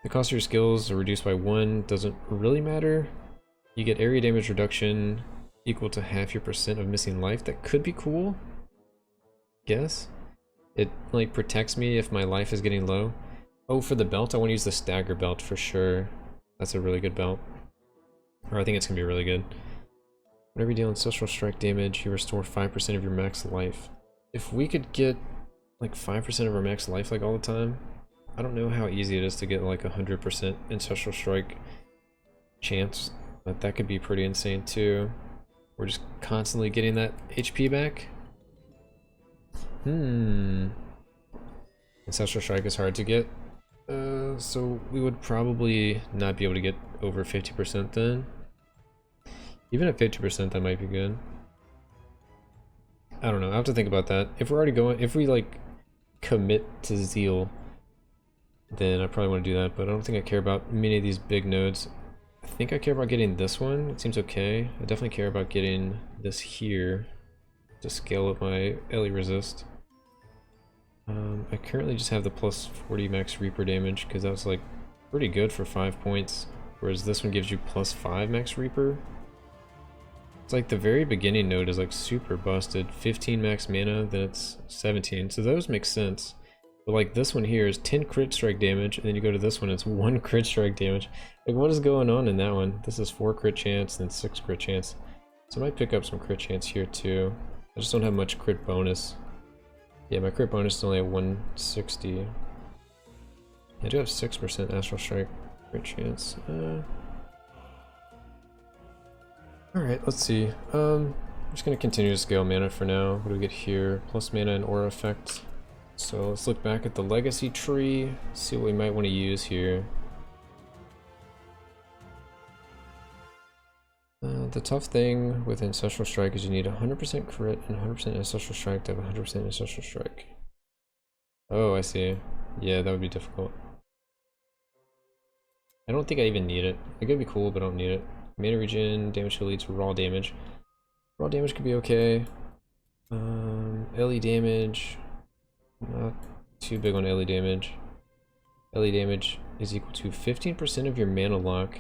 the cost of your skills are reduced by 1. Doesn't really matter. You get area damage reduction equal to half your percent of missing life. That could be cool. guess. It like protects me if my life is getting low. Oh, for the belt, I want to use the stagger belt for sure. That's a really good belt. Or I think it's gonna be really good. Whenever you deal ancestral strike damage, you restore 5% of your max life. If we could get like 5% of our max life like all the time, I don't know how easy it is to get like 100% ancestral strike chance, but that could be pretty insane too. We're just constantly getting that HP back. Ancestral strike is hard to get. So we would probably not be able to get over 50% then. Even at 50%, that might be good. I don't know, I have to think about that. If we're already going, if we like commit to Zeal, then I probably want to do that, but I don't think I care about many of these big nodes. I think I care about getting this one, it seems okay. I definitely care about getting this here to scale up my LE resist. I currently just have the plus 40 max Reaper damage because that's like pretty good for 5 points, whereas this one gives you plus 5 max Reaper. It's like the very beginning node is like super busted, 15 max mana, then it's 17, so those make sense. But like this one here is 10 crit strike damage, and then you go to this one, it's 1 crit strike damage. Like what is going on in that one? This is 4 crit chance, then 6 crit chance. So I might pick up some crit chance here too. I just don't have much crit bonus. Yeah, my crit bonus is only at 160. I do have 6% astral strike crit chance. Alright, let's see. I'm just gonna continue to scale mana for now. What do we get here? Plus mana and aura effect. So let's look back at the legacy tree, see what we might want to use here. The tough thing with Ancestral Strike is you need 100% crit and 100% Ancestral Strike to have 100% Ancestral Strike. Oh, I see. Yeah, that would be difficult. I don't think I even need it. It could be cool, but I don't need it. Mana regen, damage to elites, raw damage. Raw damage could be okay. LE damage. Not too big on LE damage. LE damage is equal to 15% of your mana lock.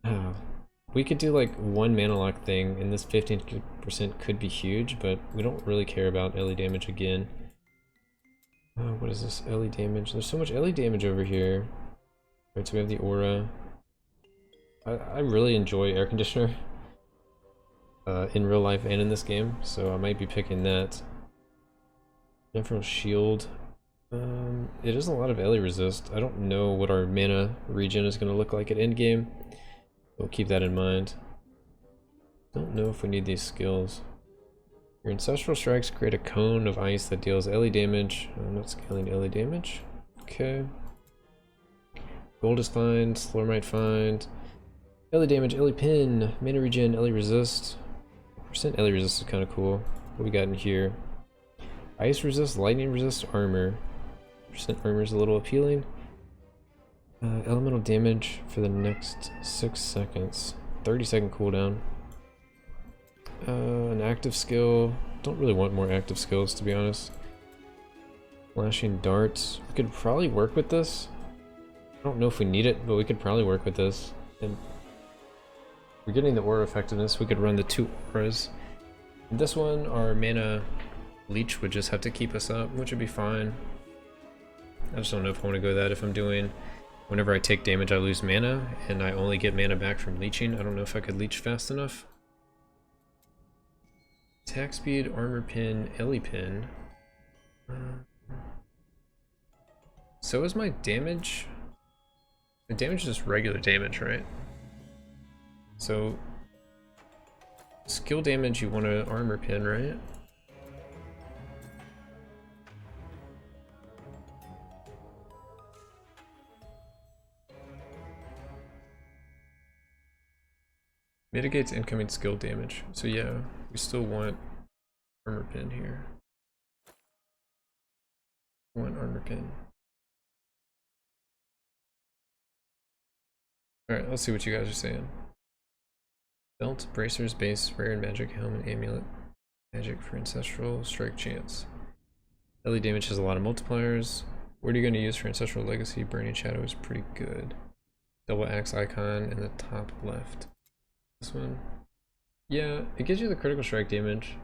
Oh. We could do like one mana lock thing, and this 15% could be huge, but we don't really care about LE damage again. What is this? LE damage. There's so much LE damage over here. Right, so we have the aura. I really enjoy air conditioner in real life and in this game, so I might be picking that. Nephral shield. It is a lot of LE resist. I don't know what our mana regen is going to look like at endgame. We'll keep that in mind. Don't know if we need these skills. Your ancestral strikes create a cone of ice that deals LE damage. I'm not scaling LE damage. Okay. Gold is fine. Slormite fine. LE damage, LE pin, mana regen, LE resist. Percent LE resist is kind of cool. What we got in here? Ice resist, lightning resist, armor. Percent armor is a little appealing. Elemental damage for the next 6 seconds. 30-second cooldown. An active skill. Don't really want more active skills, to be honest. Flashing darts. We could probably work with this. I don't know if we need it, but we could probably work with this. And we're getting the aura effectiveness. We could run the 2 auras. And this one, our mana leech would just have to keep us up, which would be fine. I just don't know if I want to go that if I'm doing... Whenever I take damage, I lose mana, and I only get mana back from leeching. I don't know if I could leech fast enough. Attack speed, armor pin, LE pin. So is my damage... The damage is just regular damage, right? So... Skill damage, you want an armor pin, right? Mitigates incoming skill damage. So yeah, we still want armor pin here. One armor pin. Alright, let's see what you guys are saying. Belt, bracers, base, rare and magic, helmet, amulet. Magic for ancestral, strike chance. LE damage has a lot of multipliers. What are you going to use for ancestral legacy? Burning shadow is pretty good. Double axe icon in the top left. This one, yeah, it gives you the critical strike damage.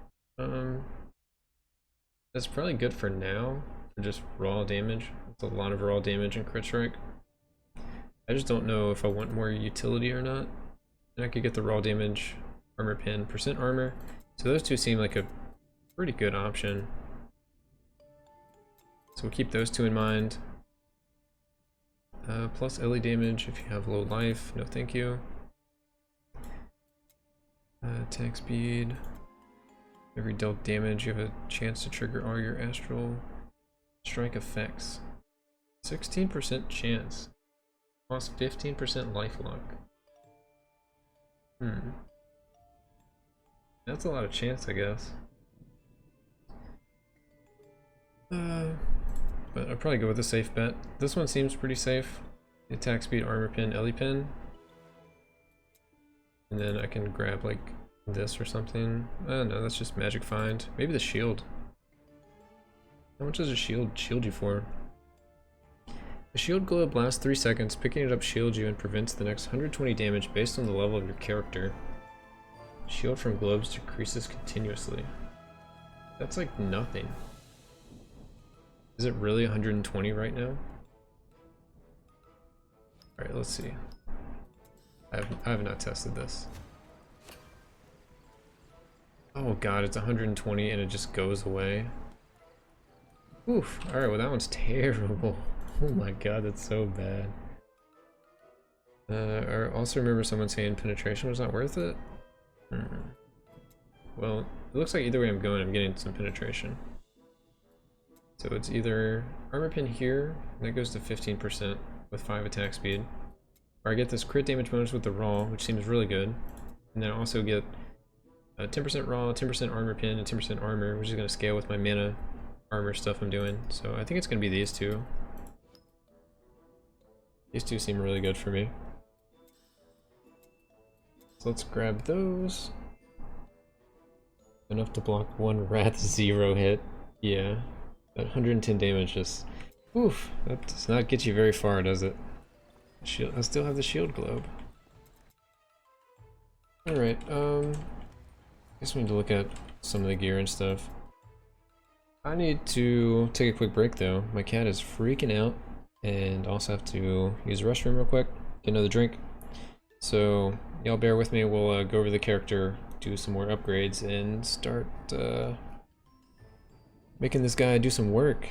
That's probably good for now, for just raw damage. It's a lot of raw damage in crit strike. I just don't know if I want more utility or not. And I could get the raw damage, armor pin, percent armor. So those two seem like a pretty good option. So we'll keep those two in mind. Plus LE damage if you have low life. No thank you. Attack speed. Every dealt damage, you have a chance to trigger all your astral strike effects. 16% chance. Plus 15% life lock. That's a lot of chance, I guess. But I'll probably go with a safe bet. This one seems pretty safe. Attack speed, armor pin, LE pin. And then I can grab like this or something. No, that's just magic find. Maybe the shield. How much does a shield shield you for? The shield globe lasts 3 seconds. Picking it up shields you and prevents the next 120 damage based on the level of your character. Shield from globes decreases continuously. That's like nothing. Is it really 120 right now? Alright, let's see. I have not tested this. Oh god, it's 120 and it just goes away. Oof, alright, well that one's terrible. Oh my god, that's so bad. I also remember someone saying penetration was not worth it. Well, it looks like either way I'm going, I'm getting some penetration. So it's either armor pin here, and that goes to 15% with 5 attack speed. Or I get this crit damage bonus with the raw, which seems really good. And then I also get 10% raw, 10% armor pin, and 10% armor, which is going to scale with my mana armor stuff I'm doing. So I think it's going to be these two. These two seem really good for me. So let's grab those. Enough to block one Wrath 0 hit. Yeah. That 110 damage just... Oof. That does not get you very far, does it? Shield, I still have the shield globe. Alright, guess we need to look at some of the gear and stuff. I need to take a quick break though. My cat is freaking out, and also have to use the restroom real quick, get another drink. So, y'all bear with me, we'll go over the character, do some more upgrades, and start making this guy do some work.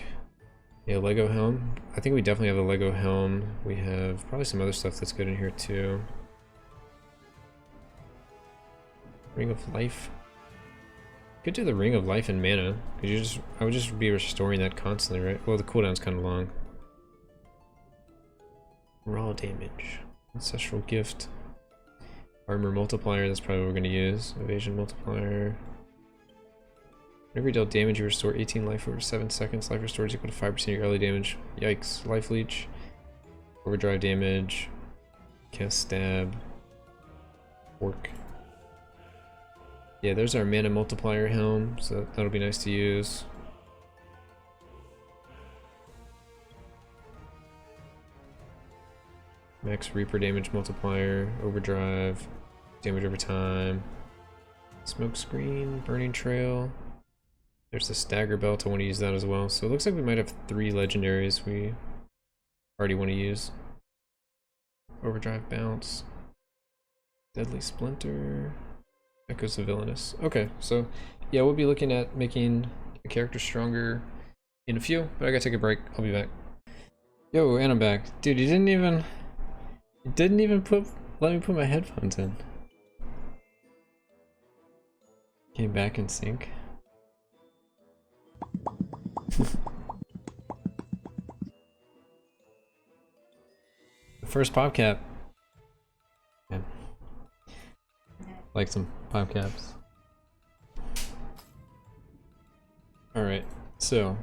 Yeah, Lego helm. I think we definitely have a Lego helm. We have probably some other stuff that's good in here too. Ring of Life. Could do the Ring of Life and mana, because I would just be restoring that constantly, right? Well, the cooldown's kind of long. Raw damage. Ancestral Gift. Armor multiplier, that's probably what we're going to use. Evasion multiplier. Whenever you deal damage, you restore 18 life over 7 seconds. Life restored is equal to 5% of your early damage. Yikes. Life leech. Overdrive damage. Cast stab. Orc. Yeah, there's our mana multiplier helm, so that'll be nice to use. Max Reaper damage multiplier. Overdrive. Damage over time. Smoke screen. Burning trail. There's the stagger belt, I want to use that as well. So it looks like we might have 3 legendaries we already want to use. Overdrive bounce. Deadly splinter. Echoes of Villainous. Okay, so yeah, we'll be looking at making a character stronger in a few, but I gotta take a break. I'll be back. Yo, and I'm back. Dude, you didn't even let me put my headphones in. Came back in sync. The first pop cap. Yeah. Like some pop caps. Alright, so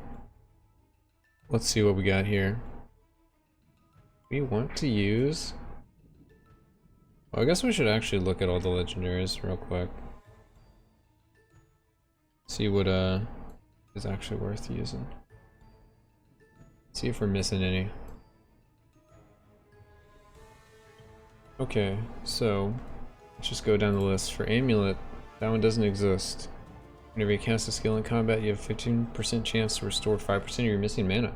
let's see what we got here. We want to use... Well, I guess we should actually look at all the legendaries real quick. See what is actually worth using. See if we're missing any. Okay, so let's just go down the list. For Amulet, that one doesn't exist. Whenever you cast a skill in combat, you have 15% chance to restore 5% of your missing mana.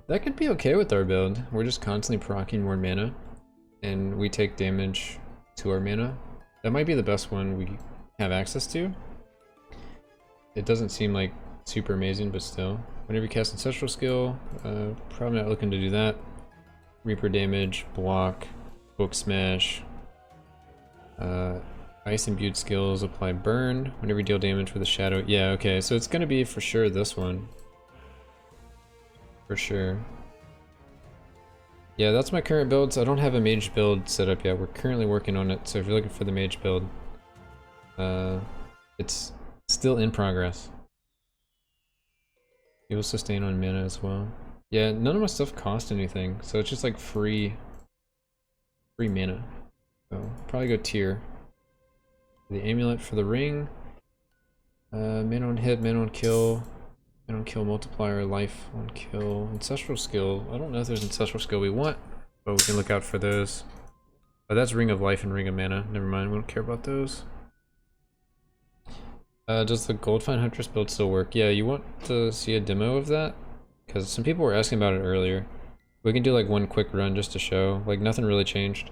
That could be okay with our build. We're just constantly proccing more mana, and we take damage to our mana. That might be the best one we have access to. It doesn't seem like super amazing, but still. Whenever you cast Ancestral skill, probably not looking to do that. Reaper damage, block, book smash. Ice imbued skills apply burn. Whenever you deal damage with a shadow. Yeah, okay, so it's gonna be for sure this one. For sure. Yeah, that's my current build. So I don't have a mage build set up yet. We're currently working on it, so if you're looking for the mage build, it's still in progress. It will sustain on mana as well. Yeah, none of my stuff cost anything, so it's just like free mana. So probably go tier. The amulet for the ring. Mana on hit, mana on kill. Mana on kill multiplier, life on kill. Ancestral skill. I don't know if there's ancestral skill we want, but we can look out for those. Oh, that's ring of life and ring of mana. Never mind, we don't care about those. Does the Goldfind Huntress build still work? Yeah, you want to see a demo of that? Because some people were asking about it earlier. We can do like one quick run just to show. Like nothing really changed.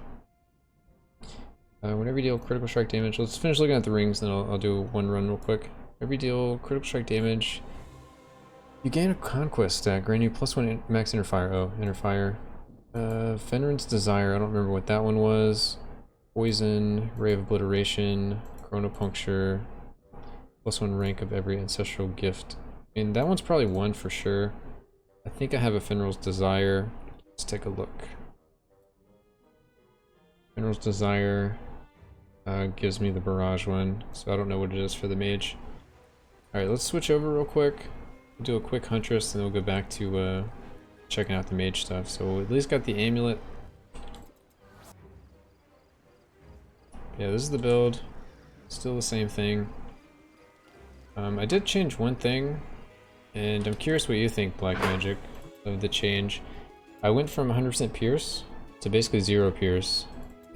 Whenever you deal critical strike damage, let's finish looking at the rings, then I'll do one run real quick. Whenever you deal critical strike damage, you gain a conquest stat, granting you +1 max inner fire. Oh, inner fire. Fenrir's Desire, I don't remember what that one was. Poison, Ray of Obliteration, Chronopuncture, +1 rank of every ancestral gift. I mean, that one's probably one for sure. I think I have a Fenrir's Desire. Let's take a look. Fenrir's Desire gives me the barrage one, so I don't know what it is for the mage. Alright, let's switch over real quick. We'll do a quick huntress, and then we'll go back to checking out the mage stuff. So we at least got the amulet. Yeah, this is the build. Still the same thing. I did change one thing, and I'm curious what you think, Black Magic, of the change. I went from 100% pierce to basically 0 pierce,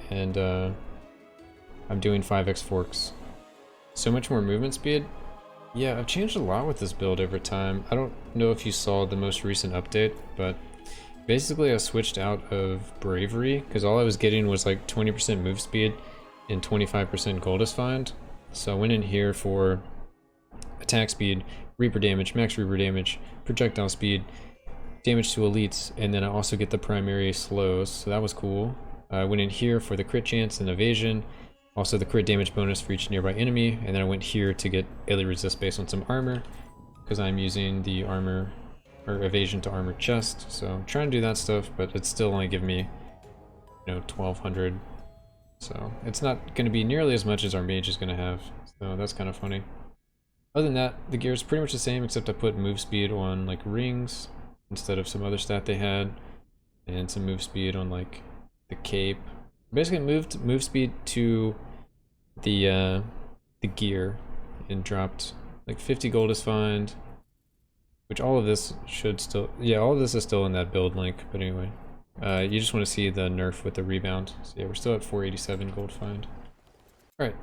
and I'm doing 5x forks. So much more movement speed. Yeah, I've changed a lot with this build over time. I don't know if you saw the most recent update, but basically I switched out of Bravery, because all I was getting was like 20% move speed and 25% Goldus Find. So I went in here for attack speed, Reaper damage, max Reaper damage, projectile speed, damage to elites, and then I also get the primary slows, so that was cool. I went in here for the crit chance and evasion, also the crit damage bonus for each nearby enemy, and then I went here to get Ailey Resist based on some armor, because I'm using the armor, or evasion to armor chest, so I'm trying to do that stuff, but it's still only giving me, you know, 1200, so it's not going to be nearly as much as our mage is going to have, so that's kind of funny. Other than that, the gear is pretty much the same, except I put move speed on like rings instead of some other stat they had, and some move speed on like the cape. Basically moved move speed to the gear and dropped like 50 Goldus Find, which all of this should still, yeah, all of this is still in that build link, but anyway. You just want to see the nerf with the rebound. So yeah, we're still at 487 gold find. Alright,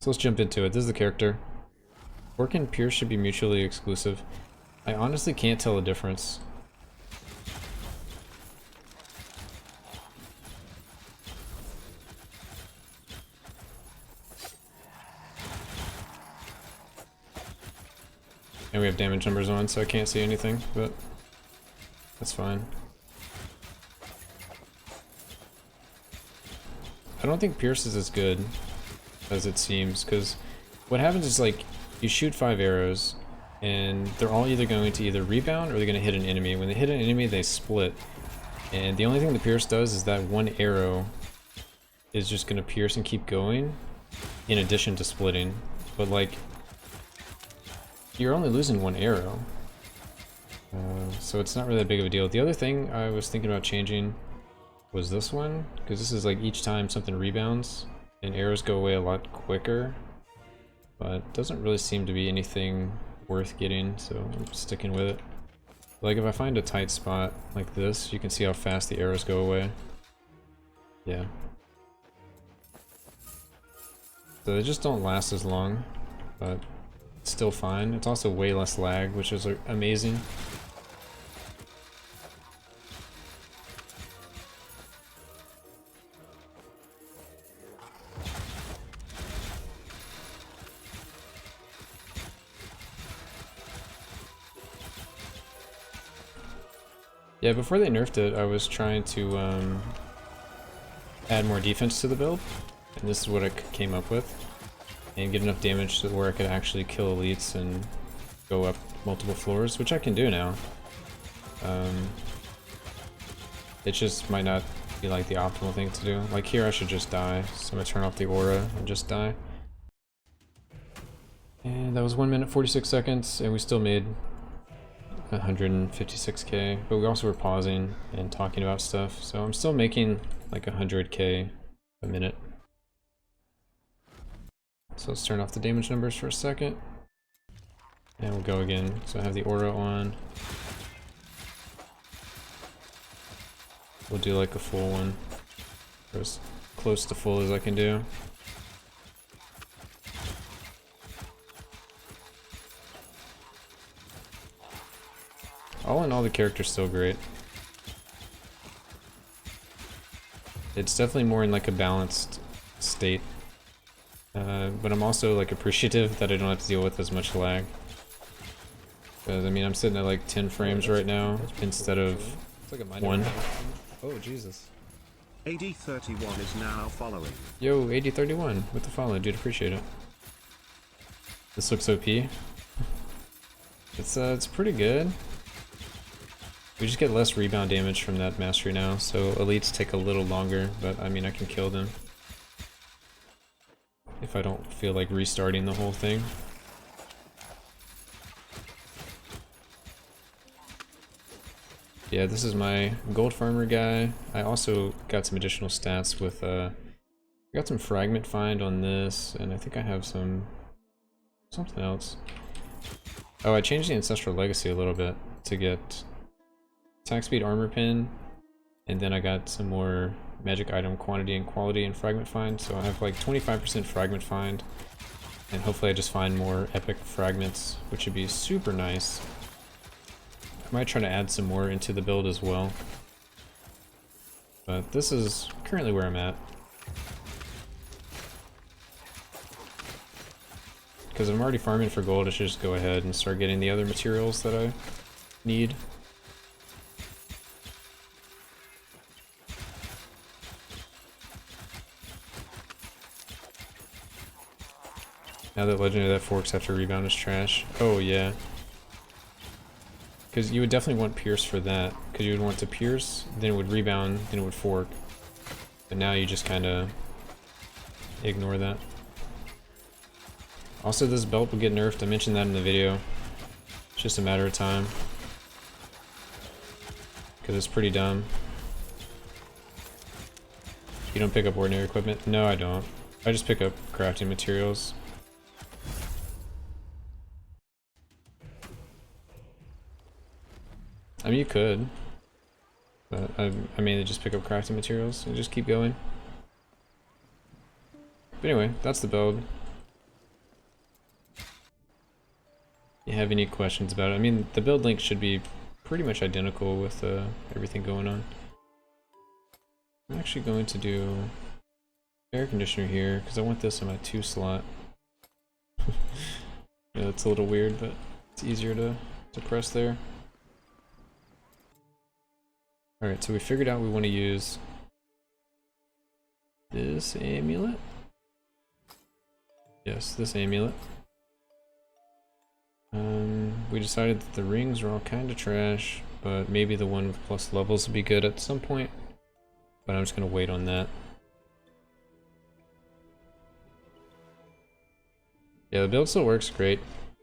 so let's jump into it. This is the character. Orc and Pierce should be mutually exclusive. I honestly can't tell the difference. And we have damage numbers on, so I can't see anything, but that's fine. I don't think Pierce is as good as it seems, because what happens is like you shoot 5 arrows and they're all either going to either rebound or they're going to hit an enemy. When they hit an enemy, they split, and the only thing the Pierce does is that one arrow is just going to pierce and keep going in addition to splitting, but like you're only losing one arrow, so it's not really that big of a deal. The other thing I was thinking about changing was this one, because this is like each time something rebounds and arrows go away a lot quicker, but doesn't really seem to be anything worth getting, so I'm sticking with it. Like if I find a tight spot like this, you can see how fast the arrows go away. Yeah. So they just don't last as long, but It's still fine. It's also way less lag, which is amazing. Yeah, before they nerfed it, I was trying to add more defense to the build, and this is what I came up with, and get enough damage to where I could actually kill elites and go up multiple floors, which I can do now. It just might not be like the optimal thing to do. Like here I should just die, so I'm gonna turn off the aura and just die. And that was 1 minute 46 seconds, and we still made 156k, but we also were pausing and talking about stuff, so I'm still making like 100k a minute. So let's turn off the damage numbers for a second, and we'll go again. So I have the aura on. We'll do like a full one, or as close to full as I can do. All in all, the character's still great. It's definitely more in like a balanced state. But I'm also like appreciative that I don't have to deal with as much lag. Because I mean, I'm sitting at like 10 frames right now instead of It's like a minor 1. Oh, Jesus. AD31 is now following. Yo, 8031 with the follow, dude, appreciate it. This looks OP. It's pretty good. We just get less rebound damage from that mastery now, so elites take a little longer, but I mean I can kill them if I don't feel like restarting the whole thing. Yeah, this is my gold farmer guy. I also got some additional stats with I got some fragment find on this, and I think I have something else. Oh, I changed the ancestral legacy a little bit to get attack speed armor pin, and then I got some more magic item quantity and quality and fragment find, so I have like 25% fragment find, and hopefully I just find more epic fragments, which would be super nice. I might try to add some more into the build as well, but this is currently where I'm at. Because I'm already farming for gold, I should just go ahead and start getting the other materials that I need. Now that Legendary that forks after rebound is trash. Oh yeah. Because you would definitely want Pierce for that. Because you would want to Pierce, then it would rebound, then it would fork. But now you just kind of ignore that. Also, this belt will get nerfed. I mentioned that in the video. It's just a matter of time. Because it's pretty dumb. You don't pick up ordinary equipment? No, I don't. I just pick up crafting materials. I mean, you could, but I mainly just pick up crafting materials and just keep going. But anyway, that's the build. You have any questions about it? I mean, the build link should be pretty much identical with everything going on. I'm actually going to do air conditioner here because I want this on my 2 slot. Yeah, it's a little weird, but it's easier to press there. Alright, so we figured out we want to use this amulet. Yes, this amulet. We decided that the rings are all kind of trash, but maybe the one with plus levels would be good at some point. But I'm just going to wait on that. Yeah, the build still works great.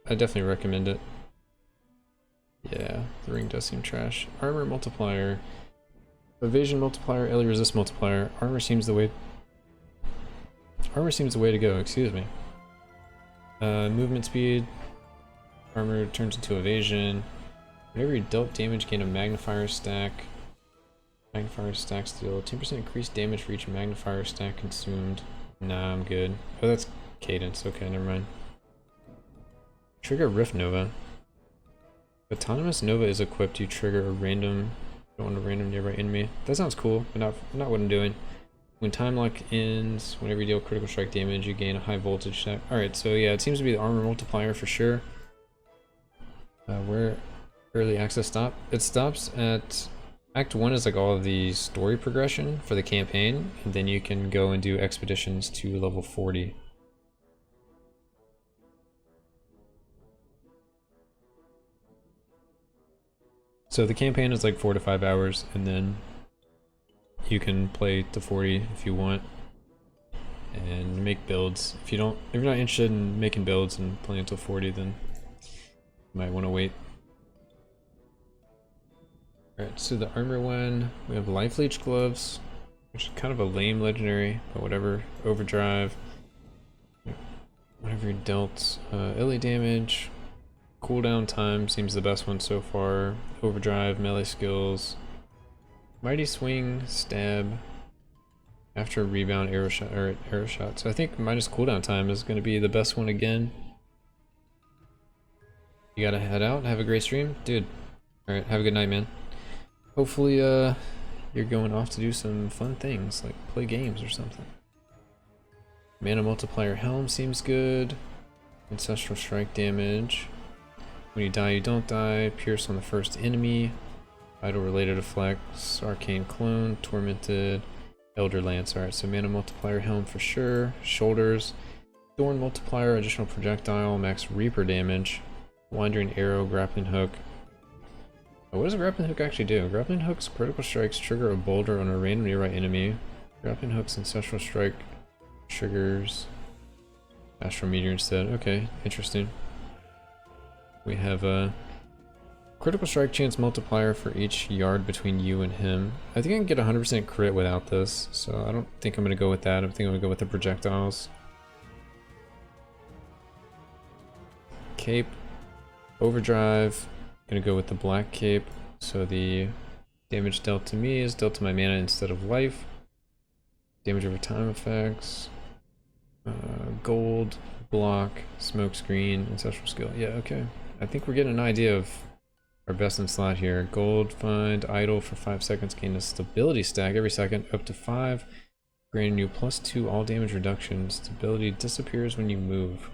I definitely recommend it. Yeah, the ring does seem trash. Armor multiplier. Evasion multiplier, LE resist multiplier. Armor seems the way to go, excuse me. Movement speed. Armor turns into evasion. Whenever you dealt damage, gain a magnifier stack. Magnifier stacks deal 10% increased damage for each magnifier stack consumed. Nah, I'm good. Oh, that's cadence. Okay, never mind. Trigger Rift Nova. Autonomous Nova is equipped. You trigger a random, don't want a random nearby enemy. That sounds cool, but not what I'm doing. When time lock ends, whenever you deal critical strike damage, you gain a high voltage stack. Alright, so yeah, it seems to be the armor multiplier for sure. Where early access stop? It stops at Act 1 is like all of the story progression for the campaign, and then you can go and do expeditions to level 40. So the campaign is like 4 to 5 hours, and then you can play to 40 if you want, and make builds. If you're not interested in making builds and playing until 40, then you might want to wait. Alright, so the armor one, we have Life Leech Gloves, which is kind of a lame legendary, but whatever. Overdrive, whatever you're dealt. LA damage, cooldown time seems the best one so far. Overdrive, melee skills, Mighty Swing, Stab, after rebound, arrow shot. So I think minus cooldown time is going to be the best one again. You gotta head out, have a great stream, dude. Alright, have a good night, man. Hopefully, you're going off to do some fun things, like play games or something. Mana multiplier helm seems good. Ancestral strike damage. When you die, you don't die. Pierce on the first enemy. Idle related effects. Arcane clone. Tormented. Elder Lance. Alright, so mana multiplier helm for sure. Shoulders. Thorn multiplier. Additional projectile. Max Reaper damage. Wandering arrow. Grappling hook. What does a grappling hook actually do? Grappling hook's critical strikes trigger a boulder on a random nearby enemy. Grappling hook's ancestral strike triggers astral meteor instead. Okay, interesting. We have a critical strike chance multiplier for each yard between you and him. I think I can get 100% crit without this, so I don't think I'm going to go with that. I think I'm going to go with the projectiles. Cape. Overdrive. Gonna go with the black cape, so the damage dealt to me is dealt to my mana instead of life. Damage over time effects, gold, block, smoke screen, ancestral skill. Yeah, okay. I think we're getting an idea of our best in slot here. Gold, find, idle for 5 seconds, gain a stability stack every second, up to 5. Granting you +2 all damage reduction. Stability disappears when you move.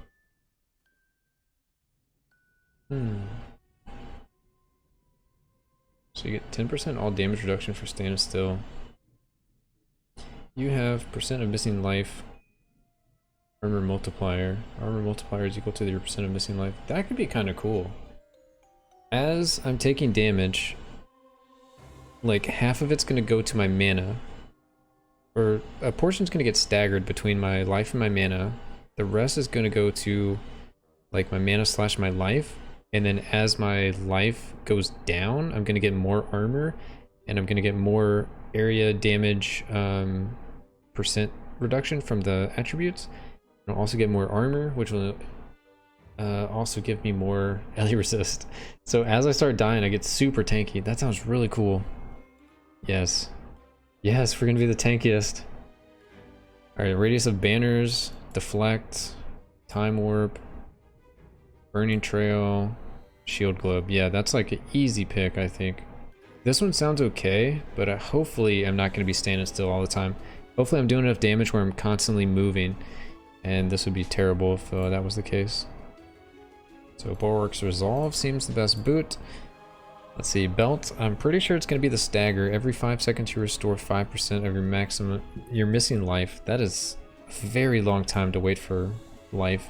So you get 10% all damage reduction for standing still. You have percent of missing life. Armor multiplier. Armor multiplier is equal to your percent of missing life. That could be kind of cool. As I'm taking damage, like half of it's going to go to my mana. Or a portion's going to get staggered between my life and my mana. The rest is going to go to like my mana / my life. And then as my life goes down, I'm going to get more armor, and I'm going to get more area damage percent reduction from the attributes. I'll also get more armor, which will also give me more LE resist. So as I start dying, I get super tanky. That sounds really cool. Yes. Yes, we're going to be the tankiest. Alright, radius of banners, deflect, time warp, burning trail, shield globe. Yeah, that's like an easy pick, I think. This one sounds okay, but hopefully I'm not going to be standing still all the time. Hopefully I'm doing enough damage where I'm constantly moving, and this would be terrible if that was the case. So Bulwark's Resolve seems the best boot. Let's see, belt. I'm pretty sure it's going to be the stagger. Every 5 seconds you restore 5% of your maximum, your missing life. That is a very long time to wait for life.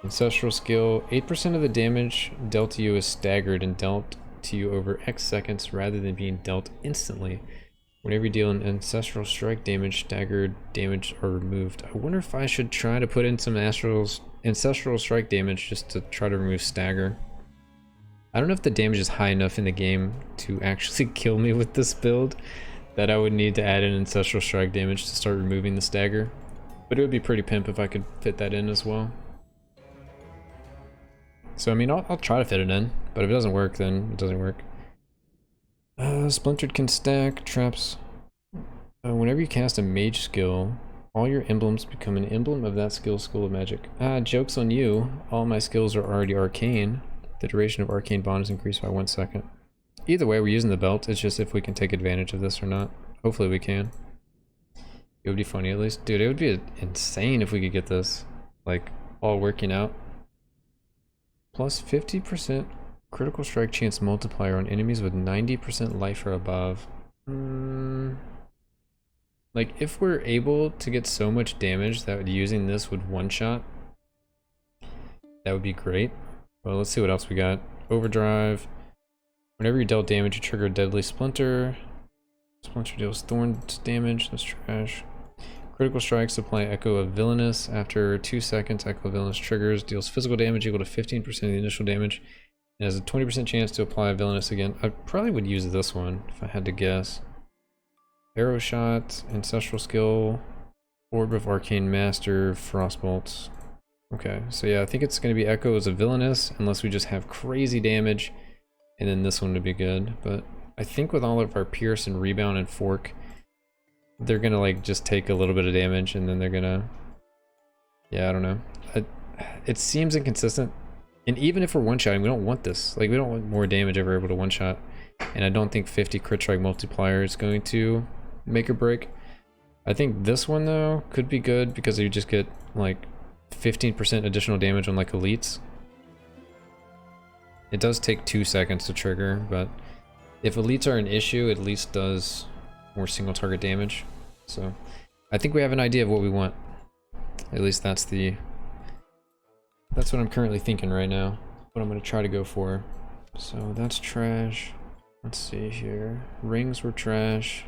Ancestral skill, 8% of the damage dealt to you is staggered and dealt to you over X seconds rather than being dealt instantly. Whenever you deal an ancestral strike damage, staggered damage are removed. I wonder if I should try to put in some ancestral strike damage just to try to remove stagger. I don't know if the damage is high enough in the game to actually kill me with this build that I would need to add in ancestral strike damage to start removing the stagger. But it would be pretty pimp if I could fit that in as well. So I mean, I'll try to fit it in, but if it doesn't work, then it doesn't work. Splintered can stack, traps. Whenever you cast a mage skill, All your emblems become an emblem of that skill school of magic. Ah, joke's on you. All my skills are already arcane. The duration of arcane bond is increased by 1 second. Either way, we're using the belt. It's just if we can take advantage of this or not. Hopefully we can. It would be funny at least. Dude, it would be insane if we could get this. Like, all working out. Plus 50% critical strike chance multiplier on enemies with 90% life or above. Like, if we're able to get so much damage that using this would one-shot, that would be great. Well, let's see what else we got. Overdrive. Whenever you dealt damage, you trigger a deadly splinter. Splinter deals thorn damage. That's trash. Critical strikes apply Echo of Villainous. After 2 seconds, Echo of Villainous triggers. Deals physical damage equal to 15% of the initial damage. And has a 20% chance to apply Villainous again. I probably would use this one if I had to guess. Arrow Shot, Ancestral Skill, Orb of Arcane Master, Frostbolt. Okay, so yeah, I think it's going to be Echoes of Villainous, unless we just have crazy damage, and then this one would be good. But I think with all of our Pierce and Rebound and Fork, they're going to like just take a little bit of damage, and then they're going to... Yeah, I don't know. It seems inconsistent. And even if we're one-shotting, we don't want this. Like, we don't want more damage if we're able to one-shot. And I don't think 50 crit strike multiplier is going to make or break. I think this one, though, could be good because you just get, like, 15% additional damage on, like, elites. It does take 2 seconds to trigger, but if elites are an issue, it at least does more single target damage. So, I think we have an idea of what we want. At least that's what I'm currently thinking right now. What I'm going to try to go for. So, that's trash. Let's see here. Rings were trash.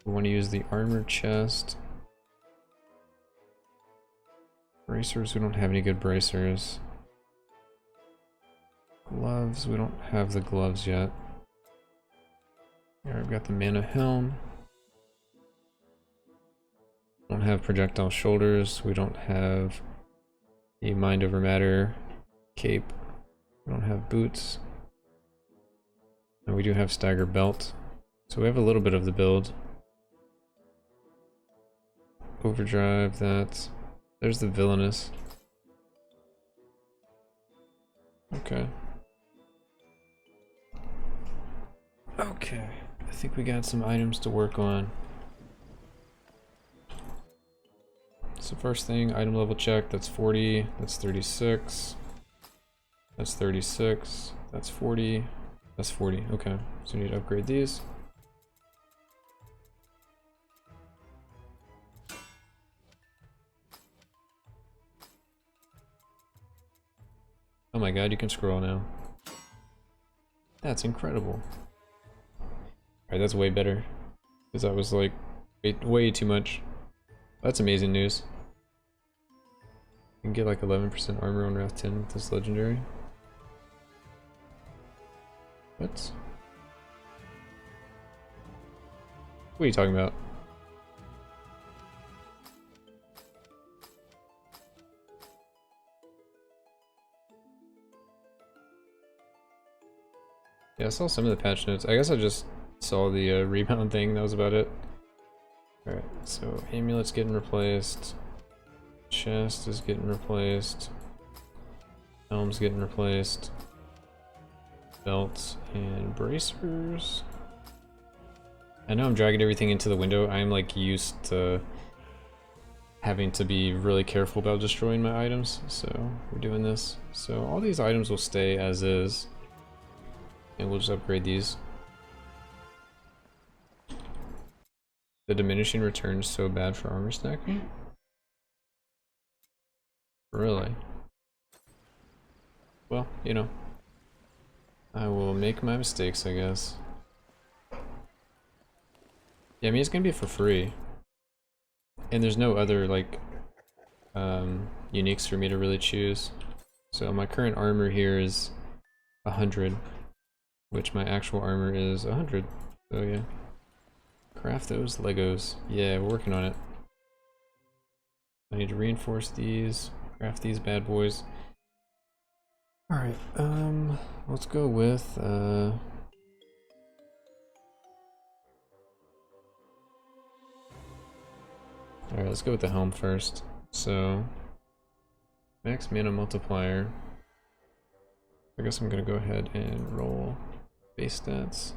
We want to use the armor chest. Bracers, we don't have any good bracers. Gloves, we don't have the gloves yet. Alright, we've got the mana helm. We don't have projectile shoulders. We don't have the mind over matter cape. We don't have boots. And we do have stagger belt. So we have a little bit of the build. Overdrive, that. There's the villainous. Okay. Okay. I think we got some items to work on. So first thing, item level check, that's 40, that's 36. That's 36, that's 40. That's 40, okay. So we need to upgrade these. Oh my god, you can scroll now. That's incredible. Alright, that's way better. Because that was like way too much. That's amazing news. You can get like 11% armor on Wrath 10 with this legendary. What? What are you talking about? Yeah, I saw some of the patch notes. I guess I just saw the rebound thing, that was about it. Alright, so amulet's getting replaced. Chest is getting replaced. Helm's getting replaced. Belts and bracers. I know I'm dragging everything into the window. I'm like used to having to be really careful about destroying my items, so we're doing this. So all these items will stay as is, and we'll just upgrade these. The diminishing return is so bad for armor stacking? Really? Well, you know. I will make my mistakes, I guess. Yeah, I mean, it's gonna be for free. And there's no other, like, uniques for me to really choose. So my current armor here is 100, which my actual armor is 100. So yeah. Craft those Legos. Yeah, we're working on it. I need to reinforce these, craft these bad boys. Alright, let's go with, Alright, let's go with the helm first. So, max mana multiplier. I guess I'm gonna go ahead and roll base stats.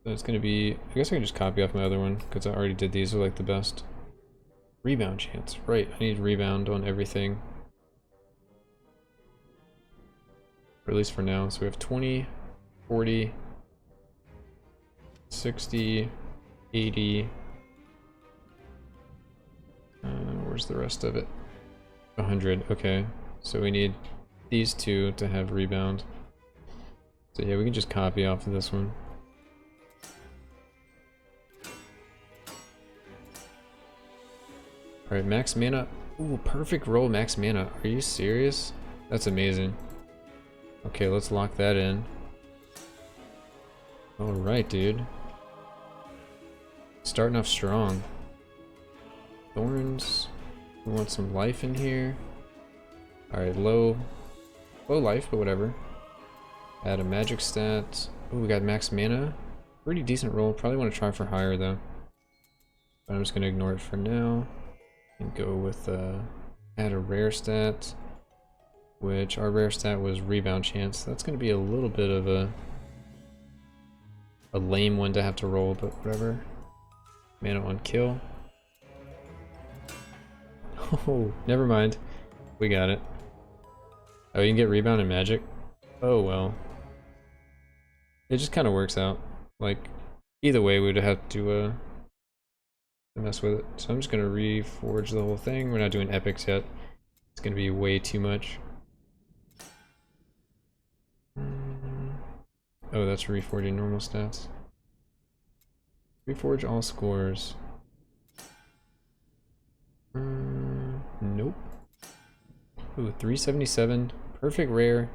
So it's gonna be, I guess I can just copy off my other one, because I already did these, are like the best. Rebound chance, right, I need rebound on everything. Or at least for now. So we have 20, 40, 60, 80. Where's the rest of it? 100, okay. So we need these two to have rebound. So yeah, we can just copy off of this one. Alright, max mana. Ooh, perfect roll max mana. Are you serious? That's amazing. Okay, let's lock that in. Alright, dude. Starting off strong. Thorns. We want some life in here. Alright, low life, but whatever. Add a magic stat. Oh, we got max mana. Pretty decent roll. Probably want to try for higher though. But I'm just going to ignore it for now. And go with add a rare stat. Which our rare stat was rebound chance. That's going to be a little bit of a lame one to have to roll, but whatever. Mana on kill. Oh, never mind. We got it. Oh, you can get rebound and magic? Oh, well. It just kind of works out. Like, either way, we'd have to mess with it. So I'm just going to reforge the whole thing. We're not doing epics yet. It's going to be way too much. Oh, that's reforging normal stats. Reforge all scores. Nope. Ooh, 377. Perfect rare.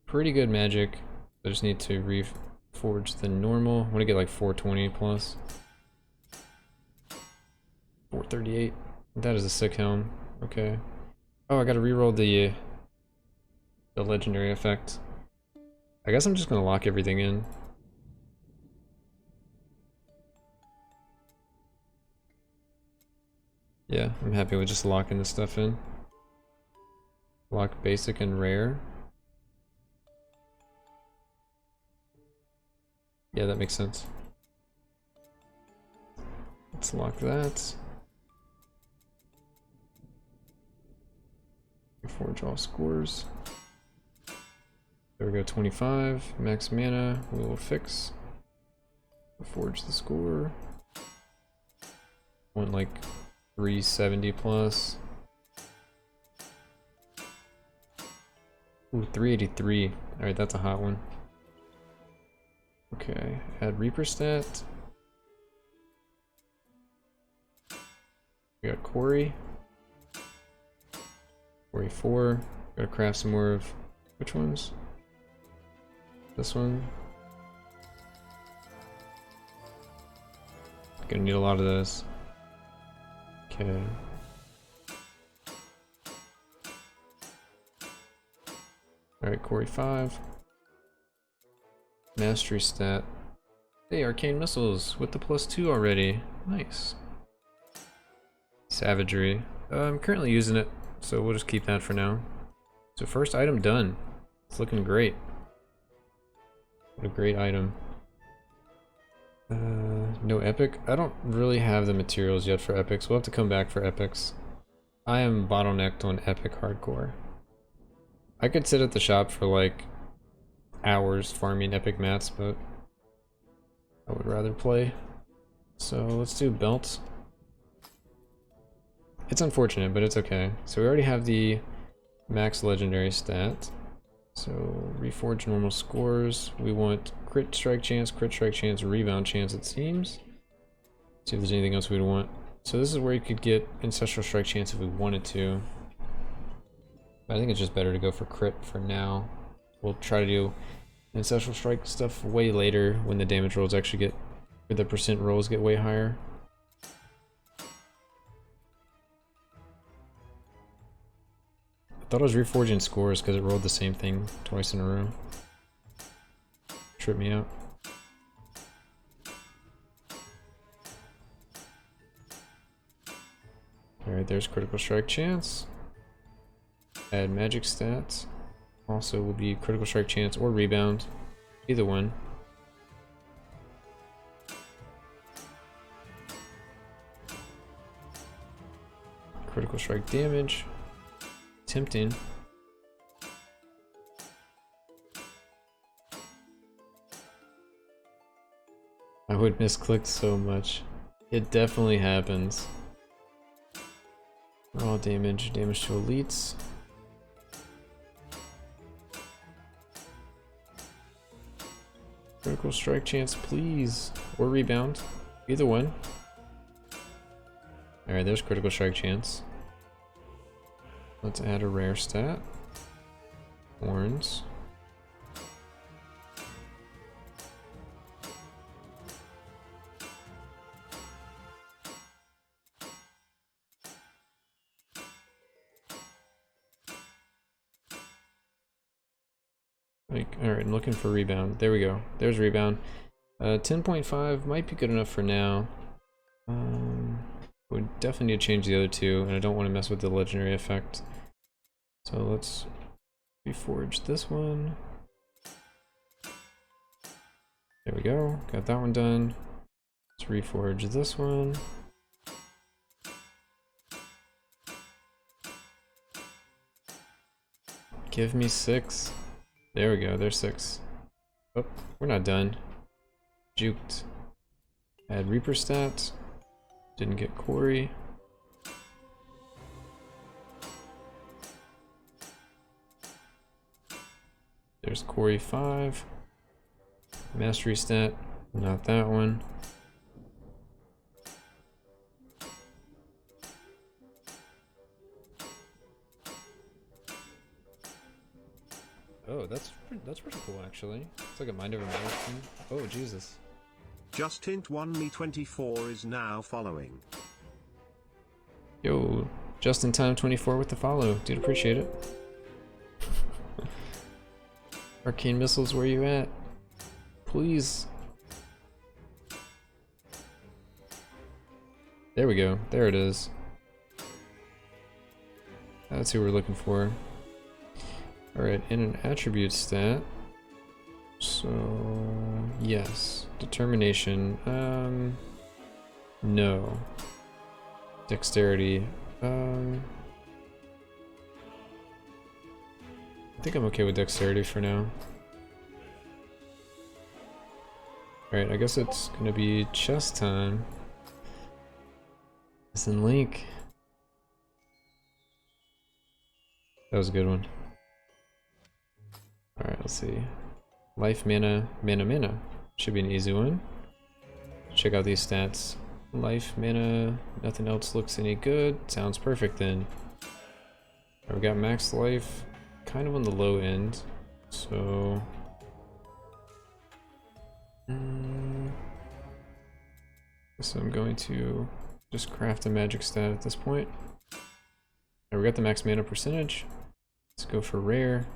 Pretty good magic. I just need to reforge the normal. I want to get like 420 plus. 438. That is a sick helm. Okay. Oh, I gotta reroll the legendary effect. I guess I'm just gonna lock everything in. Yeah, I'm happy with just locking this stuff in. Lock basic and rare. Yeah, that makes sense. Let's lock that. Reforge all scores. There we go, 25. Max mana, we will fix. Forge the score. Want like 370 plus. Ooh, 383. Alright, that's a hot one. Okay, add Reaper stat. We got Quarry. Quarry 4. Gotta craft some more of which ones? This one. Gonna need a lot of this. Okay. Alright, Quarry 5. Mastery stat. Hey, arcane missiles with the +2 already. Nice. Savagery. I'm currently using it, so we'll just keep that for now. So first item done. It's looking great. What a great item. No epic? I don't really have the materials yet for epics. We'll have to come back for epics. I am bottlenecked on epic hardcore. I could sit at the shop for like hours farming epic mats, but I would rather play. So let's do belt. It's unfortunate, but it's okay. So we already have the max legendary stat. So reforge normal scores. We want crit strike chance, rebound chance it seems. See if there's anything else we'd want. So this is where you could get ancestral strike chance if we wanted to. But I think it's just better to go for crit for now. We'll try to do ancestral strike stuff way later when the damage rolls actually get, or the percent rolls get way higher. I thought I was reforging scores because it rolled the same thing twice in a row. Tripped me out. Alright, there's critical strike chance. Add magic stats. Also will be critical strike chance or rebound. Either one. Critical strike damage. Tempting. I would misclick so much. It definitely happens. Raw damage, damage to elites. Critical strike chance, please. Or rebound. Either one. Alright, there's critical strike chance. Let's add a rare stat. Horns. Alright, I'm looking for rebound. There we go. There's rebound. 10.5 might be good enough for now. We definitely need to change the other two, and I don't want to mess with the legendary effect. So let's reforge this one. There we go. Got that one done. Let's reforge this one. Give me 6. There we go, there's 6. Oh, we're not done. Juked. Add Reaper stats. Didn't get Quarry. There's Quarry 5. Mastery stat. Not that one. Oh, that's pretty cool actually. It's like a mind over matter thing. Oh Jesus. Just hint 1me24 is now following. Yo, just in time 24 with the follow. Dude, appreciate it. Arcane missiles, where you at? Please. There we go. There it is. That's who we're looking for. Alright, in an attribute stat. So yes. Determination. No. Dexterity. I think I'm okay with dexterity for now. Alright, I guess it's gonna be chess time. Listen, Link. That was a good one. Alright, let's see. Life, mana, mana. Should be an easy one. Check out these stats. Life, mana, nothing else looks any good. Sounds perfect then. Alright, we got max life, kind of on the low end. So... so I'm going to just craft a magic stat at this point. Alright, we got the max mana percentage. Let's go for rare.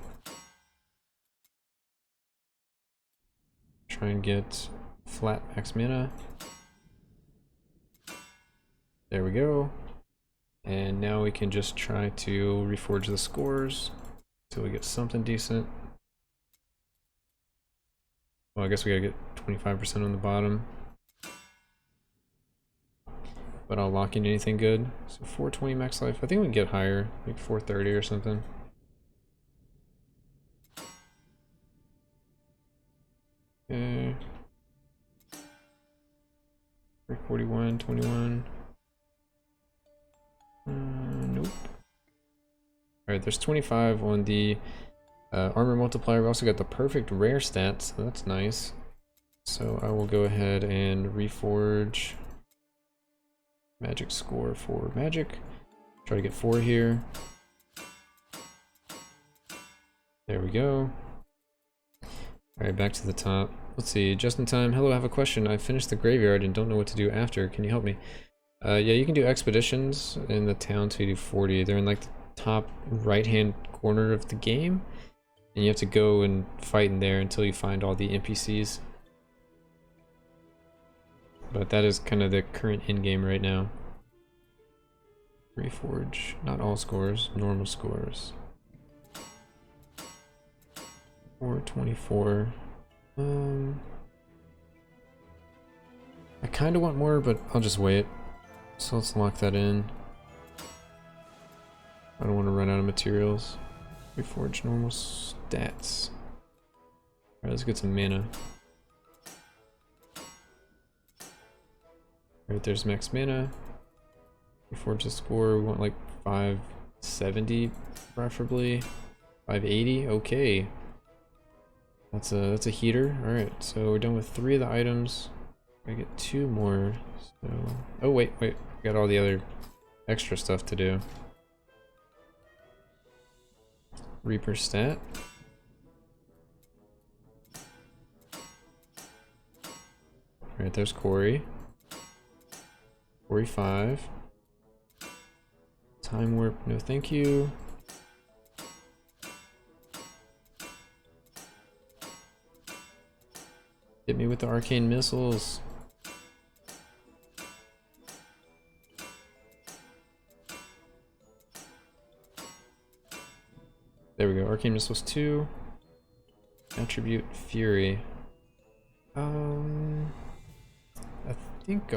Try and get flat max mana. There we go. And now we can just try to reforge the scores until we get something decent. Well, I guess we gotta get 25% on the bottom. But I'll lock in anything good. So 420 max life. I think we can get higher, like 430 or something. Okay. 41, 21. Nope. Alright, there's 25 on the armor multiplier. We also got the perfect rare stats, so that's nice. So I will go ahead and reforge magic score for magic. Try to get 4 here. There we go. Alright, back to the top. Let's see, just in time. Hello, I have a question. I finished the graveyard and don't know what to do after. Can you help me? Yeah, you can do expeditions in the town, so you do 40. They're in like the top right-hand corner of the game. And you have to go and fight in there until you find all the NPCs. But that is kind of the current in-game right now. Reforge, not all scores, normal scores. 424. I kind of want more, but I'll just wait. So let's lock that in. I don't want to run out of materials. Reforge normal stats. Alright, let's get some mana. Alright, there's max mana. Reforge the score, we want like 570 preferably. 580, okay. That's a heater. Alright, so we're done with 3 of the items. I get 2 more. So oh wait, we got all the other extra stuff to do. Reaper stat. Alright, there's Corey. Corey 5. Time warp, no thank you. Hit me with the arcane missiles. There we go, arcane missiles 2. Attribute Fury. I think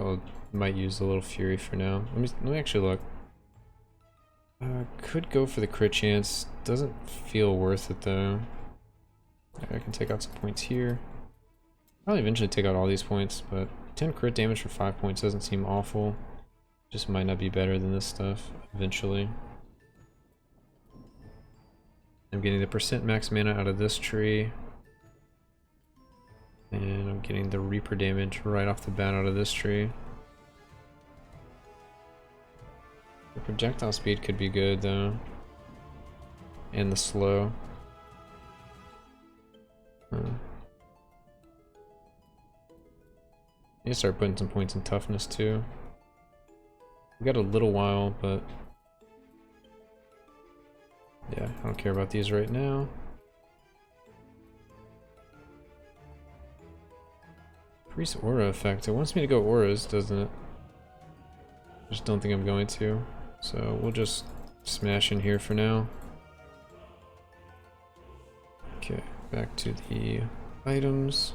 might use a little Fury for now. Let me actually look. Could go for the crit chance. Doesn't feel worth it though. I can take out some points here. Probably eventually take out all these points, but 10 crit damage for 5 points doesn't seem awful. Just might not be better than this stuff eventually. I'm getting the percent max mana out of this tree. And I'm getting the Reaper damage right off the bat out of this tree. The projectile speed could be good though. And the slow. Need to start putting some points in toughness too. We got a little while, but yeah, I don't care about these right now. Priest aura effect. It wants me to go auras, doesn't it? I just don't think I'm going to. So we'll just smash in here for now. Okay, back to the items.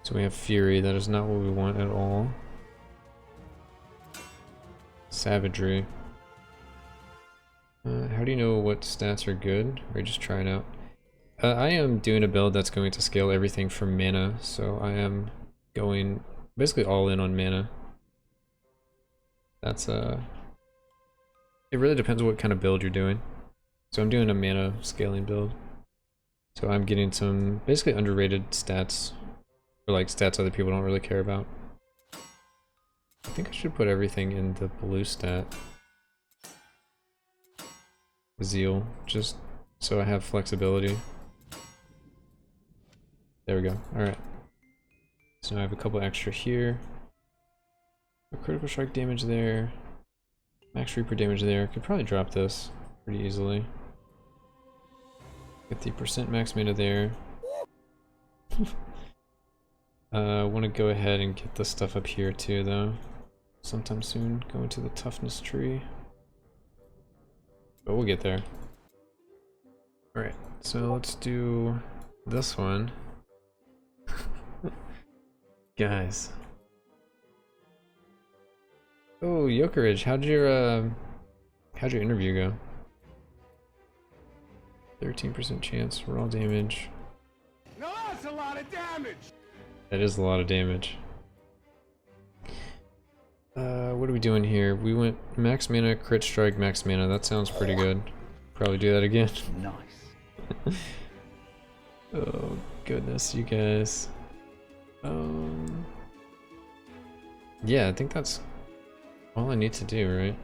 So we have Fury. That is not what we want at all. Savagery. How do you know what stats are good? Or are you just trying out? I am doing a build that's going to scale everything for mana, so I am going basically all in on mana. That's it really depends on what kind of build you're doing. So I'm doing a mana scaling build. So I'm getting some basically underrated stats, or like stats other people don't really care about. I think I should put everything in the blue stat. Zeal, just so I have flexibility. There we go. Alright. So now I have a couple extra here. A critical strike damage there. Max Reaper damage there. Could probably drop this pretty easily. Get the percent max mana there. I want to go ahead and get this stuff up here too though. Sometime soon. Go into the toughness tree. But we'll get there. Alright, so let's do this one. Guys. Oh, Yokerage, how'd your interview go? 13% chance, raw damage. Now that's a lot of damage! That is a lot of damage. What are we doing here? We went max mana, crit strike, max mana. That sounds pretty good. Probably do that again. Nice. Oh, goodness, you guys. Yeah, I think that's all I need to do, right?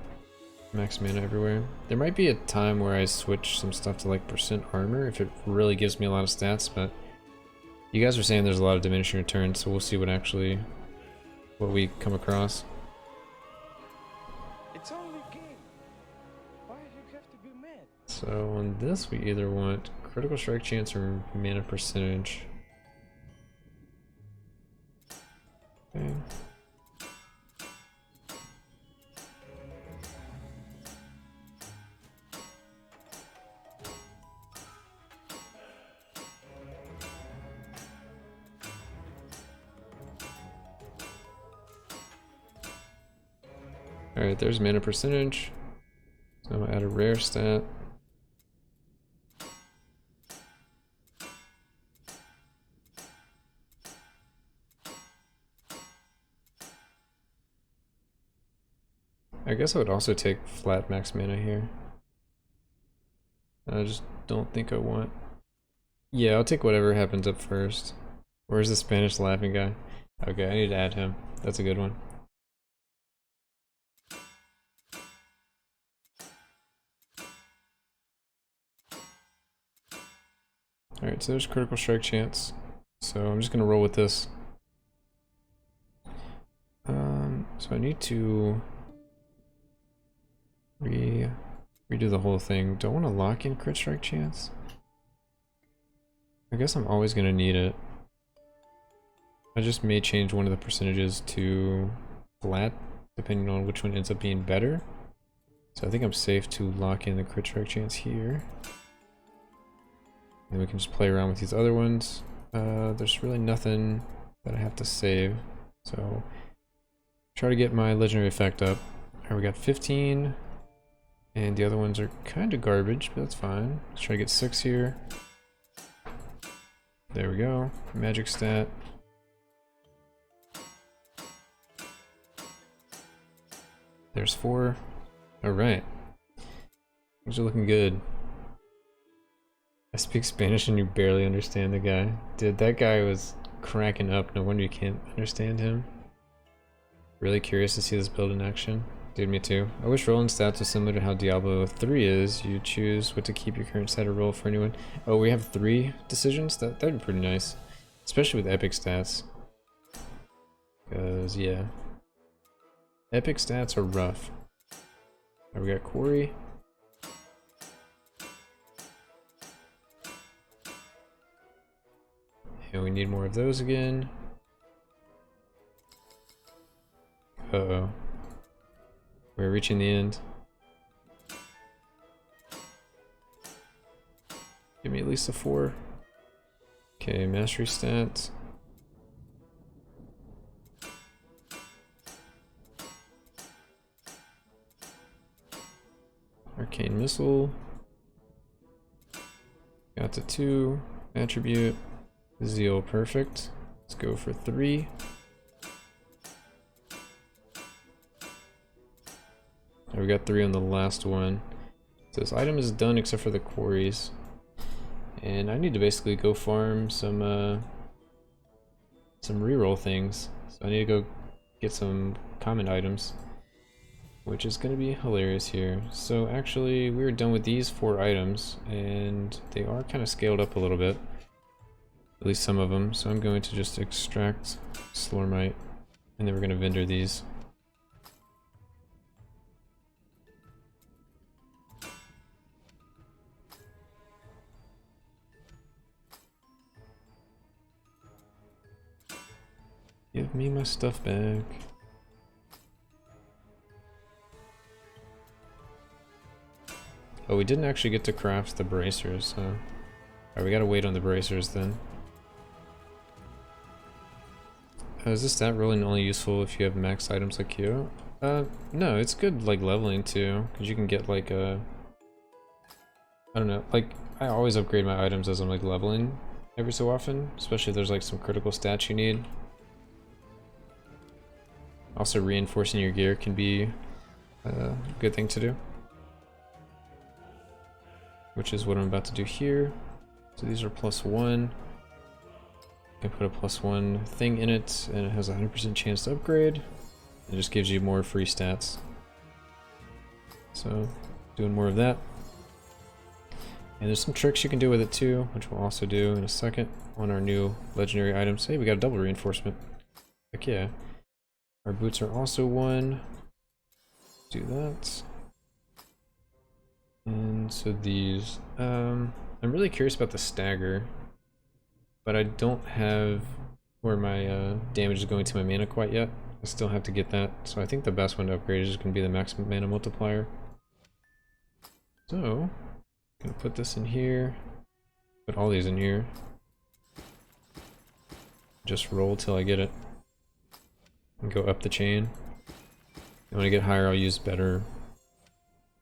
Max mana everywhere. There might be a time where I switch some stuff to like percent armor if it really gives me a lot of stats, but you guys are saying there's a lot of diminishing returns, so we'll see what we come across. It's only a game. Why do you have to be mad? So on this we either want critical strike chance or mana percentage. Okay. Alright, there's mana percentage. So I'm gonna add a rare stat. I guess I would also take flat max mana here. I just don't think I want... Yeah, I'll take whatever happens up first. Where's the Spanish laughing guy? Okay, I need to add him. That's a good one. Alright, so there's critical strike chance. So I'm just gonna roll with this. So I need to redo the whole thing. Don't want to lock in crit strike chance. I guess I'm always gonna need it. I just may change one of the percentages to flat, depending on which one ends up being better. So I think I'm safe to lock in the crit strike chance here. And we can just play around with these other ones. There's really nothing that I have to save. So try to get my legendary effect up. Alright, we got 15. And the other ones are kind of garbage, but that's fine. Let's try to get 6 here. There we go. Magic stat. There's 4. Alright. Things are looking good. I speak Spanish and you barely understand the guy. Dude, that guy was cracking up. No wonder you can't understand him. Really curious to see this build in action. Dude, me too. I wish rolling stats was similar to how Diablo 3 is. You choose what to keep your current stat or roll for anyone. Oh, we have 3 decisions? That'd be pretty nice. Especially with epic stats. Because, yeah. Epic stats are rough. Alright, we got Quarry. And we need more of those again. Uh-oh. We're reaching the end. Give me at least a 4. Okay, mastery stats. Arcane missile. Got to 2. Attribute. Zeal, perfect. Let's go for 3. We got 3 on the last one. So this item is done except for the quarries. And I need to basically go farm some reroll things. So I need to go get some common items, which is going to be hilarious here. So actually we're done with these 4 items and they are kind of scaled up a little bit. At least some of them. So I'm going to just extract Slormite and then we're going to vendor these. Give me my stuff back. Oh, we didn't actually get to craft the bracers, huh? Alright, we gotta wait on the bracers then. Is this stat really only useful if you have max items like you? No, it's good like leveling too, because you can get like a... I don't know, like, I always upgrade my items as I'm like leveling every so often, especially if there's like some critical stats you need. Also, reinforcing your gear can be a good thing to do, which is what I'm about to do here. So these are +1. I put a +1 thing in it, and it has a 100% chance to upgrade. It just gives you more free stats. So, doing more of that. And there's some tricks you can do with it too, which we'll also do in a second on our new legendary items. Hey, we got a double reinforcement. Heck yeah. Our boots are also 1. Do that. And so these. I'm really curious about the stagger, but I don't have where my damage is going to my mana quite yet. I still have to get that. So I think the best one to upgrade is just going to be the max mana multiplier. So, I'm going to put this in here. Put all these in here. Just roll till I get it. And go up the chain. When I get higher, I'll use better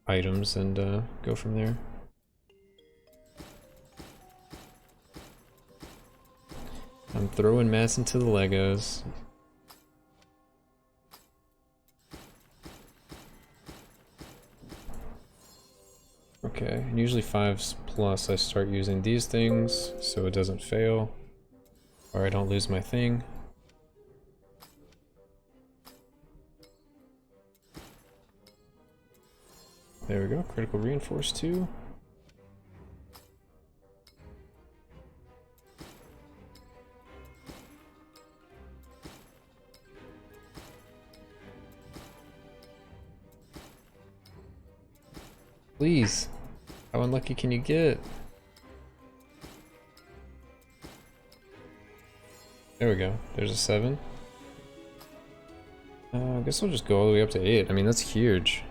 items and go from there. I'm throwing mats into the Legos. Okay, and usually 5s plus I start using these things so it doesn't fail, or I don't lose my thing. There we go, critical reinforce 2. Please, how unlucky can you get? There we go, there's a 7. I guess I'll just go all the way up to 8. I mean, that's huge.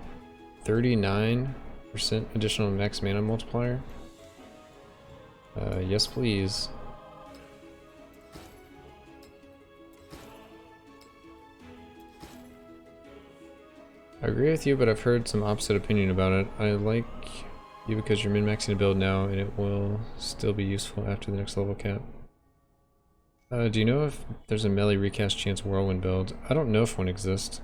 39% additional max mana multiplier. Yes please. I agree with you, but I've heard some opposite opinion about it. I like you because you're min-maxing a build now and it will still be useful after the next level cap. Do you know if there's a melee recast chance whirlwind build? I don't know if one exists.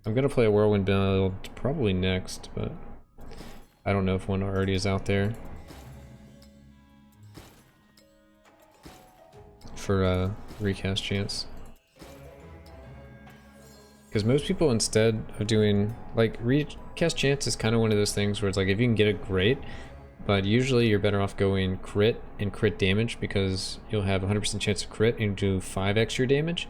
I'm gonna play a whirlwind build probably next, but I don't know if one already is out there. For recast chance. Because most people, instead of doing, like, recast chance is kind of one of those things where it's like, if you can get it, great, but usually you're better off going crit and crit damage because you'll have 100% chance of crit and do 5x your damage.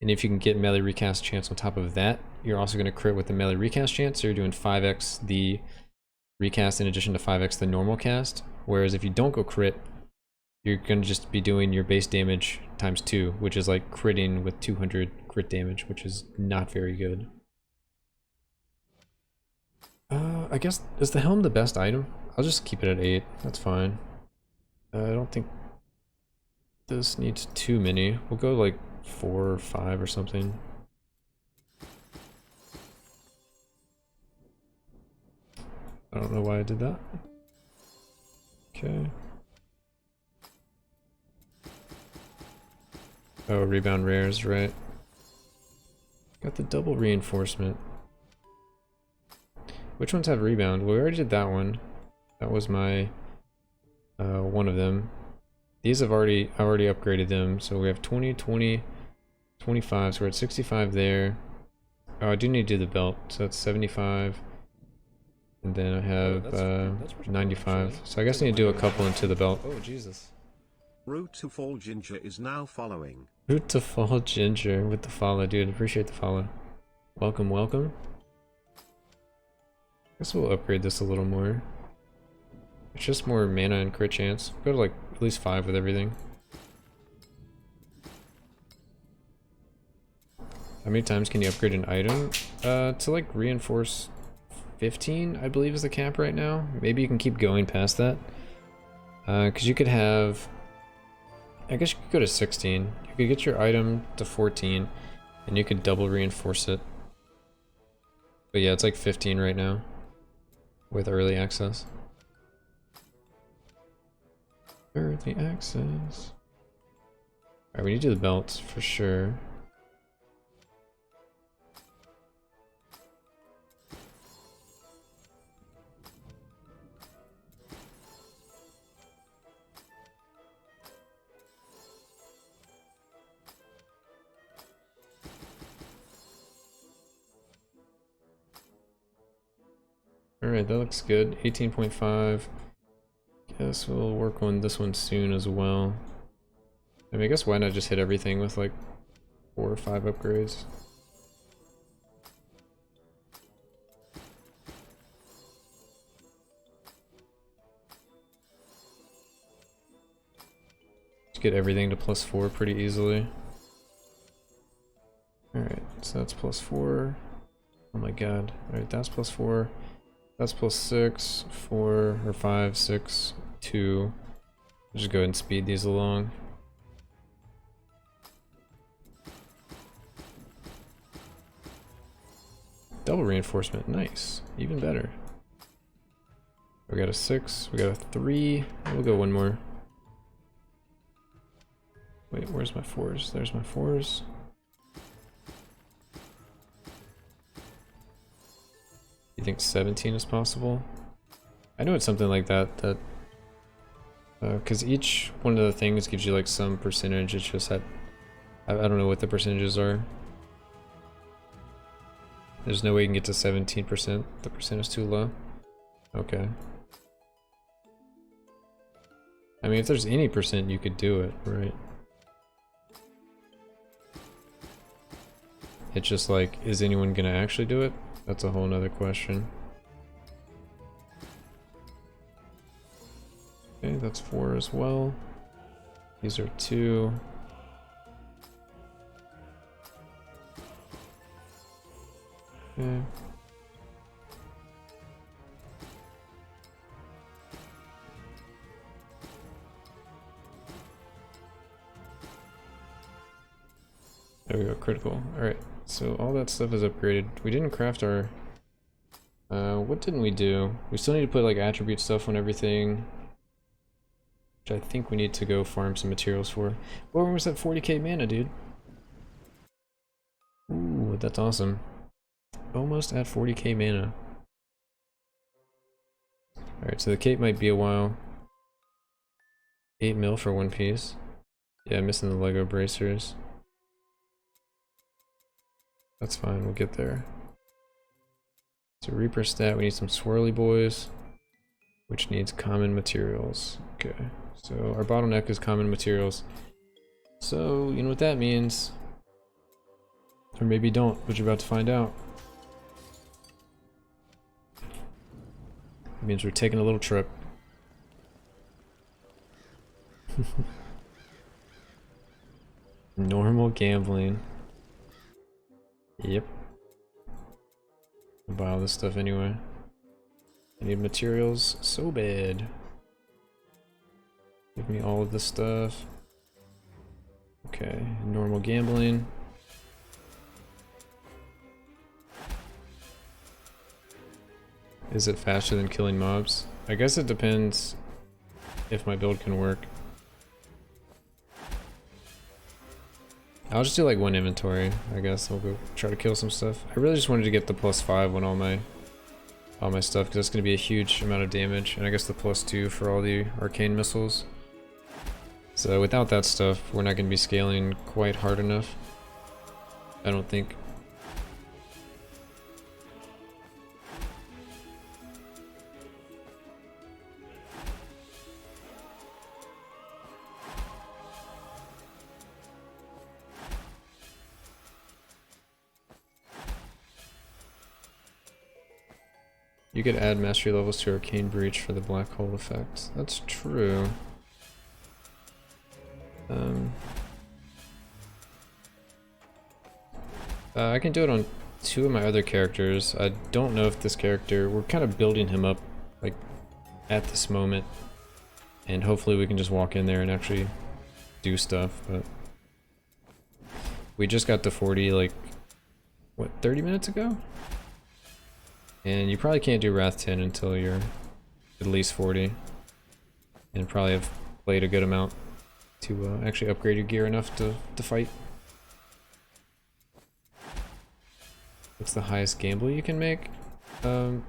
And if you can get melee recast chance on top of that, you're also going to crit with the melee recast chance, so you're doing 5x the recast in addition to 5x the normal cast. Whereas if you don't go crit, you're going to just be doing your base damage times 2, which is like critting with 200 crit damage, which is not very good. I guess, is the helm the best item? I'll just keep it at 8, that's fine. I don't think this needs too many. We'll go like 4 or 5 or something. I don't know why I did that. Okay. Oh, rebound rares, right. Got the double reinforcement. Which ones have rebound? Well, we already did that one. That was my one of them. These have I already upgraded them. So we have 20, 20, 25. So we're at 65 there. Oh, I do need to do the belt. So that's 75. And then I have that's 95. So I guess I need to do a couple into the belt. Oh, Jesus. Route to Fall Ginger is now following. Root to Fall Ginger with the follow, dude. Appreciate the follow. Welcome, welcome. Guess we'll upgrade this a little more. It's just more mana and crit chance. Go to like at least 5 with everything. How many times can you upgrade an item? To like reinforce 15, I believe is the cap right now. Maybe you can keep going past that. Because you could have... I guess you could go to 16. You could get your item to 14, and you could double reinforce it. But yeah, it's like 15 right now, with early access. Early access. Alright, we need to do the belts for sure. Alright, that looks good. 18.5. Guess we'll work on this one soon as well. I mean, I guess why not just hit everything with like 4 or 5 upgrades? Just get everything to +4 pretty easily. Alright, so that's +4. Oh my god. Alright, that's +4. That's +6, 4, or 5, 6, 2. I'll just go ahead and speed these along. Double reinforcement, nice. Even better. We got a 6, we got a 3. We'll go one more. Wait, where's my 4s? There's my 4s. You think 17 is possible? I know it's something like that, because each one of the things gives you like some percentage. It's just that I don't know what the percentages are. There's no way you can get to 17%. The percent is too low. Okay. I mean, if there's any percent, you could do it, right? It's just like, is anyone gonna actually do it? That's a whole nother question. Okay, that's 4 as well. These are 2. Okay. There we go, critical. Alright, so all that stuff is upgraded. We didn't craft our... what didn't we do? We still need to put like attribute stuff on everything. Which I think we need to go farm some materials for. Where was that 40k mana, dude? Ooh, that's awesome. Almost at 40k mana. Alright, so the cape might be a while. 8 mil for one piece. Yeah, missing the Lego bracers. That's fine, we'll get there. So Reaper stat, we need some swirly boys, which needs common materials. Okay, so our bottleneck is common materials. So, you know what that means. Or maybe don't, but you're about to find out. It means we're taking a little trip. Normal gambling. Yep. I'll buy all this stuff anyway. I need materials so bad. Give me all of this stuff. Okay, normal gambling. Is it faster than killing mobs? I guess it depends if my build can work. I'll just do like one inventory, I guess. I'll go try to kill some stuff. I really just wanted to get the +5 on all my stuff, because that's going to be a huge amount of damage, and I guess the +2 for all the arcane missiles. So without that stuff, we're not going to be scaling quite hard enough, I don't think. You could add mastery levels to Arcane Breach for the black hole effect. That's true. I can do it on 2 of my other characters. I don't know if this character, we're kind of building him up like at this moment, and hopefully we can just walk in there and actually do stuff, but we just got to 40 like, what, 30 minutes ago? And you probably can't do Wrath 10 until you're at least 40. And probably have played a good amount to actually upgrade your gear enough to fight. What's the highest gamble you can make? So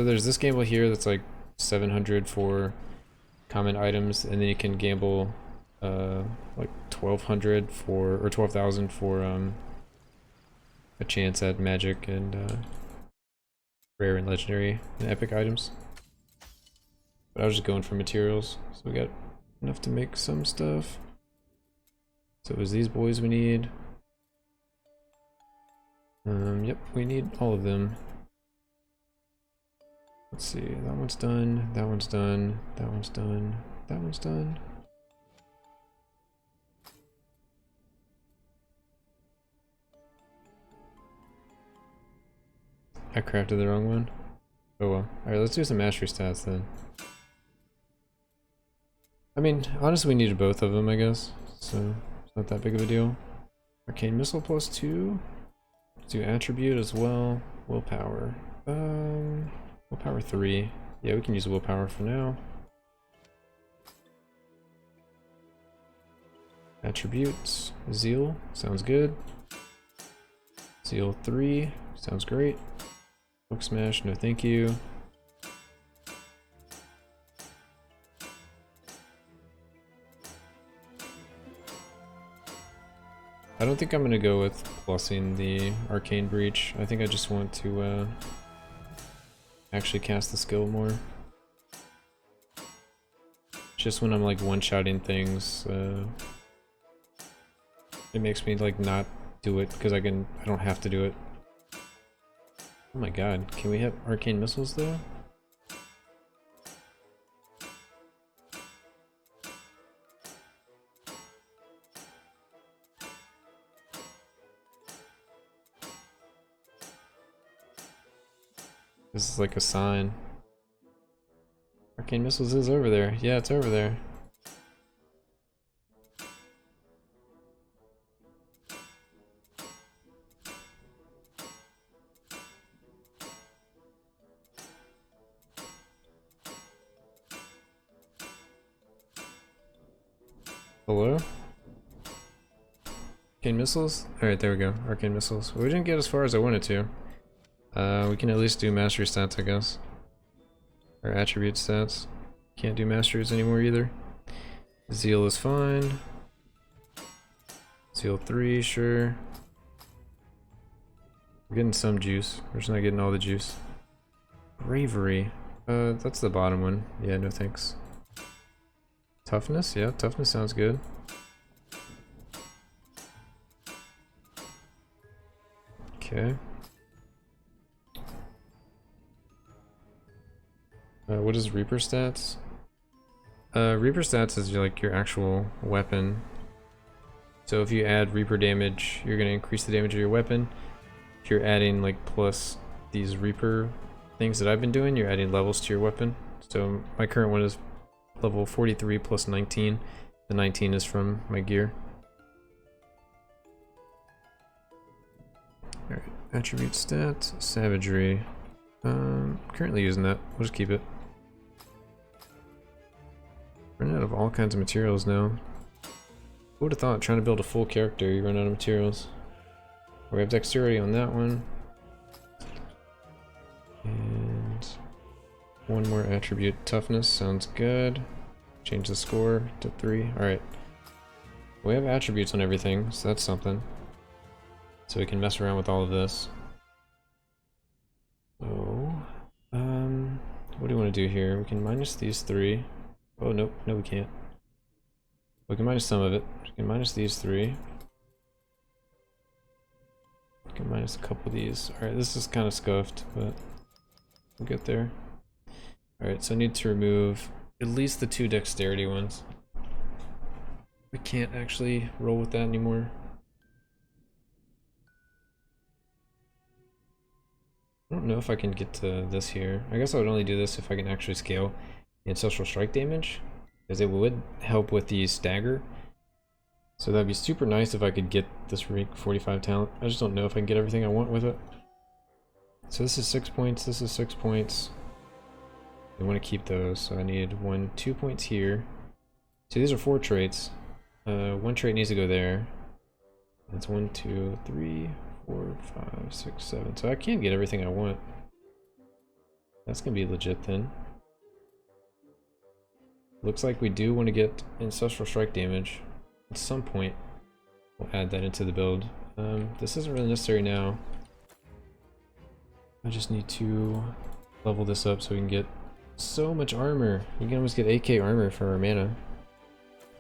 there's this gamble here that's like 700 for common items, and then you can gamble like 1200 for, or 12,000 for a chance at magic and rare and legendary and epic items. But I was just going for materials, so we got enough to make some stuff. So it was these boys we need. Yep, we need all of them. Let's see, that one's done, that one's done, that one's done, that one's done. I crafted the wrong one. Oh well. Alright, let's do some mastery stats then. I mean, honestly we needed both of them, I guess. So, it's not that big of a deal. Arcane Missile +2. do attribute as well. Willpower. Willpower 3. Yeah, we can use willpower for now. Attributes. Zeal. Sounds good. Zeal 3. Sounds great. Book smash. No thank you. I don't think I'm gonna go with plussing the Arcane Breach. I think I just want to actually cast the skill more. Just when I'm like one-shotting things, it makes me like not do it because I don't have to do it. Oh my god, can we have arcane missiles though? This is like a sign. Arcane missiles is over there. Yeah, it's over there. Hello? Arcane missiles? Alright, there we go. Arcane missiles. We didn't get as far as I wanted to. We can at least do mastery stats, I guess. Or attribute stats. Can't do masteries anymore either. Zeal is fine. Zeal 3, sure. We're getting some juice. We're just not getting all the juice. Bravery. That's the bottom one. Yeah, no thanks. Toughness? Yeah, toughness sounds good. Okay. What is Reaper stats? Reaper stats is like your actual weapon. So if you add Reaper damage, you're gonna increase the damage of your weapon. If you're adding like plus these Reaper things that I've been doing, you're adding levels to your weapon. So my current one is level 43 plus 19. The 19 is from my gear. Alright, attribute stat, savagery. Currently using that. We'll just keep it. Run out of all kinds of materials now. Who would have thought trying to build a full character you run out of materials? We have dexterity on that one. And one more attribute. Toughness sounds good. Change the score to 3. Alright. We have attributes on everything, so that's something. So we can mess around with all of this. So, what do we want to do here? We can minus these 3. Oh, nope, no we can't. We can minus some of it. We can minus these 3. We can minus a couple of these. Alright, this is kind of scuffed, but we'll get there. Alright, so I need to remove at least the 2 dexterity ones. We can't actually roll with that anymore. I don't know if I can get to this here. I guess I would only do this if I can actually scale the ancestral strike damage, because it would help with the stagger. So that'd be super nice if I could get this rank 45 talent. I just don't know if I can get everything I want with it. So this is 6 points, this is 6 points. I want to keep those, so I need 2 points here. So these are 4 traits. 1 trait needs to go there. That's 1, 2, 3, 4, 5, 6, 7. So I can't get everything I want. That's gonna be legit then. Looks like we do want to get ancestral strike damage. At some point, we'll add that into the build. This isn't really necessary now. I just need to level this up so we can get so much armor. You can almost get 8k armor for our mana.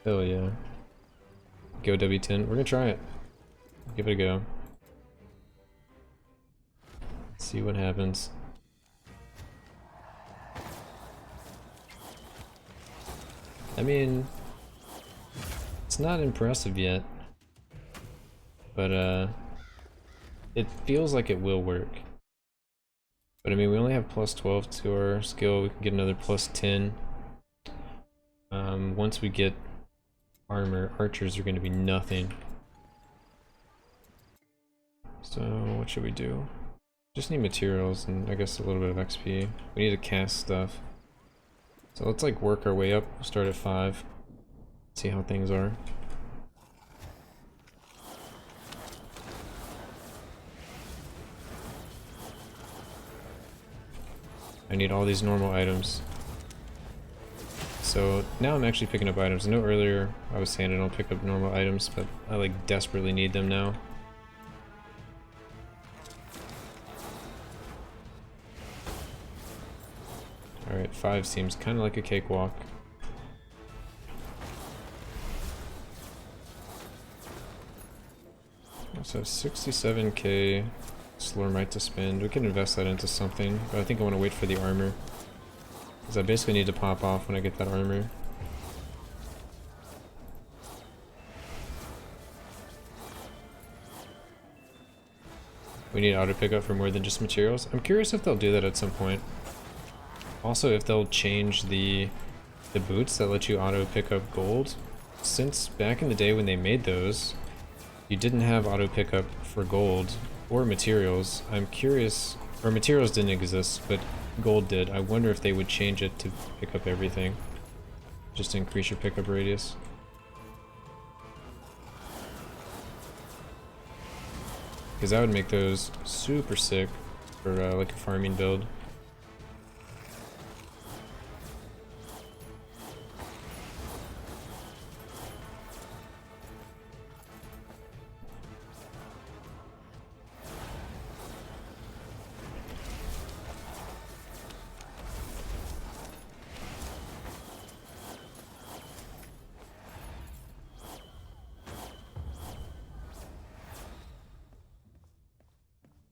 Hell yeah. Go W10. We're gonna try it. Give it a go. See what happens. I mean, it's not impressive yet, but it feels like it will work. But I mean, we only have plus 12 to our skill. We can get another plus 10. Once we get armor, archers are going to be nothing. So what should we do? Just need materials and I guess a little bit of XP. We need to cast stuff. So let's like work our way up. We'll start at 5. See how things are. I need all these normal items. So now I'm actually picking up items. I know earlier I was saying I don't pick up normal items, but I like desperately need them now. Alright, 5 seems kind of like a cakewalk. So 67k Slormite to spend. We can invest that into something, but I think I want to wait for the armor. Because I basically need to pop off when I get that armor. We need auto pickup for more than just materials. I'm curious if they'll do that at some point. Also, if they'll change the boots that let you auto pick up gold. Since back in the day when they made those, you didn't have auto pickup for gold or materials. I'm curious, or materials didn't exist, but gold did. I wonder if they would change it to pick up everything, just to increase your pickup radius. Because that would make those super sick for like a farming build.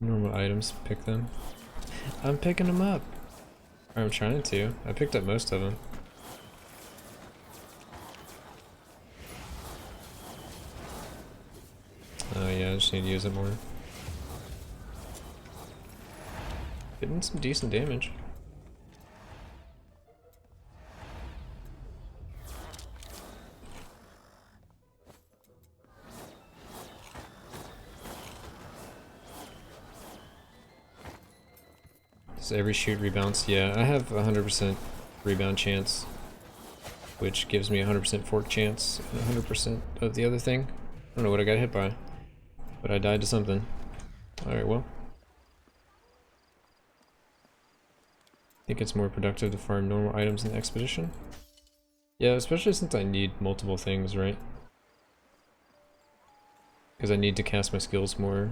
Normal items, pick them. I'm picking them up. Or I'm trying to. I picked up most of them. Oh yeah, I just need to use it more. Getting some decent damage. Does every shoot rebounds? Yeah, I have 100% rebound chance, which gives me 100% fork chance and 100% of the other thing. I don't know what I got hit by, but I died to something. Alright, well. I think it's more productive to farm normal items in the expedition. Yeah, especially since I need multiple things, right? Because I need to cast my skills more.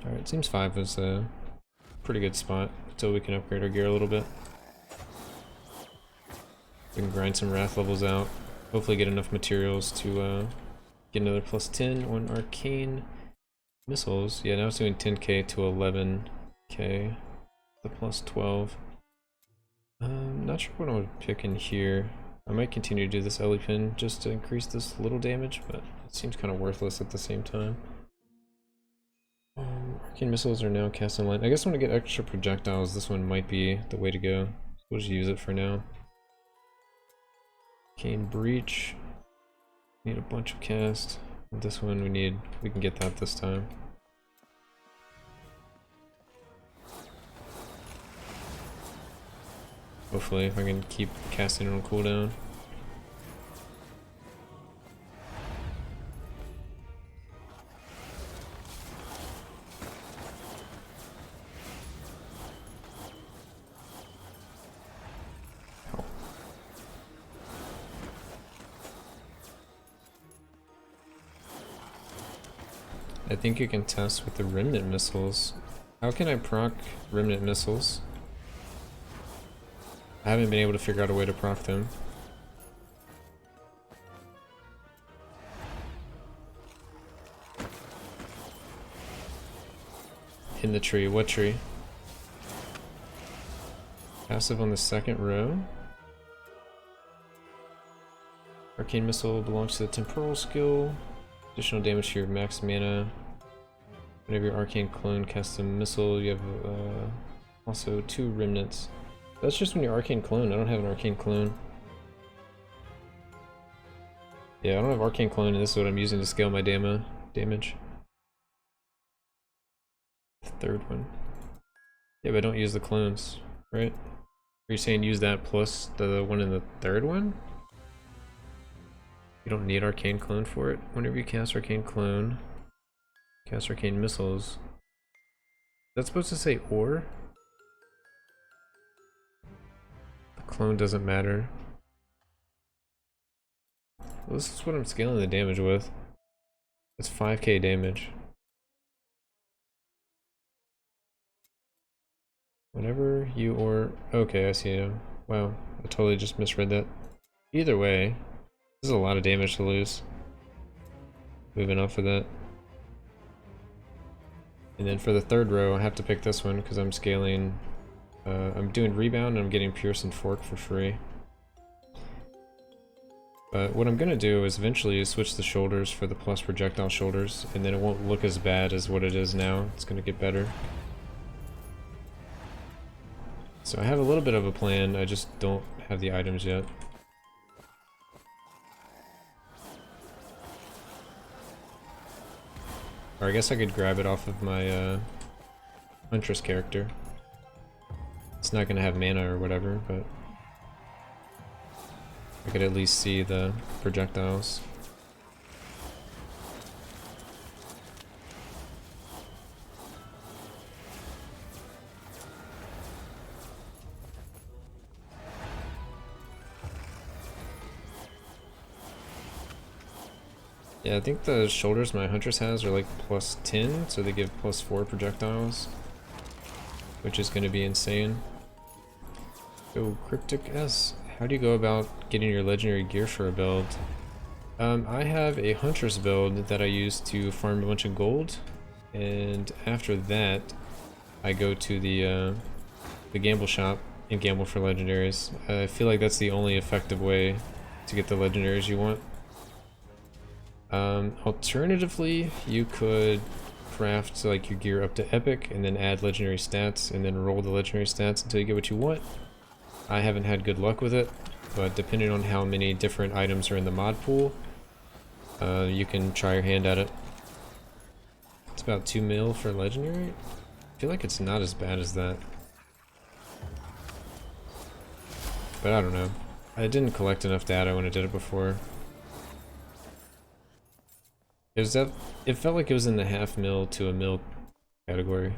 Alright, seems 5 is a pretty good spot until we can upgrade our gear a little bit. We can grind some wrath levels out. Hopefully get enough materials to get another plus 10 on arcane missiles. Yeah, now it's doing 10k to 11k. The plus 12. Not sure what I would pick in here. I might continue to do this Ellie pin just to increase this little damage, but it seems kind of worthless at the same time. Arcane missiles are now cast online. I guess when I get extra projectiles, this one might be the way to go. So we'll just use it for now. Arcane breach. Need a bunch of cast. And this one we can get that this time. Hopefully, if I can keep casting on cooldown. I think you can test with the remnant missiles. How can I proc remnant missiles? I haven't been able to figure out a way to proc them. In the tree. What tree? Passive on the second row. Arcane missile belongs to the temporal skill. Additional damage to your max mana. Whenever your arcane clone casts a missile, you have also 2 remnants. That's just when you're arcane clone. I don't have an arcane clone. Yeah, I don't have arcane clone, and this is what I'm using to scale my damage. third one. Yeah, but don't use the clones, right? Are you saying use that plus the one in the third one? You don't need Arcane Clone for it. Whenever you cast Arcane Clone, cast Arcane Missiles. Is that supposed to say or? The clone doesn't matter. Well, this is what I'm scaling the damage with. It's 5k damage. Whenever you or... Okay, I see him. Wow, I totally just misread that. Either way, this is a lot of damage to lose. Moving off of that. And then for the third row, I have to pick this one because I'm scaling... I'm doing Rebound and I'm getting Pierce and Fork for free. But what I'm going to do is eventually switch the shoulders for the plus projectile shoulders, and then it won't look as bad as what it is now. It's going to get better. So I have a little bit of a plan, I just don't have the items yet. Or I guess I could grab it off of my Huntress character. It's not going to have mana or whatever, but I could at least see the projectiles. Yeah, I think the shoulders my Huntress has are like plus 10, so they give plus 4 projectiles, which is going to be insane. Oh, Cryptic S. How do you go about getting your legendary gear for a build? I have a Huntress build that I use to farm a bunch of gold, and after that I go to the gamble shop and gamble for legendaries. I feel like that's the only effective way to get the legendaries you want. Alternatively, you could craft like your gear up to epic and then add legendary stats and then roll the legendary stats until you get what you want. I haven't had good luck with it, but depending on how many different items are in the mod pool, you can try your hand at it. It's about 2 mil for legendary. I feel like it's not as bad as that. But I don't know. I didn't collect enough data when I did it before. It felt like it was in the half mil to a mil category.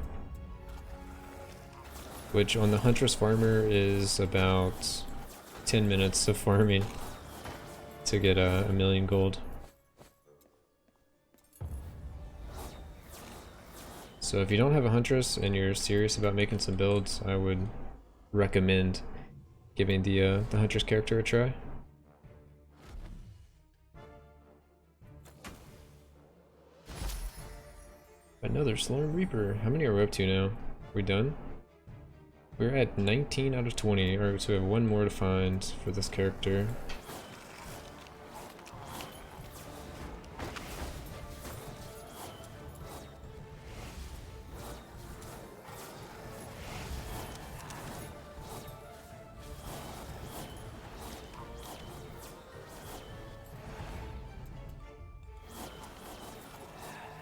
Which on the Huntress Farmer is about 10 minutes of farming to get a million gold. So if you don't have a Huntress and you're serious about making some builds, I would recommend giving the Huntress character a try. Another Slorm Reaper. How many are we up to now? Are we done? We're at 19 out of 20. Alright, so we have one more to find for this character.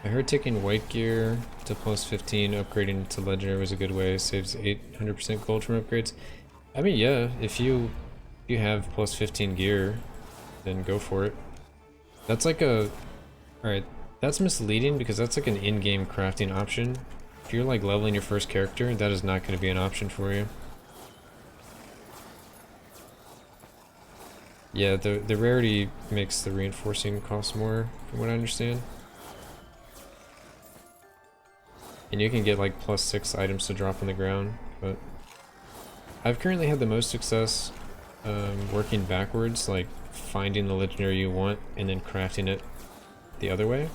I heard taking white gear to plus 15, upgrading to legendary was a good way. Saves 800% gold from upgrades. I mean, yeah, if you have plus 15 gear, then go for it. That's like a... Alright, that's misleading because that's like an in-game crafting option. If you're like leveling your first character, that is not going to be an option for you. Yeah, the rarity makes the reinforcing cost more, from what I understand. And you can get like plus 6 items to drop on the ground, but I've currently had the most success working backwards, like finding the legendary you want and then crafting it the other way.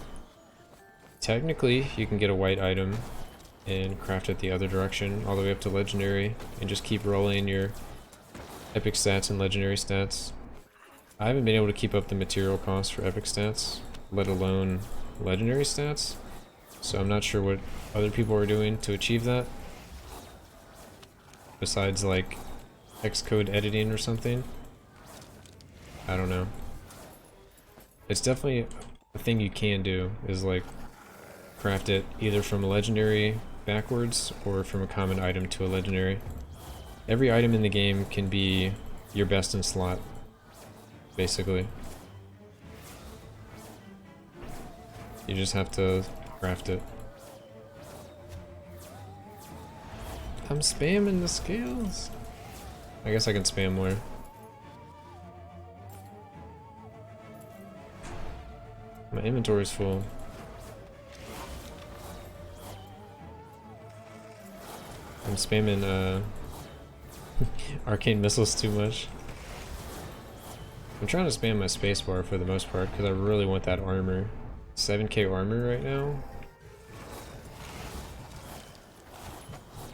Technically, you can get a white item and craft it the other direction, all the way up to legendary, and just keep rolling your epic stats and legendary stats. I haven't been able to keep up the material cost for epic stats, let alone legendary stats. So I'm not sure what other people are doing to achieve that. Besides like Xcode editing or something. I don't know. It's definitely a thing you can do, is like craft it either from a legendary backwards or from a common item to a legendary. Every item in the game can be your best in slot, basically. You just have to craft it. I'm spamming the scales. I guess I can spam more. My inventory's full. I'm spamming arcane missiles too much. I'm trying to spam my spacebar for the most part because I really want that armor. 7k armor right now.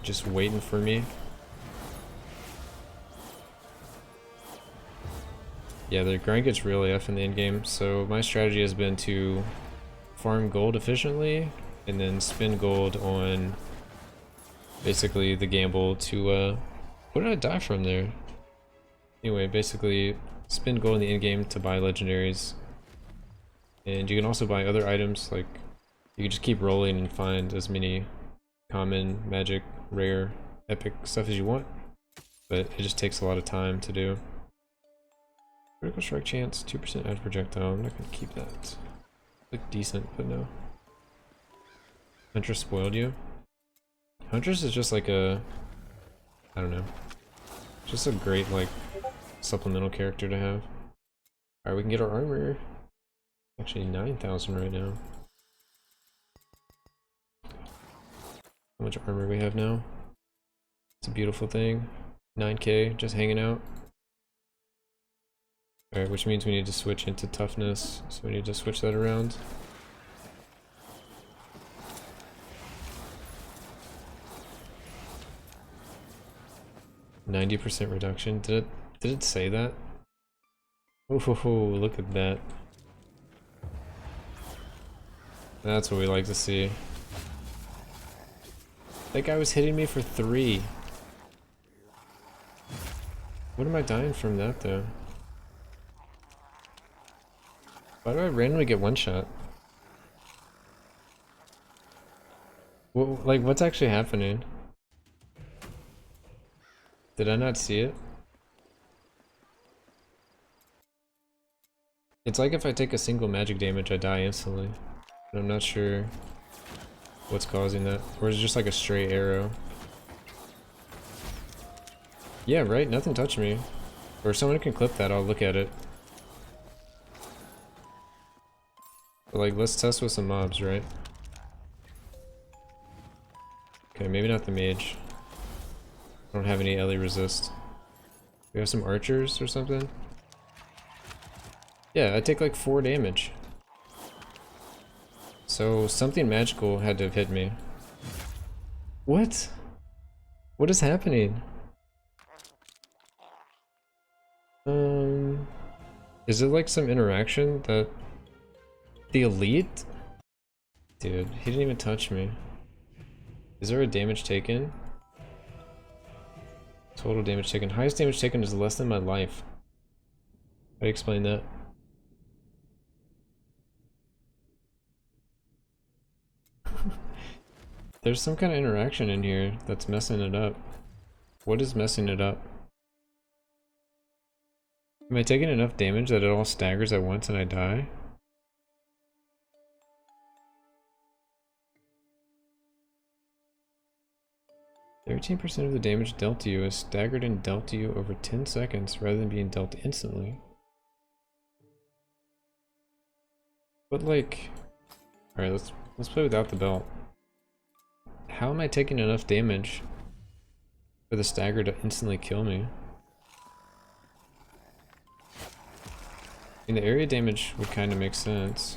Just waiting for me. Yeah, the grind gets really F in the end game, so my strategy has been to farm gold efficiently and then spend gold on basically the gamble to what did I die from there? Anyway, basically spend gold in the end game to buy legendaries. And you can also buy other items, like you can just keep rolling and find as many common, magic, rare, epic stuff as you want, but it just takes a lot of time to do. Critical strike chance, 2% edge projectile. I'm not gonna keep that. Look decent, but no. Huntress spoiled you. Huntress is just like a, I don't know, just a great like supplemental character to have. Alright, we can get our armor. Actually 9,000 right now. How much armor we have now? It's a beautiful thing. 9k, just hanging out. Alright, which means we need to switch into toughness, so we need to switch that around. %90 reduction. Did it say that? Oh, look at that. That's what we like to see. That guy was hitting me for 3. What am I dying from that though? Why do I randomly get one shot? What, like, what's actually happening? Did I not see it? It's like if I take a single magic damage, I die instantly. But I'm not sure what's causing that. Or is it just like a stray arrow? Yeah, right? Nothing touched me. Or if someone can clip that, I'll look at it. But like, let's test with some mobs, right? Okay, maybe not the mage. I don't have any LE resist. We have some archers or something? Yeah, I take like 4 damage. So something magical had to have hit me. What? What is happening? Is it like some interaction that the elite? Dude, he didn't even touch me. Is there a damage taken? Total damage taken. Highest damage taken is less than my life. How do you explain that? There's some kind of interaction in here that's messing it up. What is messing it up? Am I taking enough damage that it all staggers at once and I die? "13% of the damage dealt to you is staggered and dealt to you over 10 seconds rather than being dealt instantly." But like... Alright, let's play without the belt. How am I taking enough damage for the stagger to instantly kill me? I mean, the area damage would kind of make sense.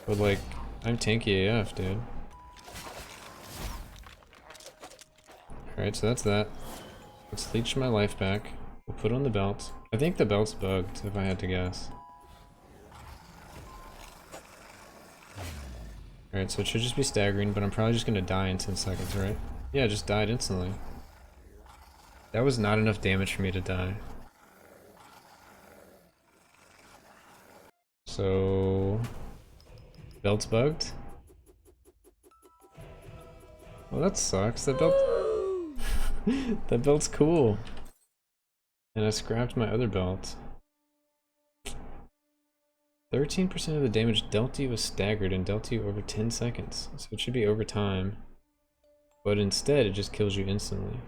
But like, I'm tanky AF, dude. Alright, so that's that. Let's leech my life back. We'll put on the belt. I think the belt's bugged, if I had to guess. Alright, so it should just be staggering, but I'm probably just gonna die in 10 seconds, right? Yeah, I just died instantly. That was not enough damage for me to die. So... belt's bugged? Well, that sucks. That belt. That belt's cool. And I scrapped my other belt. 13% of the damage dealt you was staggered and dealt you over 10 seconds. So it should be over time. But instead, it just kills you instantly.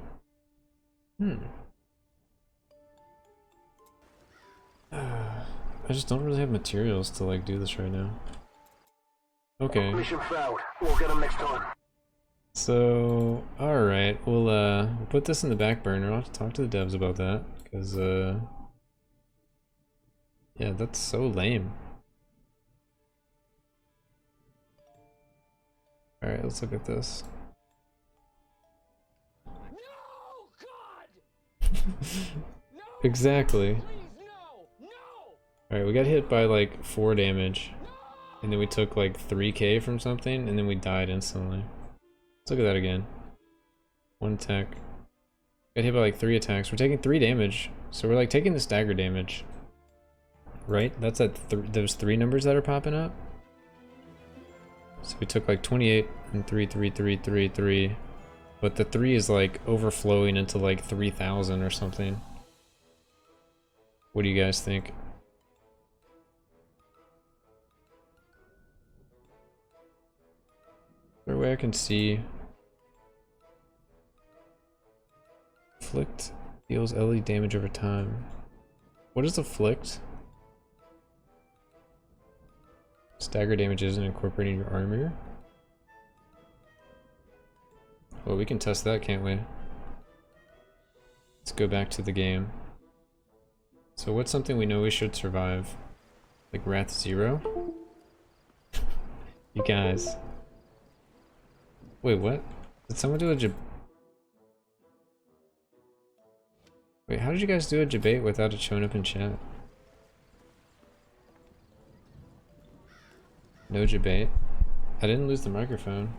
I just don't really have materials to like do this right now. Okay. Mission failed. We'll get them next time. So, alright, we'll put this in the back burner. I'll have to talk to the devs about that, because, yeah, that's so lame. Alright, let's look at this. No, God! No! Exactly. Please, no! No! Alright, we got hit by like 4 damage, and then we took like 3k from something, and then we died instantly. Let's look at that again. 1 attack. Got hit by like 3 attacks. We're taking 3 damage, so we're like taking the stagger damage. Right? That's at those 3 numbers that are popping up. So we took like 28 and 3, 3, 3, 3, 3. But the 3 is like overflowing into like 3,000 or something. What do you guys think? Is there a way I can see? Afflict deals LE damage over time. What is afflict? Stagger damage isn't incorporating your armor. Well, we can test that, can't we? Let's go back to the game. So what's something we know we should survive? Like Wrath 0? You guys. Wait, what? Did someone do a Wait, how did you guys do a debate without it showing up in chat? No debate? I didn't lose the microphone.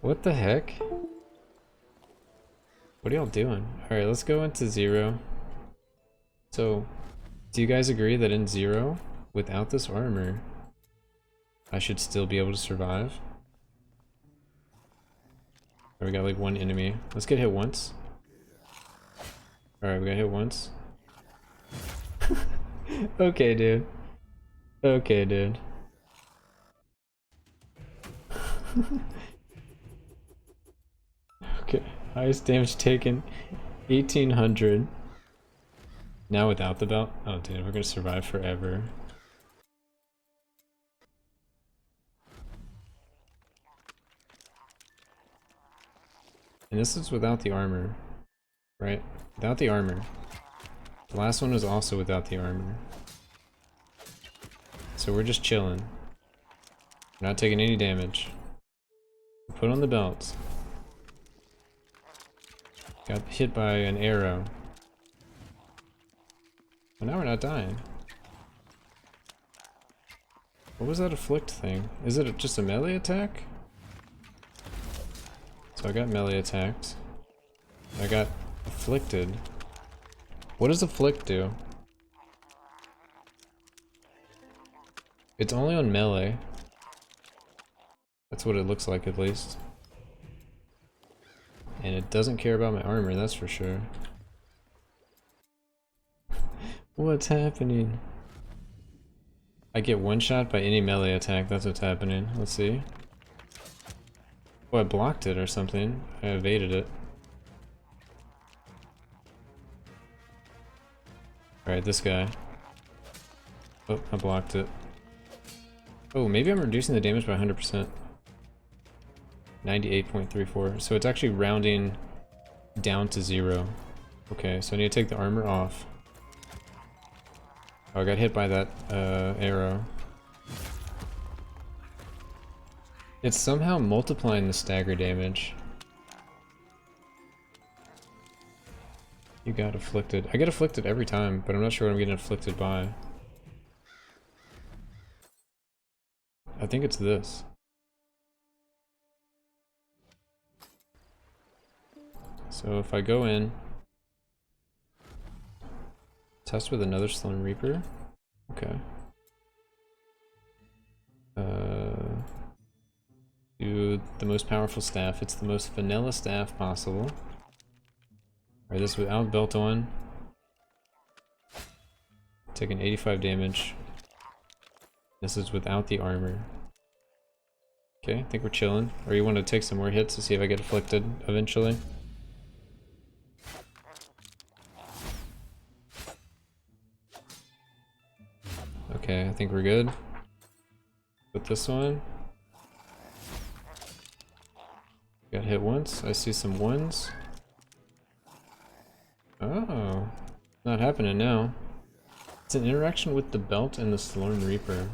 What the heck? What are y'all doing? Alright, let's go into 0. So, do you guys agree that in 0, without this armor, I should still be able to survive? Or we got like 1 enemy. Let's get hit once. Alright, we got hit once. Okay, dude. Okay, dude. Okay, highest damage taken, 1800. Now without the belt? Oh dude, we're gonna survive forever. And this is without the armor, right? Without the armor. The last one was also without the armor. So we're just chilling. We're not taking any damage. Put on the belt. Got hit by an arrow. But now we're not dying. What was that afflict thing? Is it just a melee attack? So I got melee attacked. I got afflicted. What does afflict do? It's only on melee. That's what it looks like, at least. And it doesn't care about my armor, that's for sure. What's happening? I get one shot by any melee attack, that's what's happening. Let's see. Oh, I blocked it or something. I evaded it. Alright, this guy. Oh, I blocked it. Oh, maybe I'm reducing the damage by 100%. 98.34. So it's actually rounding down to 0. Okay, so I need to take the armor off. Oh, I got hit by that arrow. It's somehow multiplying the stagger damage. You got afflicted. I get afflicted every time, but I'm not sure what I'm getting afflicted by. I think it's this. So if I go in, test with another Slime Reaper. Okay. Do to the most powerful staff. It's the most vanilla staff possible. Alright, this without belt on. Taking 85 damage. This is without the armor. Okay, I think we're chilling. Or you want to take some more hits to see if I get afflicted eventually? Okay, I think we're good. Put this one. Got hit once. I see some ones. Oh, not happening now. It's an interaction with the belt and the Slorm Reaper.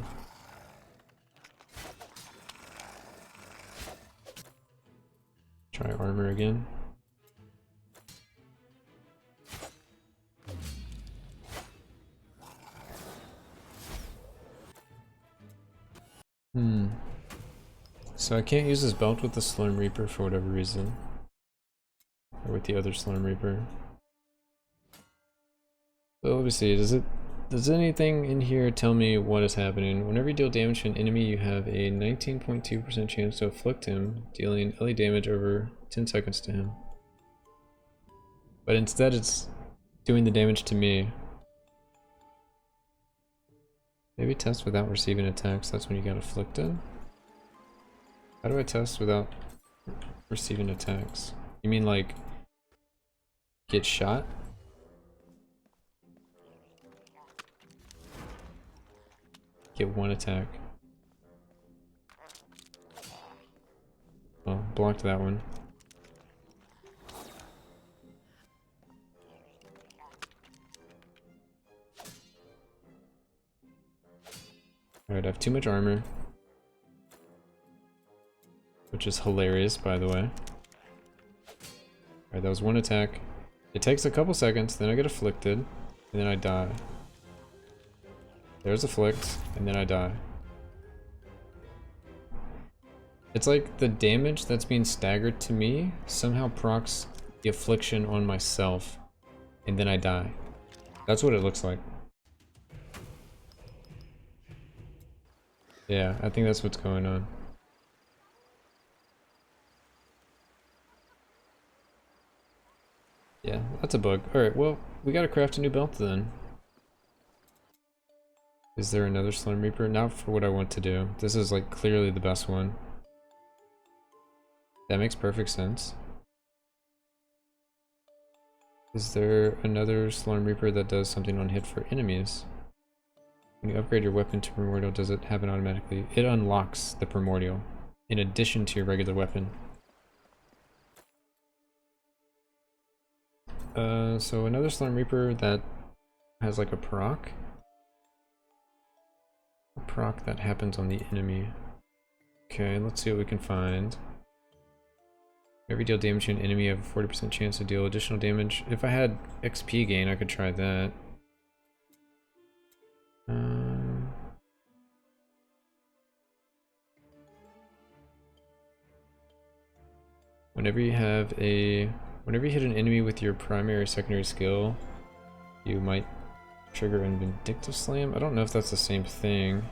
Try armor again. So I can't use this belt with the Slorm Reaper for whatever reason. Or with the other Slorm Reaper. So let me see, does anything in here tell me what is happening? Whenever you deal damage to an enemy, you have a 19.2% chance to afflict him, dealing LE damage over 10 seconds to him. But instead it's doing the damage to me. Maybe test without receiving attacks, that's when you get afflicted. How do I test without receiving attacks? You mean like get shot? Get one attack. Oh, blocked that one. Alright, I have too much armor. Which is hilarious, by the way. Alright, that was one attack. It takes a couple seconds, then I get afflicted, and then I die. There's afflict, and then I die. It's like the damage that's being staggered to me somehow procs the affliction on myself, and then I die. That's what it looks like. Yeah, I think that's what's going on. Yeah, that's a bug. Alright, well, we gotta craft a new belt then. Is there another Slorm Reaper? Not for what I want to do. This is like clearly the best one. That makes perfect sense. Is there another Slorm Reaper that does something on hit for enemies? When you upgrade your weapon to Primordial, does it happen automatically? It unlocks the Primordial in addition to your regular weapon. So another Slorm Reaper that has like a proc. A proc that happens on the enemy. Okay, let's see what we can find. Every deal damage to an enemy, you have a 40% chance to deal additional damage. If I had XP gain, I could try that. Whenever you hit an enemy with your primary or secondary skill, you might trigger a Vindictive Slam. I don't know if that's the same thing,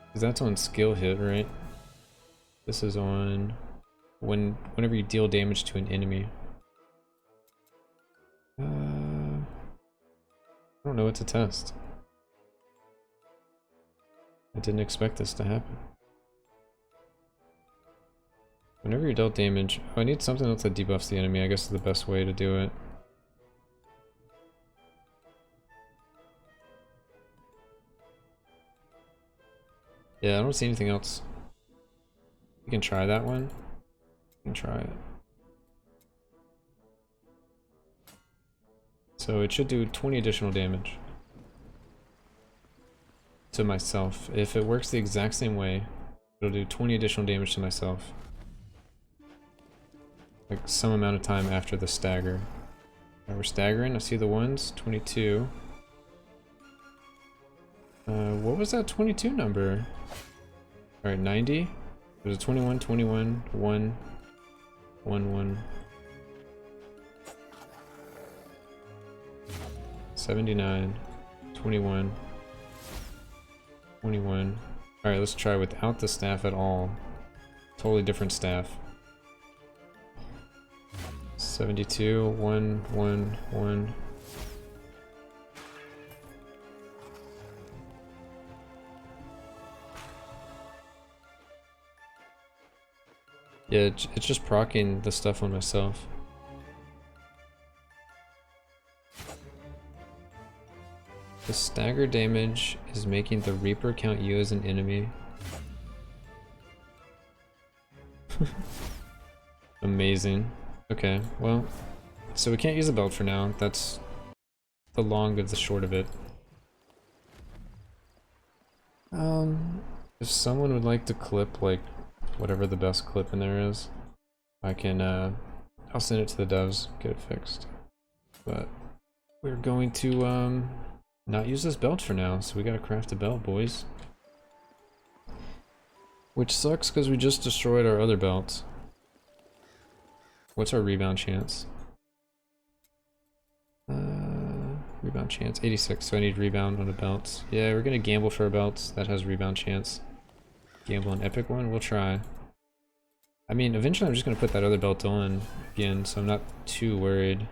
because that's on skill hit, right? This is on whenever you deal damage to an enemy. I don't know what to test. I didn't expect this to happen. Whenever you dealt damage, oh, I need something else that debuffs the enemy. I guess is the best way to do it. Yeah, I don't see anything else. You can try that one. You can try it. So it should do 20 additional damage to myself. If it works the exact same way, it'll do 20 additional damage to myself. Like some amount of time after the stagger. Right, we're staggering. I see the ones. 22. What was that 22 number? Alright, 90. There's a 21, 21, 1, 1, 1. 79, 21, 21. Alright, let's try without the staff at all. Totally different staff. 72, 1, 1, 1. Yeah, it's just proccing the stuff on myself. The stagger damage is making the Reaper count you as an enemy. Amazing. Okay, well, so we can't use the belt for now. That's the long of the short of it. If someone would like to clip, like, whatever the best clip in there is, I can, I'll send it to the devs, get it fixed. But we're going to, not use this belt for now, so we gotta craft a belt, boys. Which sucks because we just destroyed our other belt. What's our rebound chance? Rebound chance, 86, so I need rebound on a belt. Yeah, we're gonna gamble for a belt that has rebound chance. Gamble an epic one, we'll try. I mean, eventually I'm just gonna put that other belt on again, so I'm not too worried.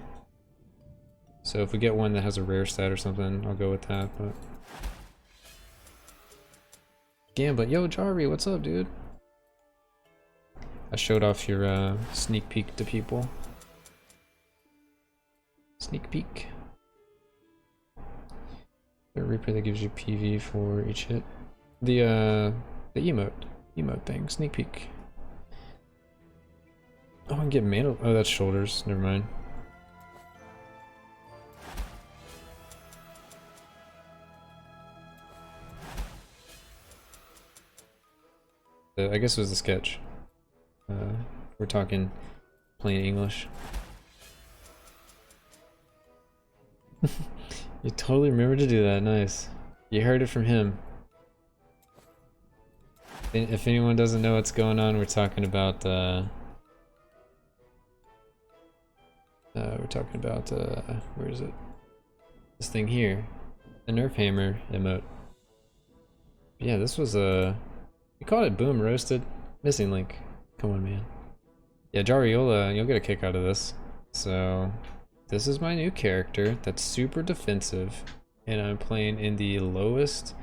So if we get one that has a rare stat or something, I'll go with that, but... Gambling, yo Jari, what's up, dude? I showed off your sneak peek to people. Sneak peek. The Reaper that gives you PV for each hit. The emote thing, sneak peek. Oh, I can get mana. Oh, that's shoulders. Never mind. I guess it was the sketch. We're talking plain English. You totally remember to do that, nice. You heard it from him. If anyone doesn't know what's going on, we're talking about where is it? This thing here. The Nerf Hammer emote. Yeah, this was we called it Boom Roasted. Missing link. Come on, man. Yeah, Jariola, you'll get a kick out of this. So, this is my new character that's super defensive, and I'm playing in the lowest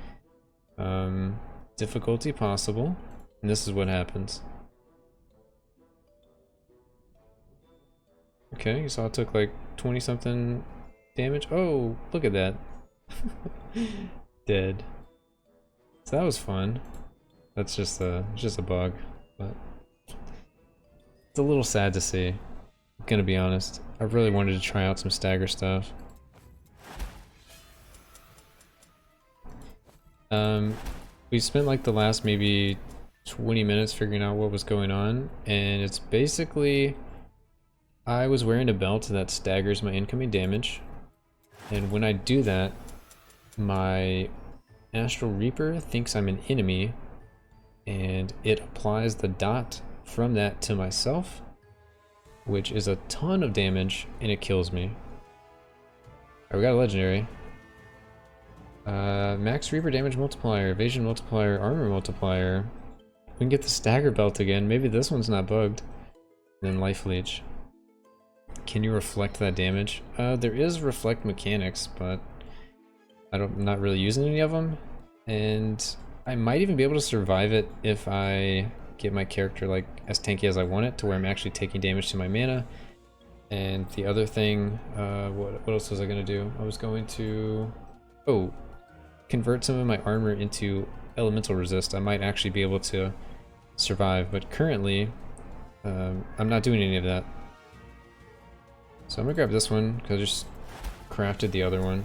difficulty possible, and this is what happens. Okay, you saw it took like 20 something damage. Oh, look at that. Dead. So that was fun. That's just a bug, but it's a little sad to see. I'm gonna be honest. I really wanted to try out some stagger stuff. We spent like the last maybe 20 minutes figuring out what was going on, and it's basically I was wearing a belt that staggers my incoming damage, and when I do that, my Astral Reaper thinks I'm an enemy, and it applies the dot from that to myself, which is a ton of damage, and it kills me. Alright, we got a legendary. Max Reaper damage multiplier, evasion multiplier, armor multiplier. We can get the stagger belt again. Maybe this one's not bugged. And then life leech. Can you reflect that damage? There is reflect mechanics, but I'm not really using any of them. And I might even be able to survive it if I get my character like as tanky as I want it, to where I'm actually taking damage to my mana. And the other thing, what else was I gonna do? I was going to, convert some of my armor into elemental resist. I might actually be able to survive, but currently, I'm not doing any of that. So I'm gonna grab this one because I just crafted the other one.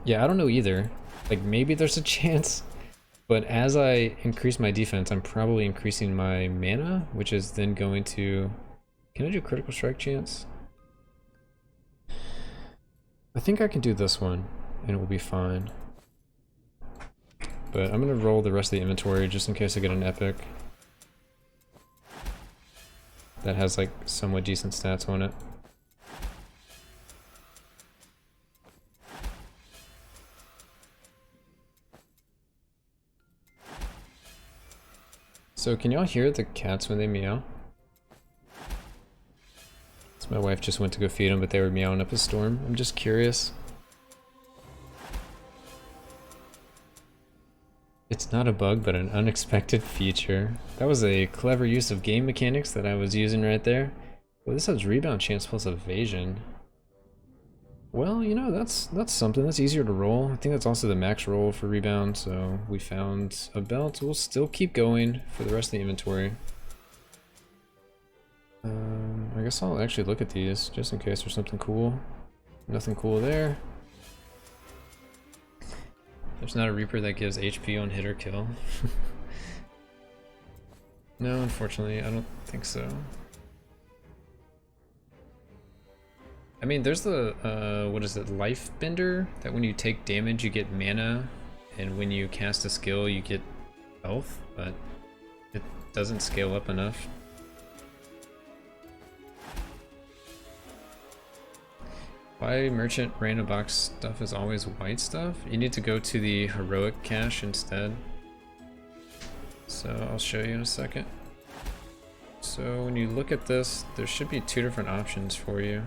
Yeah, I don't know either. Like, maybe there's a chance, but as I increase my defense, I'm probably increasing my mana, which is then going to... Can I do critical strike chance? I think I can do this one, and it will be fine. But I'm gonna roll the rest of the inventory just in case I get an epic that has like somewhat decent stats on it. So can y'all hear the cats when they meow? So my wife just went to go feed them, but they were meowing up a storm. I'm just curious. It's not a bug, but an unexpected feature. That was a clever use of game mechanics that I was using right there. Well, this has rebound chance plus evasion. Well, you know, that's something. That's easier to roll. I think that's also the max roll for rebound, so we found a belt. We'll still keep going for the rest of the inventory. I guess I'll actually look at these, just in case there's something cool. Nothing cool there. There's not a Reaper that gives HP on hit or kill. No, unfortunately, I don't think so. I mean, there's the, what is it, Life Bender? That when you take damage, you get mana, and when you cast a skill, you get health, but it doesn't scale up enough. Why merchant random box stuff is always white stuff? You need to go to the heroic cache instead. So I'll show you in a second. So when you look at this, there should be two different options for you.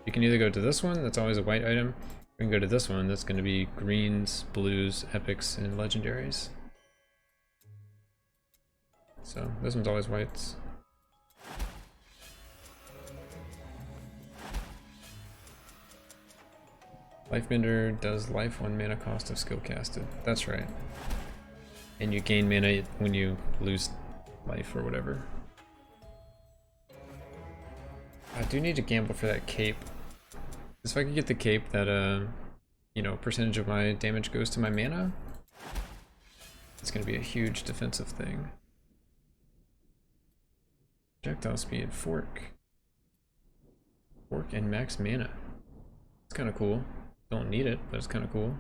You can either go to this one, that's always a white item, or you can go to this one, that's going to be greens, blues, epics, and legendaries. So this one's always whites. Lifebender does life 1 mana cost of skill casted. That's right. And you gain mana when you lose life or whatever. I do need to gamble for that cape. If I could get the cape that, you know, percentage of my damage goes to my mana, it's going to be a huge defensive thing. Projectile speed, fork. Fork and max mana. It's kind of cool. Don't need it, but it's kind of cool.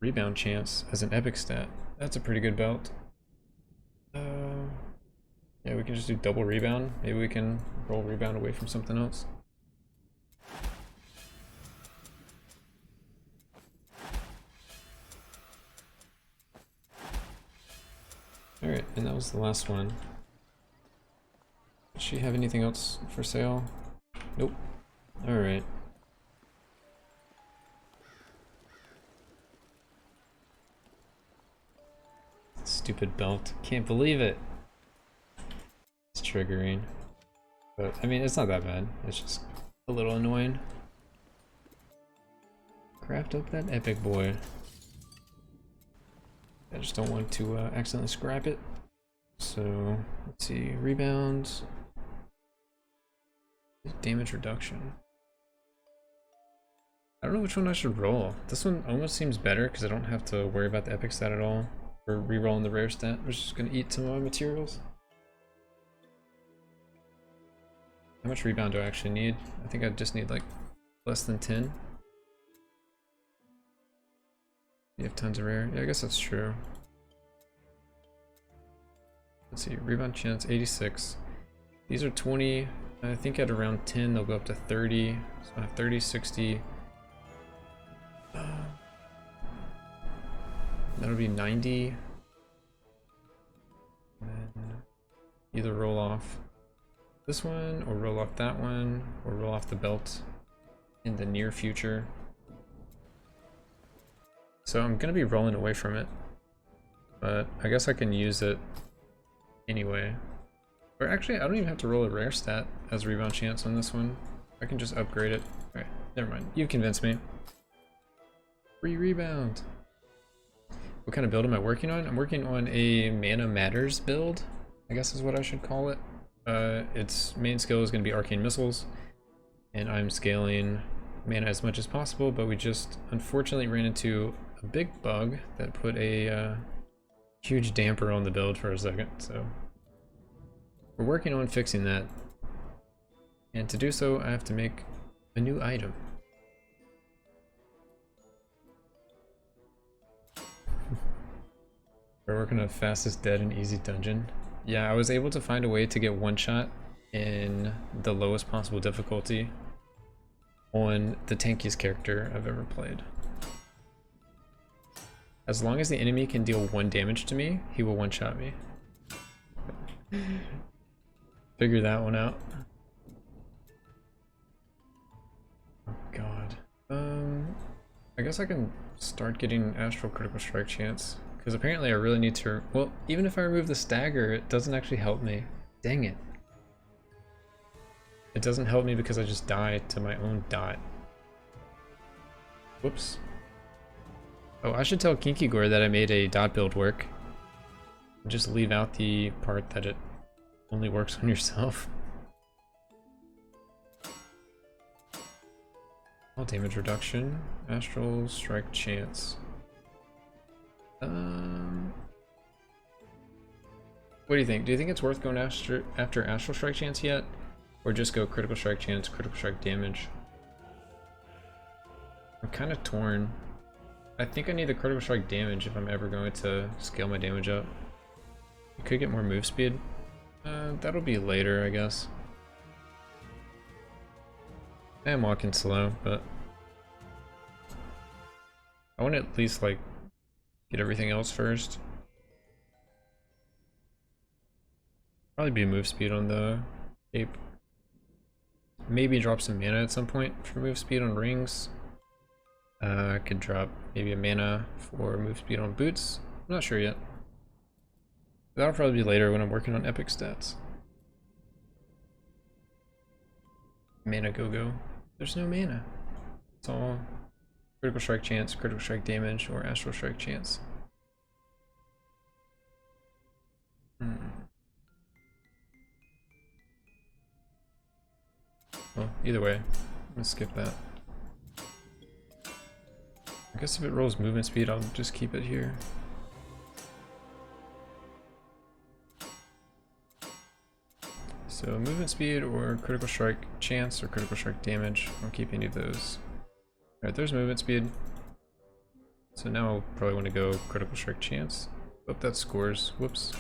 Rebound chance as an epic stat. That's a pretty good belt. Yeah, we can just do double rebound. Maybe we can roll rebound away from something else. Alright, and that was the last one. Does she have anything else for sale? Nope. Alright. Stupid belt. Can't believe it. It's triggering. But, I mean, it's not that bad. It's just a little annoying. Craft up that epic boy. I just don't want to accidentally scrap it. So, let's see. Rebounds. Damage reduction. I don't know which one I should roll. This one almost seems better because I don't have to worry about the epic stat at all. Or rerolling the rare stat, which is going to eat some of my materials. How much rebound do I actually need? I think I just need like less than 10. You have tons of rare? Yeah, I guess that's true. Let's see, rebound chance 86. These are 20. I think at around 10 they'll go up to 30. So I have 30, 60. That'll be 90. And then either roll off this one, or roll off that one, or roll off the belt in the near future. So I'm gonna be rolling away from it, but I guess I can use it anyway. Or actually, I don't even have to roll a rare stat as a rebound chance on this one. I can just upgrade it. Alright, never mind. You convinced me. Free rebound. What kind of build am I working on? I'm working on a Mana Matters build, I guess is what I should call it. Its main skill is going to be Arcane Missiles, and I'm scaling mana as much as possible, but we just unfortunately ran into a big bug that put a huge damper on the build for a second, so we're working on fixing that. And to do so, I have to make a new item. We're working on fastest dead and easy dungeon. Yeah, I was able to find a way to get one shot in the lowest possible difficulty on the tankiest character I've ever played. As long as the enemy can deal 1 damage to me, he will one shot me. Figure that one out. Oh god. I guess I can start getting Astral Critical Strike chance. Because apparently I really need to... Well, even if I remove the stagger, it doesn't actually help me. Dang it. It doesn't help me because I just die to my own dot. Whoops. Oh, I should tell Kinky Gore that I made a dot build work. Just leave out the part that it only works on yourself. All damage reduction, astral strike chance. What do you think? Do you think it's worth going after astral strike chance yet? Or just go critical strike chance, critical strike damage? I'm kind of torn. I think I need the critical strike damage if I'm ever going to scale my damage up. You could get more move speed. That'll be later, I guess. I am walking slow, but I want to at least like get everything else first. Probably be move speed on the cape. Maybe drop some mana at some point for move speed on rings. I could drop maybe a mana for move speed on boots. I'm not sure yet. That'll probably be later when I'm working on epic stats. Mana go-go. There's no mana. It's all critical strike chance, critical strike damage, or astral strike chance. Well, either way, I'm gonna skip that. I guess if it rolls movement speed, I'll just keep it here. So movement speed or critical strike chance or critical strike damage. I don't keep any of those. Alright, there's movement speed. So now I'll probably want to go critical strike chance. Hope that scores. Whoops.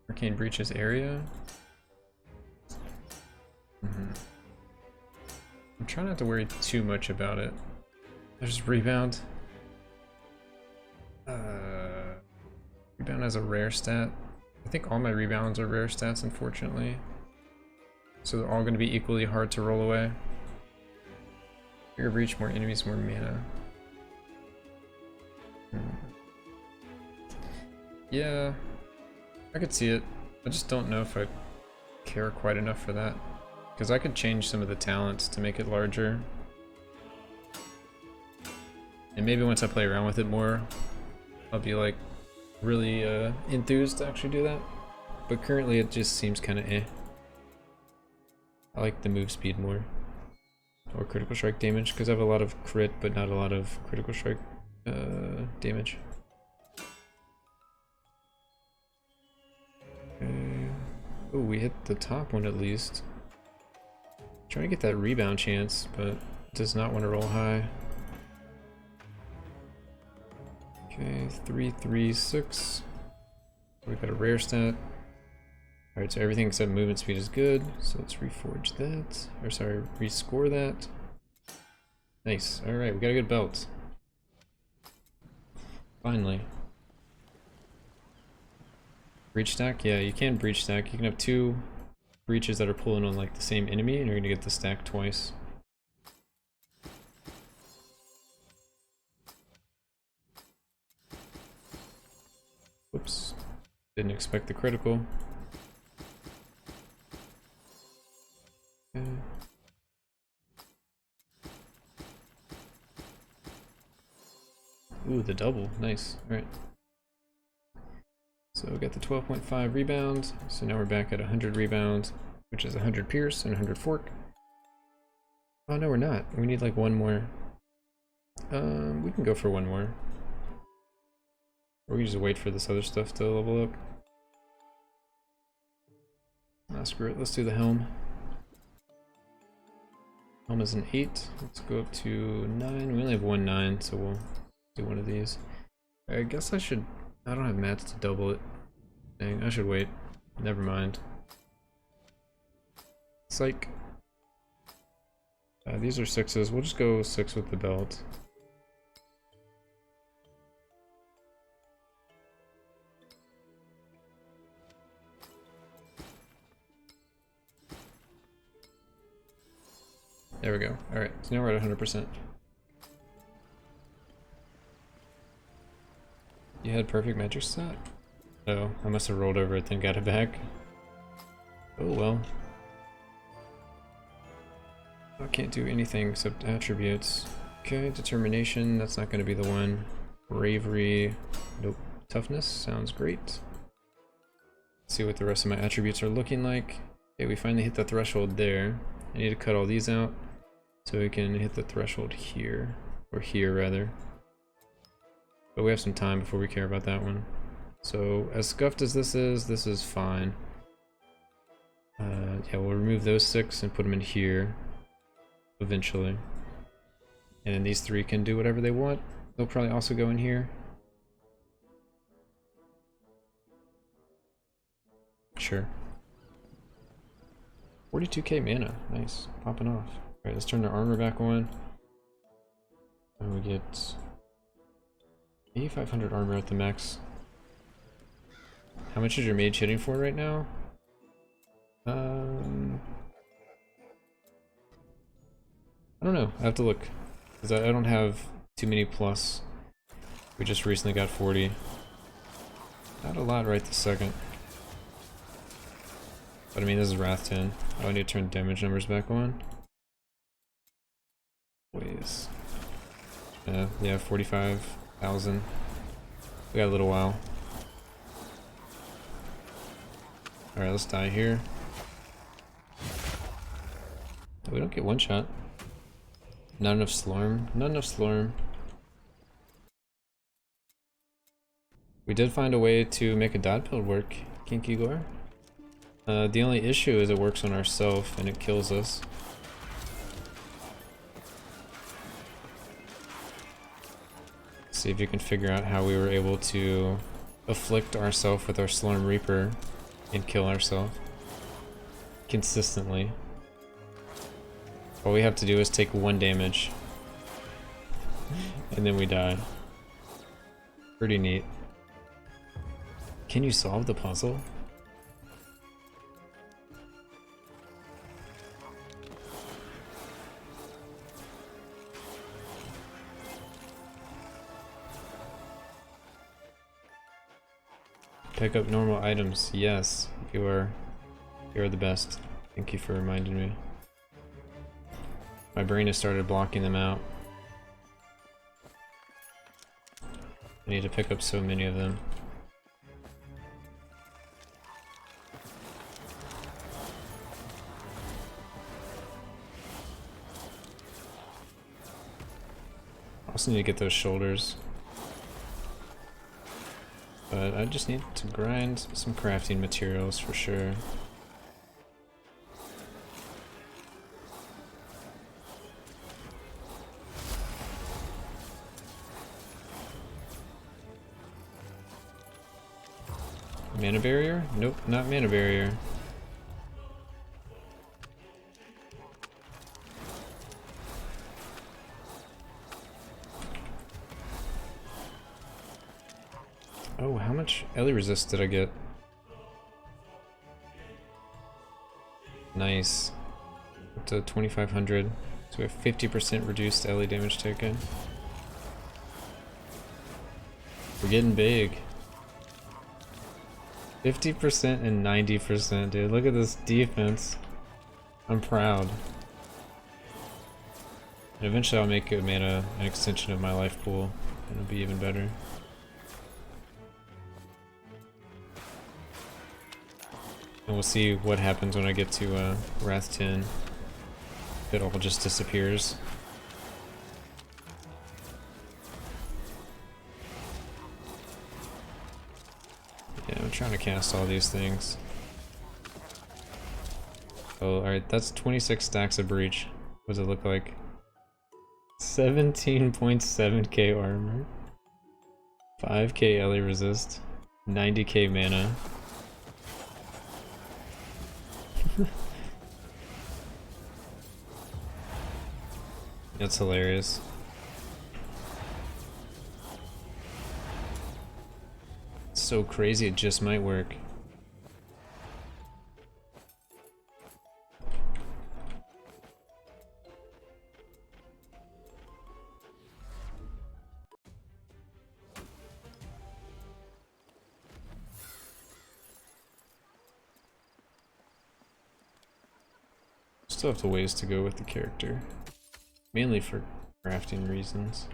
Arcane Breach's area. I'm trying not to worry too much about it. There's rebound. Rebound as a rare stat. I think all my rebounds are rare stats, unfortunately. So they're all going to be equally hard to roll away. Bigger breach, more enemies, more mana. Yeah, I could see it. I just don't know if I care quite enough for that. Because I could change some of the talents to make it larger. And maybe once I play around with it more, I'll be like really enthused to actually do that. But currently it just seems kind of eh. I like the move speed more. Or critical strike damage, because I have a lot of crit but not a lot of critical strike damage. Okay. Oh, we hit the top one at least. Trying to get that rebound chance, but does not want to roll high. Okay, 3, 3, 6. We've got a rare stat. Alright, so everything except movement speed is good. So let's reforge that. Or sorry, rescore that. Nice. Alright, we got a good belt. Finally. Breach stack? Yeah, you can breach stack. You can have two breaches that are pulling on like the same enemy and you're gonna get the stack twice. Whoops. Didn't expect the critical. Okay. Ooh, the double. Nice. Alright. So we got the 12.5 rebound. So now we're back at 100 rebound, which is 100 pierce and 100 fork. Oh no, we're not. We need like one more. We can go for one more. Or we can just wait for this other stuff to level up. Nah, screw it. Let's do the helm. Helm is an 8. Let's go up to 9. We only have one 9, so we'll do one of these. I guess I should... I don't have mats to double it. Dang, I should wait. Never mind. Psych. These are 6s. We'll just go 6 with the belt. There we go. Alright, so now we're at 100%. You had perfect magic stat? Oh, I must have rolled over it then got it back. Oh well. I can't do anything except attributes. Okay, determination, that's not going to be the one. Bravery, nope. Toughness, sounds great. Let's see what the rest of my attributes are looking like. Okay, we finally hit the threshold there. I need to cut all these out so we can hit the threshold here. Or here, rather. But we have some time before we care about that one. So, as scuffed as this is fine. Yeah, we'll remove those 6 and put them in here. Eventually. And then these 3 can do whatever they want. They'll probably also go in here. Sure. 42k mana. Nice. Popping off. Alright, let's turn the armor back on. And we get 8500 armor at the max. How much is your mage hitting for right now? I don't know. I have to look. Because I don't have too many plus. We just recently got 40. Not a lot right this second. But I mean, this is Wrath 10. Oh, I need to turn damage numbers back on. Ways. Yeah, 45,000. We got a little while. Alright, let's die here. We don't get one shot. Not enough Slorm. Not enough Slorm. We did find a way to make a dot build work, Kinky Gore. The only issue is it works on ourself and it kills us. See if you can figure out how we were able to afflict ourselves with our Slorm Reaper and kill ourselves consistently. All we have to do is take 1 damage and then we die. Pretty neat. Can you solve the puzzle? Pick up normal items. Yes, you are the best. Thank you for reminding me. My brain has started blocking them out. I need to pick up so many of them. I also need to get those shoulders. But I just need to grind some crafting materials for sure. Mana barrier? Nope, not mana barrier. Oh, how much Ellie resist did I get? Nice. Up to 2500. So we have 50% reduced Ellie damage taken. We're getting big. 50% and 90%, dude. Look at this defense. I'm proud. And eventually I'll make a mana an extension of my life pool, and it'll be even better. And we'll see what happens when I get to Wrath 10. If it all just disappears. Yeah, I'm trying to cast all these things. Oh, alright, that's 26 stacks of breach. What does it look like? 17.7k armor. 5k LA resist. 90k mana. That's hilarious. It's so crazy, it just might work. still have to ways to go with the character. Mainly for crafting reasons.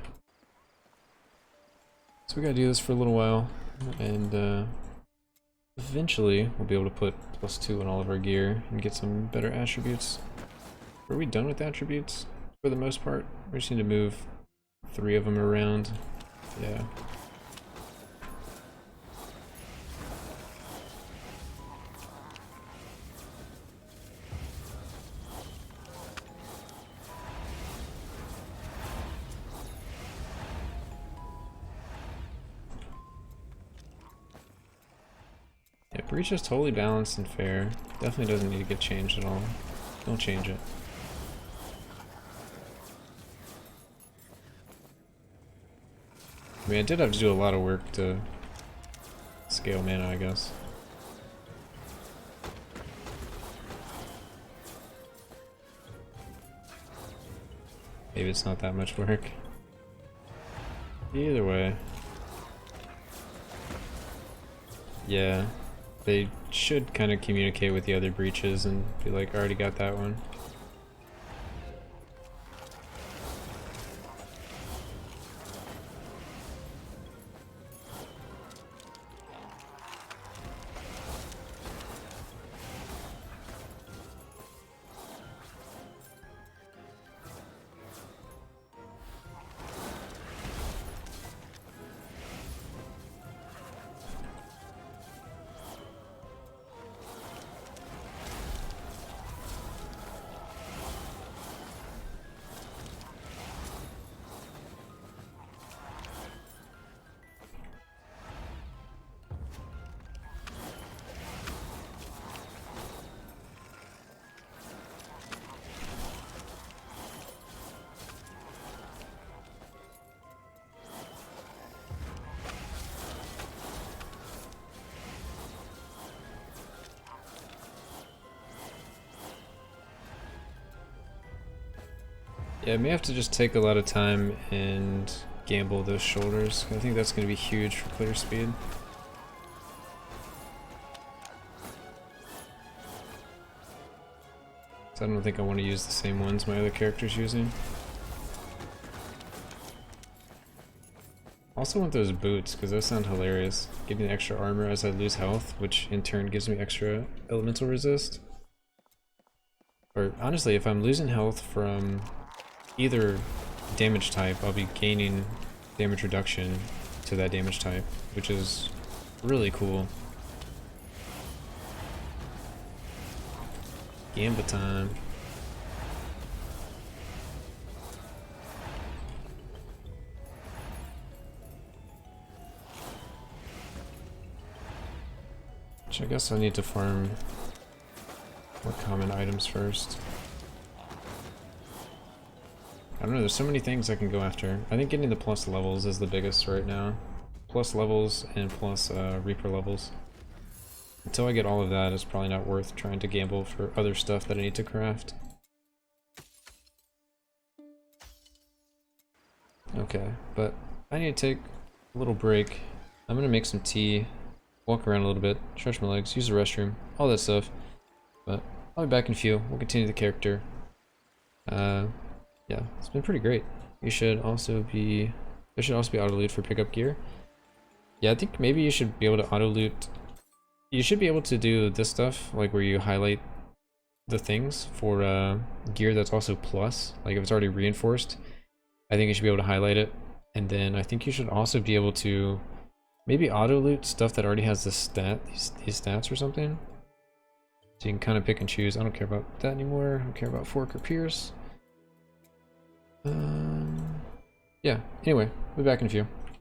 So we gotta do this for a little while, and eventually we'll be able to put +2 on all of our gear and get some better attributes. Are we done with attributes for the most part? We just need to move 3 of them around. Yeah. Yeah, breach is totally balanced and fair. Definitely doesn't need to get changed at all. Don't change it. I mean, I did have to do a lot of work to scale mana, I guess. Maybe it's not that much work. Either way. Yeah. They should kind of communicate with the other breaches and be like, I already got that one. Yeah, I may have to just take a lot of time and gamble those shoulders. I think that's going to be huge for clear speed. So I don't think I want to use the same ones my other character's using. Also want those boots, because those sound hilarious. Give me extra armor as I lose health, which in turn gives me extra elemental resist. Or honestly, if I'm losing health from either damage type, I'll be gaining damage reduction to that damage type, which is really cool. Gamba time. Which I guess I need to farm more common items first. I don't know, there's so many things I can go after. I think getting the plus levels is the biggest right now. Plus levels and plus Reaper levels. Until I get all of that, it's probably not worth trying to gamble for other stuff that I need to craft. Okay, but I need to take a little break. I'm gonna make some tea, walk around a little bit, stretch my legs, use the restroom, all that stuff. But I'll be back in a few. We'll continue the character. Yeah, it's been pretty great. You should also be... There should also be auto loot for pickup gear. Yeah, I think maybe you should be able to auto loot... You should be able to do this stuff, like where you highlight the things for gear that's also plus. Like if it's already reinforced, I think you should be able to highlight it. And then I think you should also be able to maybe auto loot stuff that already has this these stats or something. So you can kind of pick and choose. I don't care about that anymore. I don't care about Fork or Pierce. Yeah, anyway, we'll be back in a few.